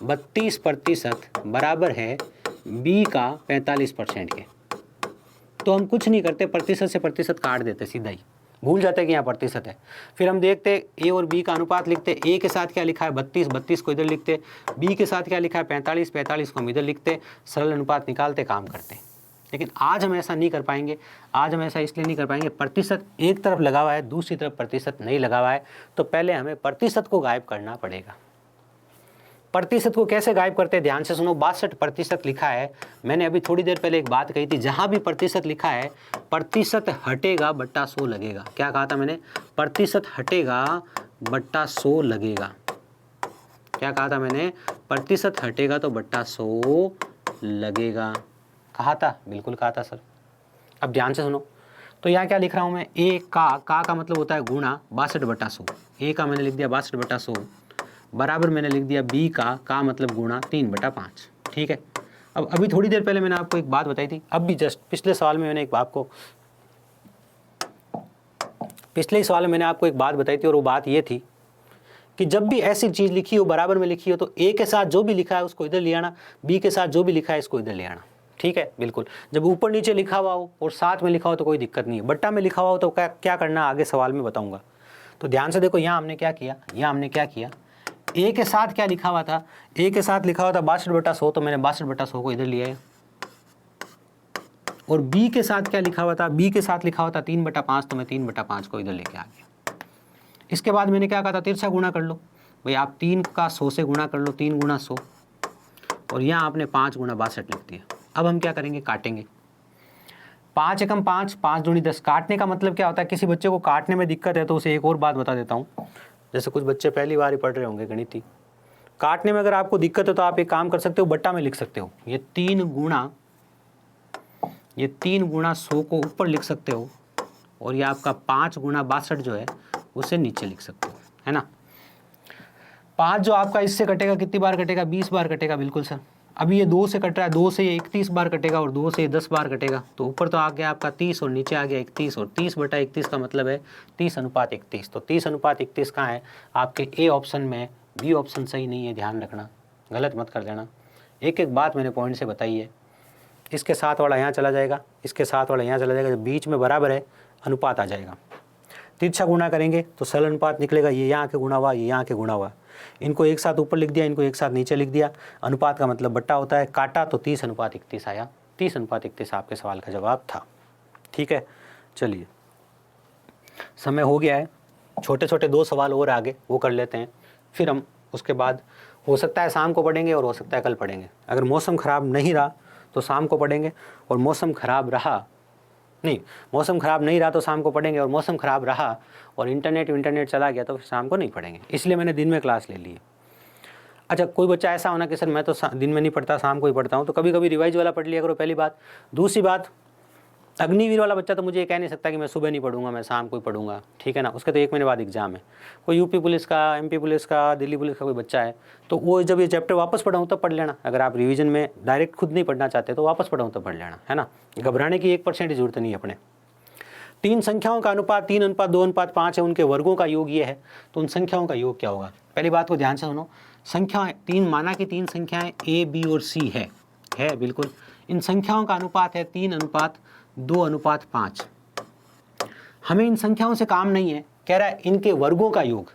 32% बराबर है बी का 45% के, तो हम कुछ नहीं करते, प्रतिशत से प्रतिशत काट देते, सीधा ही भूल जाते कि यहाँ प्रतिशत है। फिर हम देखते ए और बी का अनुपात लिखते, ए के साथ क्या लिखा है 32, 32 को इधर लिखते, बी के साथ क्या लिखा है 45, 45 को हम इधर लिखते, सरल अनुपात निकालते, काम करते। लेकिन आज हम ऐसा नहीं कर पाएंगे। आज हम ऐसा इसलिए नहीं कर पाएंगे, प्रतिशत एक तरफ लगा हुआ है, दूसरी तरफ प्रतिशत नहीं लगा हुआ है, तो पहले हमें प्रतिशत को गायब करना पड़ेगा। प्रतिशत को कैसे गायब करते हैं, ध्यान से सुनो। 62% लिखा है, मैंने अभी थोड़ी देर पहले एक बात कही थी, जहां भी प्रतिशत लिखा है प्रतिशत हटेगा बट्टा 100 लगेगा। क्या कहा था मैंने, प्रतिशत हटेगा बट्टा 100 लगेगा। क्या कहा था मैंने, प्रतिशत हटेगा तो बट्टा 100 लगेगा। कहा था, बिल्कुल कहा था सर। अब ध्यान से सुनो, तो यहाँ क्या लिख रहा हूँ मैं, ए का मतलब होता है गुणा 62/100। ए का मैंने लिख दिया 62/100 बराबर मैंने लिख दिया बी का मतलब गुणा 3/5। ठीक है। अब अभी थोड़ी देर पहले मैंने आपको एक बात बताई थी, अब भी जस्ट पिछले सवाल में मैंने आपको एक बात बताई थी, और वो बात ये थी कि जब भी ऐसी चीज़ लिखी हो, बराबर में लिखी हो, तो ए के साथ जो भी लिखा है उसको इधर ले आना, बी के साथ जो भी लिखा है इसको इधर ले आना। ठीक है, बिल्कुल। जब ऊपर नीचे लिखा हुआ हो और साथ में लिखा हो तो कोई दिक्कत नहीं है। बट्टा में लिखा हुआ हो तो क्या करना आगे सवाल में बताऊंगा। तो ध्यान से देखो, यहाँ हमने क्या किया, ए के साथ क्या लिखा हुआ था, ए के साथ लिखा हुआ था 62/100, तो मैंने 62/100 को इधर लिया है। और बी के साथ क्या लिखा हुआ था, बी के साथ लिखा हुआ था 3/5, तो मैं 3/5 को इधर लेके आ गया। इसके बाद मैंने क्या कहा था, तिरछा गुणा कर लो भाई, आप 3 का 100 से गुणा कर लो, 3 गुणा 100, और यहाँ आपने 5 गुणा 62 लिख दिया। अब हम क्या करेंगे, काटेंगे। 5 एकम 5, 5 दूनी 10। काटने का मतलब क्या होता है, किसी बच्चे को काटने में दिक्कत है तो उसे एक और बात बता देता हूँ। जैसे कुछ बच्चे पहली बार ही पढ़ रहे होंगे गणित ही, काटने में अगर आपको दिक्कत है तो आप एक काम कर सकते हो, बट्टा में लिख सकते हो। ये 3 गुणा 100 को ऊपर लिख सकते हो, और ये आपका 5 गुणा 62 जो है उसे नीचे लिख सकते हो, है ना। 5 जो आपका इससे कटेगा, कितनी बार कटेगा, 20 बार कटेगा। बिल्कुल सर। अभी ये 2 से कट रहा है, 2 से ये 31 बार कटेगा, और 2 से 10 बार कटेगा, तो ऊपर तो आ गया आपका 30 और नीचे आ गया 31, और 30/31 का मतलब है 30:31। तो 30:31 कहाँ है, आपके ए ऑप्शन में। बी ऑप्शन सही नहीं है, ध्यान रखना, गलत मत कर देना। एक एक बात मैंने पॉइंट से बताई है। इसके साथ वाला यहाँ चला जाएगा, इसके साथ वाला यहाँ चला जाएगा, जब बीच में बराबर है अनुपात आ जाएगा। तिरछा गुणा करेंगे तो सरल अनुपात निकलेगा, ये यहाँ के गुणा हुआ, ये यहाँ के गुणा हुआ। इनको एक साथ ऊपर लिख दिया, इनको एक साथ नीचे लिख दिया। अनुपात का मतलब बट्टा होता है। काटा तो 30:31 आया। 30:31 आपके सवाल का जवाब था। ठीक है, चलिए समय हो गया है। छोटे छोटे 2 सवाल और आगे वो कर लेते हैं, फिर हम उसके बाद हो सकता है शाम को पढ़ेंगे और हो सकता है कल पढ़ेंगे। अगर मौसम ख़राब नहीं रहा तो शाम को पढ़ेंगे, और मौसम ख़राब नहीं रहा तो शाम को पढ़ेंगे, और मौसम ख़राब रहा और इंटरनेट चला गया तो फिर शाम को नहीं पढ़ेंगे। इसलिए मैंने दिन में क्लास ले ली है। अच्छा, कोई बच्चा ऐसा होना कि सर मैं तो दिन में नहीं पढ़ता, शाम को ही पढ़ता हूँ, तो कभी कभी रिवाइज वाला पढ़ लिया करो, पहली बात। दूसरी बात, अग्निवीर वाला बच्चा तो मुझे ये कह नहीं सकता कि मैं सुबह नहीं पढ़ूंगा, मैं शाम को ही पढ़ूंगा, ठीक है ना, उसका तो 1 महीने बाद एग्जाम है। कोई यूपी पुलिस का, एमपी पुलिस का, दिल्ली पुलिस का कोई बच्चा है तो वो जब ये चैप्टर वापस पढ़ाऊँ तब पढ़ लेना। अगर आप रिवीजन में डायरेक्ट खुद नहीं पढ़ना चाहते तो वापस पढ़ाऊँ तब पढ़ लेना, है ना, घबराने की 1% की जरूरत नहीं है अपने। 3 संख्याओं का अनुपात 3:2:5 है, उनके वर्गों का योग ये है, तो उन संख्याओं का योग क्या होगा? पहली बात को ध्यान से सुनो, संख्याएं 3, माना कि 3 संख्याएं ए, बी और सी है बिल्कुल। इन संख्याओं का अनुपात है 3:2:5। हमें इन संख्याओं से काम नहीं है, कह रहा है इनके वर्गों का योग।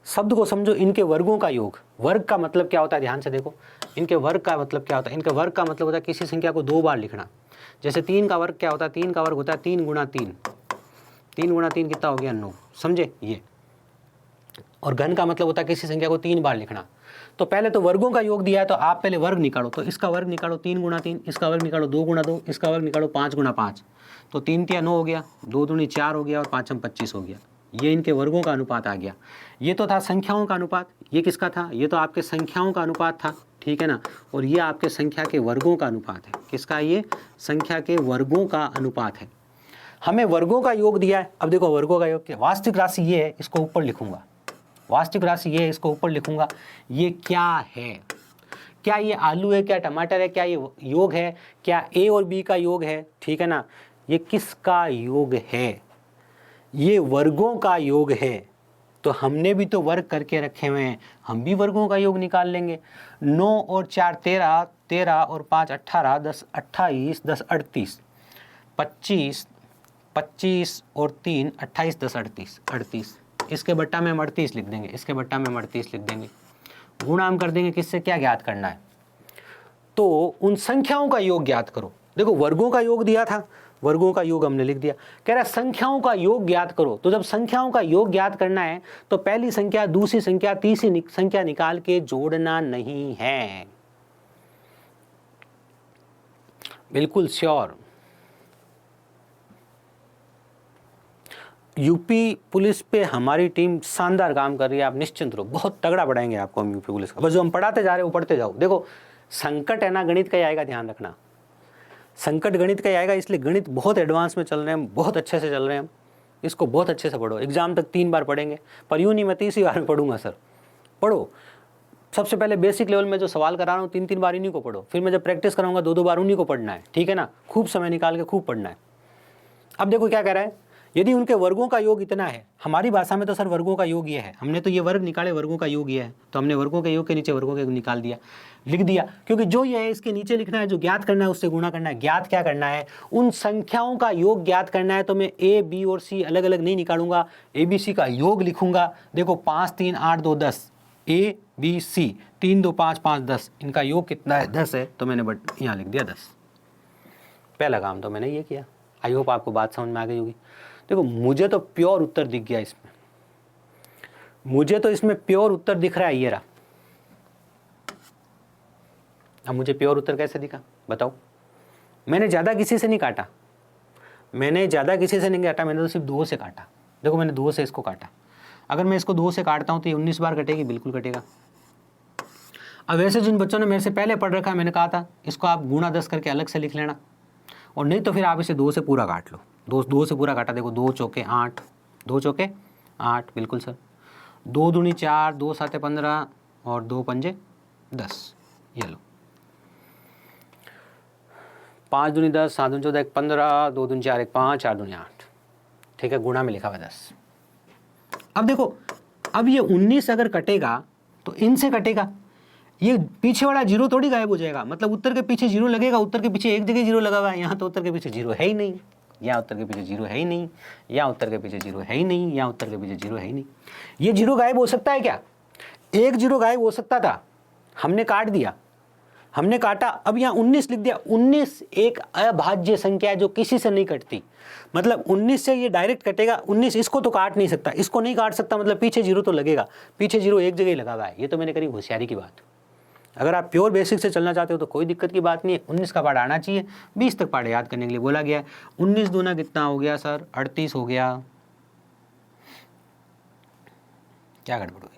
शब्द को समझो, इनके वर्गों का योग। वर्ग का मतलब क्या होता है, ध्यान से देखो, इनके वर्ग का मतलब क्या होता है? इनके वर्ग का मतलब होता है किसी संख्या को 2 बार लिखना। जैसे 3 का वर्ग क्या होता है? 3 का वर्ग होता है 3 × 3। 3 × 3 कितना हो गया? 9, समझे ये। और घन का मतलब होता है किसी संख्या को 3 बार लिखना। तो पहले तो वर्गों का योग दिया है तो आप पहले वर्ग निकालो, तो इसका वर्ग निकालो 3 × 3, इसका वर्ग निकालो 2 × 2, इसका वर्ग निकालो 5 × 5। तो 3 × 9 हो गया, 2 दूनी 4 हो गया और 5 25 हो गया। ये इनके वर्गों का अनुपात आ गया। ये तो था संख्याओं का अनुपात। ये किसका था? ये तो आपके संख्याओं का अनुपात था, ठीक है ना। और ये आपके संख्या के वर्गों का अनुपात है। किसका? ये संख्या के वर्गों का अनुपात है। हमें वर्गों का योग दिया है। अब देखो वर्गों का योग क्या? वास्तविक राशि ये है, इसको ऊपर लिखूंगा। वास्तविक राशि ये है, इसको ऊपर लिखूंगा। ये क्या है? क्या ये आलू है? क्या टमाटर है? क्या ये योग है? क्या ए और बी का योग है? ठीक है ना। ये किसका योग है? ये वर्गों का योग है। तो हमने भी तो वर्ग करके रखे हुए हैं, हम भी वर्गों का योग निकाल लेंगे। 9 और 4 13, 13 और 5 18, 10 28, 10 38, 25, 25 और 3 28, 10 38, 38। इसके बट्टा में हम 38 लिख देंगे, इसके बट्टा में हम 38 लिख देंगे। गुणा हम कर देंगे, किससे? क्या ज्ञात करना है? तो उन संख्याओं का योग ज्ञात करो। देखो वर्गों का योग दिया था, वर्गों का योग हमने लिख दिया। कह रहा है संख्याओं का योग ज्ञात करो। तो जब संख्याओं का योग ज्ञात करना है तो पहली संख्या, दूसरी संख्या, तीसरी संख्या निकाल के जोड़ना नहीं है। बिल्कुल श्योर। यूपी पुलिस पे हमारी टीम शानदार काम कर रही है, आप निश्चिंत रहो, बहुत तगड़ा पढ़ाएंगे आपको हम यूपी पुलिस का। बस जो हम पढ़ाते जा रहे हैं वो पढ़ते जाओ। देखो संकट है ना, गणित का ही आएगा, ध्यान रखना। संकट गणित का ही आएगा, इसलिए गणित बहुत एडवांस में चल रहे हैं, बहुत अच्छे से चल रहे हैं हम। इसको बहुत अच्छे से पढ़ो। एग्जाम तक 3 बार पढ़ेंगे, पर यूँ नहीं मैं 30 बार में पढ़ूंगा सर। पढ़ो। सबसे पहले बेसिक लेवल में जो सवाल करा रहा हूँ 3-3 बार इन्हीं को पढ़ो। फिर मैं जब प्रैक्टिस कराऊंगा 2-2 बार उन्हीं को पढ़ना है, ठीक है ना। खूब समय निकाल के खूब पढ़ना है। अब देखो क्या कह रहा है, यदि उनके वर्गों का योग इतना है, हमारी भाषा में तो सर वर्गों का योग ये है, हमने तो ये वर्ग निकाले, वर्गों का योग ये है, तो हमने वर्गों के योग के नीचे वर्गों के निकाल दिया, लिख दिया। क्योंकि जो ये है इसके नीचे लिखना है, जो ज्ञात करना है उससे गुणा करना है। ज्ञात क्या करना है? उन संख्याओं का योग ज्ञात करना है। तो मैं ए, बी और सी अलग अलग नहीं निकालूंगा, ए बी सी का योग लिखूंगा। देखो 5 3 8 2 10, ए बी सी, 3 2 5 5 10, इनका योग कितना है? 10 है, तो मैंने यहाँ लिख दिया 10। पहला काम तो मैंने ये किया। आई होप आपको बात समझ में आ गई होगी। देखो मुझे तो प्योर उत्तर दिख गया इसमें, मुझे तो इसमें प्योर उत्तर दिख रहा है, ये रहा। अब मुझे प्योर उत्तर कैसे दिखा बताओ? मैंने ज़्यादा किसी से नहीं काटा, मैंने ज़्यादा किसी से नहीं काटा, मैंने तो सिर्फ 2 से काटा। देखो मैंने 2 से इसको काटा। अगर मैं इसको 2 से काटता हूँ तो ये 19 बार कटेगी, बिल्कुल कटेगा। अब वैसे जिन बच्चों ने मेरे से पहले पढ़ रखा है, मैंने कहा था इसको आप गुणा 10 करके अलग से लिख लेना, और नहीं तो फिर आप इसे 2 से पूरा काट लो। 2 से पूरा काटा, देखो 2 चौके 8, 2 चौके 8, बिल्कुल सर। 2 दूनी 4, 2 7 15 और 2 पंजे 10, ये लो। 5 दूनी 10, 7 दूनी 14 1 15, 2 दूनी 4 1 5, 4 दूनी 8, ठीक है। गुणा में लिखा हुआ 10। अब देखो, अब ये 19 अगर कटेगा तो इनसे कटेगा, ये पीछे वाला 0 थोड़ी गायब हो जाएगा। मतलब उत्तर के पीछे 0 लगेगा, उत्तर के पीछे एक जगह 0 लगा हुआ है, यहाँ तो उत्तर के पीछे 0 है ही नहीं, यहाँ उत्तर के पीछे 0 है ही नहीं, यहाँ उत्तर के पीछे 0 है ही नहीं, यहाँ उत्तर के पीछे 0 है ही नहीं। ये 0 गायब हो सकता है क्या? एक 0 गायब हो सकता था, हमने काट दिया, हमने काटा। अब यहाँ 19 लिख दिया। 19 एक अभाज्य संख्या है जो किसी से नहीं कटती। मतलब 19 से ये डायरेक्ट कटेगा। 19 इसको तो काट नहीं सकता, इसको नहीं काट सकता, मतलब पीछे 0 तो लगेगा। पीछे 0 एक जगह ही लगा हुआ है। ये तो मैंने करी होशियारी की बात। अगर आप प्योर बेसिक से चलना चाहते हो तो कोई दिक्कत की बात नहीं है। 19 का पाठ आना चाहिए, 20 तक पाठ याद करने के लिए बोला गया है। 19 दूना कितना हो गया सर? 38 हो गया। क्या गड़बड़ हो गया?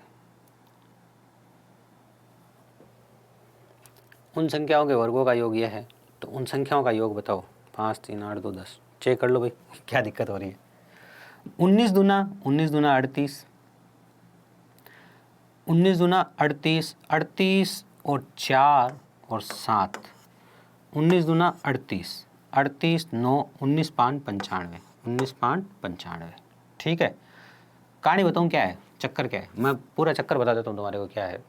उन संख्याओं के वर्गों का योग यह है, तो उन संख्याओं का योग बताओ 5 3 8 2 10, चेक कर लो भाई क्या दिक्कत हो रही है। 19 दूना 38, 19 दूना 38, 38 और 4 और 7, 19 दूना 38, 38 9 19 5 95, 19 5 95। ठीक है, कहानी बताऊँ क्या है, चक्कर क्या है, मैं पूरा चक्कर बता देता हूँ तुम्हारे को क्या है।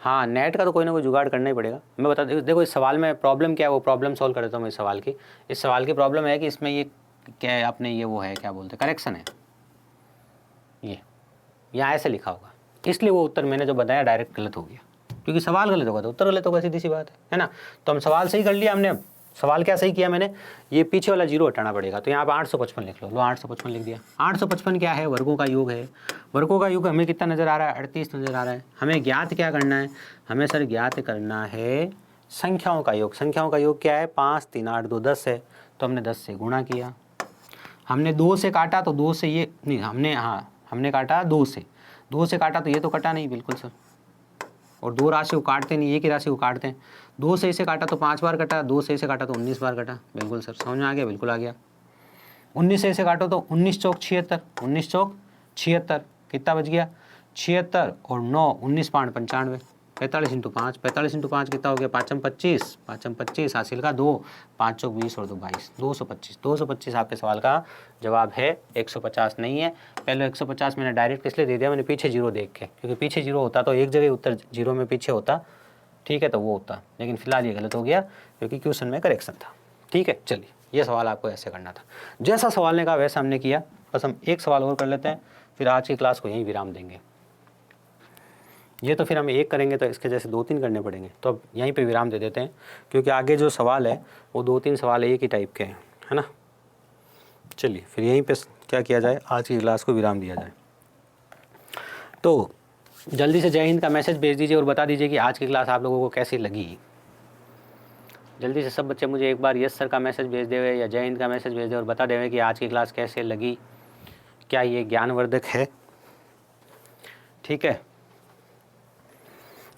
हाँ, नेट का तो कोई ना कोई जुगाड़ करना ही पड़ेगा। मैं बता देखो इस सवाल में प्रॉब्लम क्या है, वो प्रॉब्लम सॉल्व कर देता हूँ मैं। इस सवाल की प्रॉब्लम है कि इसमें ये क्या है, आपने ये वो है क्या बोलते हैं, करेक्शन है, ये यहाँ ऐसे लिखा होगा, इसलिए वो उत्तर मैंने जो बताया डायरेक्ट गलत हो गया, क्योंकि सवाल गलत होगा तो उत्तर गलत होगा, सीधी सी बात है ना। तो हम सवाल सही कर लिया हमने। अब सवाल क्या सही किया मैंने, ये पीछे वाला जीरो हटाना पड़ेगा, तो यहाँ पर 855 लिख लो 855 लिख दिया। 855 क्या है, वर्गों का योग है। वर्गों का योग हमें कितना नज़र आ रहा है, 38 नज़र आ रहा है। हमें ज्ञात क्या करना है, हमें सर ज्ञात करना है संख्याओं का योग। संख्याओं का योग क्या है, 5 3 8 2 10 है, तो हमने 10 से गुणा किया। हमने 2 से काटा तो 2 से ये नहीं, हमने काटा 2 से काटा तो ये तो कटा नहीं, बिल्कुल सर। और 2 राशि को काटते नहीं, एक ही राशि को काटते हैं। 2 से इसे काटा तो 5 बार कटा, 2 से इसे काटा तो 19 बार कटा। बिल्कुल सर, समझ में आ गया, बिल्कुल आ गया। 19 से इसे काटो तो 19 चौक 76, 19 चौक 76, कितना बच गया 76 और 9 19 5 95, 45 इंटू 5, 45 इंटू 5 कितना हो गया, 5 25, 5 25 हासिल का 2, 5 चौक 20 और 2 22, 225। 225 आपके सवाल का जवाब है, 150 नहीं है। पहले 150 मैंने डायरेक्ट इसलिए दे दिया, मैंने पीछे जीरो देख के, क्योंकि पीछे जीरो होता तो एक जगह उत्तर जीरो में पीछे होता, ठीक है, तो वो होता, लेकिन फिलहाल ये गलत हो गया क्योंकि क्वेश्चन में करेक्शन था। ठीक है, चलिए ये सवाल आपको ऐसे करना था, जैसा सवाल ने कहा वैसा हमने किया। बस हम एक सवाल और कर लेते हैं, फिर आज की क्लास को यहीं विराम देंगे। ये तो फिर हम एक करेंगे तो इसके जैसे 2-3 करने पड़ेंगे, तो अब यहीं पे विराम दे देते हैं, क्योंकि आगे जो सवाल है वो 2-3 सवाल एक ही टाइप के हैं, है ना। चलिए फिर यहीं पे क्या किया जाए, आज की क्लास को विराम दिया जाए। तो जल्दी से जय हिंद का मैसेज भेज दीजिए और बता दीजिए कि आज की क्लास आप लोगों को कैसी लगी। जल्दी से सब बच्चे मुझे एक बार यस सर का मैसेज भेज देवे या जय हिंद का मैसेज भेज दे और बता देवे कि आज की क्लास कैसे लगी, क्या ये ज्ञानवर्धक है। ठीक है,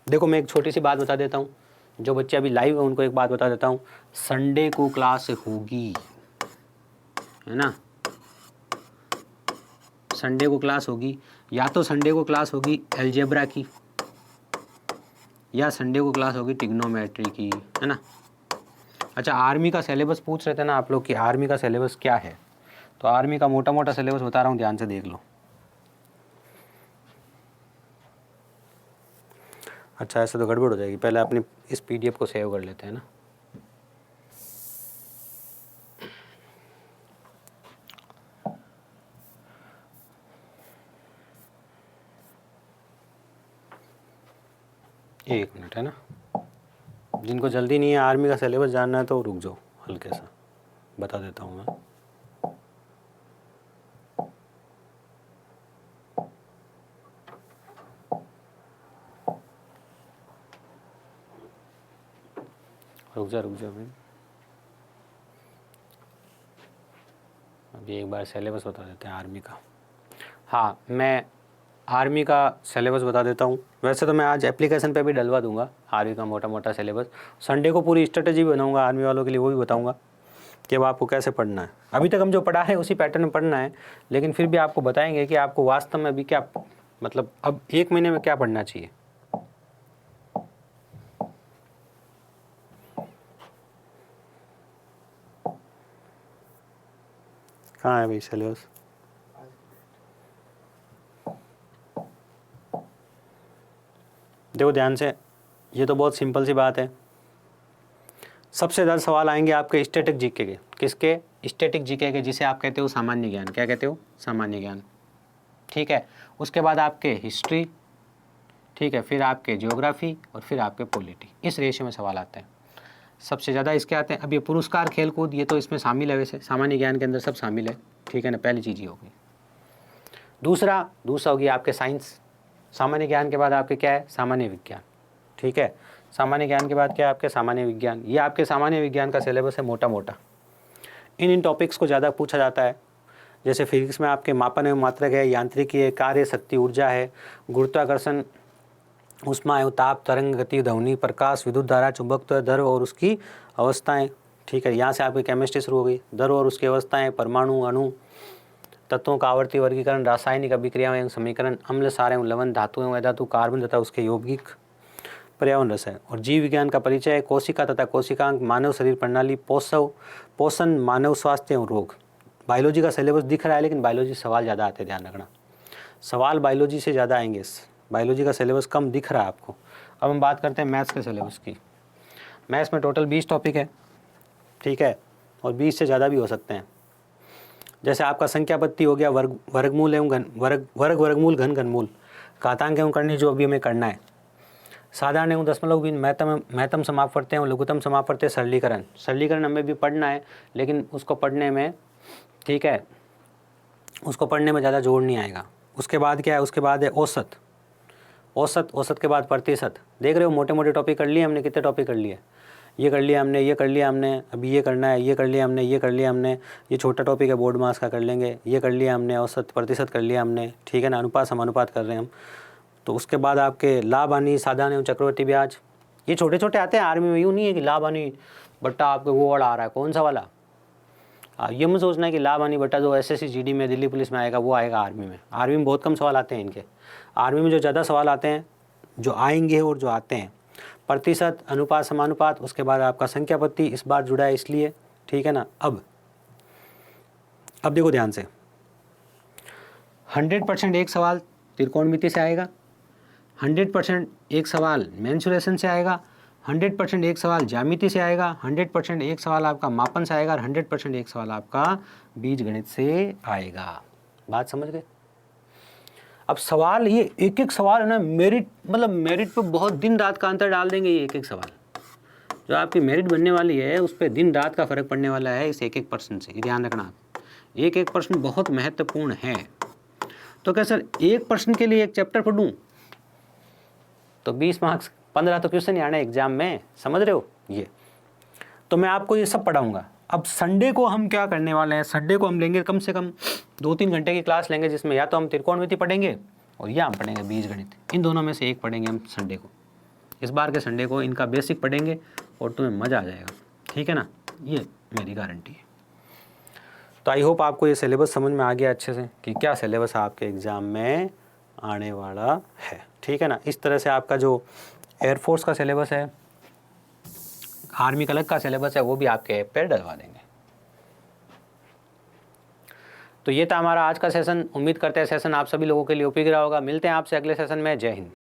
देखो मैं एक छोटी सी बात बता देता हूँ, जो बच्चे अभी लाइव है उनको एक बात बता देता हूँ, संडे को क्लास होगी, है ना। संडे को क्लास होगी, या तो संडे को क्लास होगी अलजेब्रा की, या संडे को क्लास होगी ट्रिग्नोमेट्री की, है ना। अच्छा, आर्मी का सिलेबस पूछ रहे थे ना आप लोग कि आर्मी का सिलेबस क्या है, तो आर्मी का मोटा मोटा सिलेबस बता रहा हूँ, ध्यान से देख लो। अच्छा, ऐसे तो गड़बड़ हो जाएगी, पहले अपनी इस PDF को सेव कर लेते हैं ना। एक मिनट, है ना। जिनको जल्दी नहीं है आर्मी का सिलेबस जानना है तो रुक जाओ, हल्के सा बता देता हूँ मैं। रुक जा भाई, अभी एक बार सिलेबस बता देते हैं आर्मी का। हाँ, मैं आर्मी का सिलेबस बता देता हूँ। वैसे तो मैं आज एप्लीकेशन पे भी डलवा दूंगा आर्मी का मोटा मोटा सिलेबस। संडे को पूरी स्ट्रेटजी बनाऊंगा आर्मी वालों के लिए, वो भी बताऊंगा कि अब आपको कैसे पढ़ना है। अभी तक हम जो पढ़ा है उसी पैटर्न में पढ़ना है, लेकिन फिर भी आपको बताएंगे कि आपको वास्तव में अभी क्या, मतलब अब 1 महीने में क्या पढ़ना चाहिए। कहाँ है भाई सिलेबस? देखो ध्यान से, ये तो बहुत सिंपल सी बात है। सबसे ज़्यादा सवाल आएंगे आपके स्टैटिक जीके के। किसके? स्टैटिक जीके के, जिसे आप कहते हो सामान्य ज्ञान। क्या कहते हो? सामान्य ज्ञान। ठीक है, उसके बाद आपके हिस्ट्री, ठीक है, फिर आपके ज्योग्राफी और फिर आपके पॉलिटी। इस रेशियो में सवाल आते हैं सबसे ज़्यादा। इसके आते हैं अब ये पुरस्कार खेल कूद, ये तो इसमें शामिल है, वैसे सामान्य ज्ञान के अंदर सब शामिल है, ठीक है ना। पहली चीज़ ये होगी। दूसरा होगी आपके साइंस। सामान्य ज्ञान के बाद आपके क्या है? सामान्य विज्ञान। ठीक है, सामान्य ज्ञान के बाद क्या है आपके? सामान्य विज्ञान। ये आपके सामान्य विज्ञान का सिलेबस है मोटा मोटा। इन टॉपिक्स को ज़्यादा पूछा जाता है। जैसे फिजिक्स में आपके मापन एवं मात्रक है, यांत्रिकी है, कार्य शक्ति ऊर्जा है, गुरुत्वाकर्षण ऊष्मा एवं ताप, तरंग गति, ध्वनि, प्रकाश, विद्युत धारा, चुंबकत्व, द्रव और उसकी अवस्थाएं। ठीक है, यहाँ से आपकी केमिस्ट्री शुरू हो गई। द्रव और उसकी अवस्थाएं, परमाणु, अणु, तत्वों का आवर्ती वर्गीकरण, रासायनिक अभिक्रिया एवं समीकरण, अम्ल, सार एवं लवण, धातु एवं अधातु, कार्बन तथा उसके यौगिक, पर्यावरण रसायन और जीव विज्ञान का परिचय, कोशिका तथा कोशिकांग, मानव शरीर प्रणाली, पोषण, मानव स्वास्थ्य एवं रोग। बायोलॉजी का सिलेबस दिख रहा है, लेकिन बायोलॉजी सवाल ज़्यादा आते हैं, ध्यान रखना। सवाल बायोलॉजी से ज़्यादा आएंगे। बायोलॉजी का सिलेबस कम दिख रहा है आपको। अब हम बात करते हैं मैथ्स के सिलेबस की। मैथ्स में टोटल 20 टॉपिक है, ठीक है, और 20 से ज़्यादा भी हो सकते हैं। जैसे आपका संख्यापत्ति हो गया, वर्गमूल एवं वर्गमूल, घन घनमूल, घातांक एवं करनी, जो अभी हमें करना है। साधारण एवं दशमलव भिन्न, महत्तम समापवर्त्य एवं लघुत्तम समापवर्त्य, सरलीकरण हमें भी पढ़ना है, लेकिन उसको पढ़ने में, ठीक है, उसको पढ़ने में ज़्यादा जोर नहीं आएगा। उसके बाद क्या है, उसके बाद है औसत के बाद प्रतिशत। देख रहे हो, मोटे मोटे टॉपिक कर लिए हमने। कितने टॉपिक कर लिए? ये कर लिया हमने, ये कर लिया हमने, अभी ये करना है, ये कर लिया हमने, ये कर लिया हमने, ये छोटा टॉपिक है बोर्ड मास का, कर लेंगे। ये कर लिया हमने, औसत प्रतिशत कर लिया हमने, ठीक है ना। अनुपात समानुपात कर रहे हैं हम। तो उसके बाद आपके लाभ हानि, साधारण एवं चक्रवर्ती ब्याज, ये छोटे छोटे आते हैं आर्मी में। यूँ नहीं है कि लाभ हानि बट्टा आपके वो वाला आ रहा है, कौन सा वाला? ये मत सोचना है कि लाभ हानि बट्टा जो एसएससी जीडी में, दिल्ली पुलिस में आएगा, वो आएगा आर्मी में। आर्मी में बहुत कम सवाल आते हैं इनके। आर्मी में जो ज़्यादा सवाल आते हैं, जो आएंगे और जो आते हैं, प्रतिशत, अनुपात, समानुपात, उसके बाद आपका संख्यापत्ति इस बार जुड़ा है इसलिए, ठीक है ना। अब देखो ध्यान से, 100% एक सवाल त्रिकोणमिति से आएगा, 100% एक सवाल मेंसुरेशन से आएगा, 100% एक सवाल ज्यामिति से आएगा, 100% एक सवाल आपका मापन से आएगा, और 100% एक सवाल आपका बीजगणित से आएगा। बात समझ गए? अब सवाल, ये एक एक सवाल है ना, मेरिट, मतलब मेरिट पे बहुत दिन रात का अंतर डाल देंगे। ये एक एक सवाल जो आपकी मेरिट बनने वाली है, उस पर दिन रात का फर्क पड़ने वाला है इस एक एक प्रश्न से। ये ध्यान रखना, एक एक प्रश्न बहुत महत्वपूर्ण है। तो क्या सर, एक प्रश्न के लिए एक चैप्टर पढ़ूं तो 20 मार्क्स, 15 तो क्वेश्चन ही आना है एग्जाम में, समझ रहे हो? ये तो मैं आपको ये सब पढ़ाऊंगा। अब संडे को हम क्या करने वाले हैं, संडे को हम लेंगे कम से कम 2-3 घंटे की क्लास लेंगे, जिसमें या तो हम त्रिकोणमिति पढ़ेंगे और या हम पढ़ेंगे बीजगणित। इन दोनों में से एक पढ़ेंगे हम संडे को। इस बार के संडे को इनका बेसिक पढ़ेंगे और तुम्हें मज़ा आ जाएगा, ठीक है ना। ये मेरी गारंटी है। तो आई होप आपको ये सिलेबस समझ में आ गया अच्छे से कि क्या सिलेबस आपके एग्ज़ाम में आने वाला है, ठीक है ना। इस तरह से आपका जो एयरफोर्स का सिलेबस है, आर्मी का अलग का सिलेबस है, वो भी आपके ऐप पर डलवा देंगे। तो ये था हमारा आज का सेशन। उम्मीद करते हैं सेशन आप सभी लोगों के लिए उपयोगी रहा होगा। मिलते हैं आपसे अगले सेशन में। जय हिंद।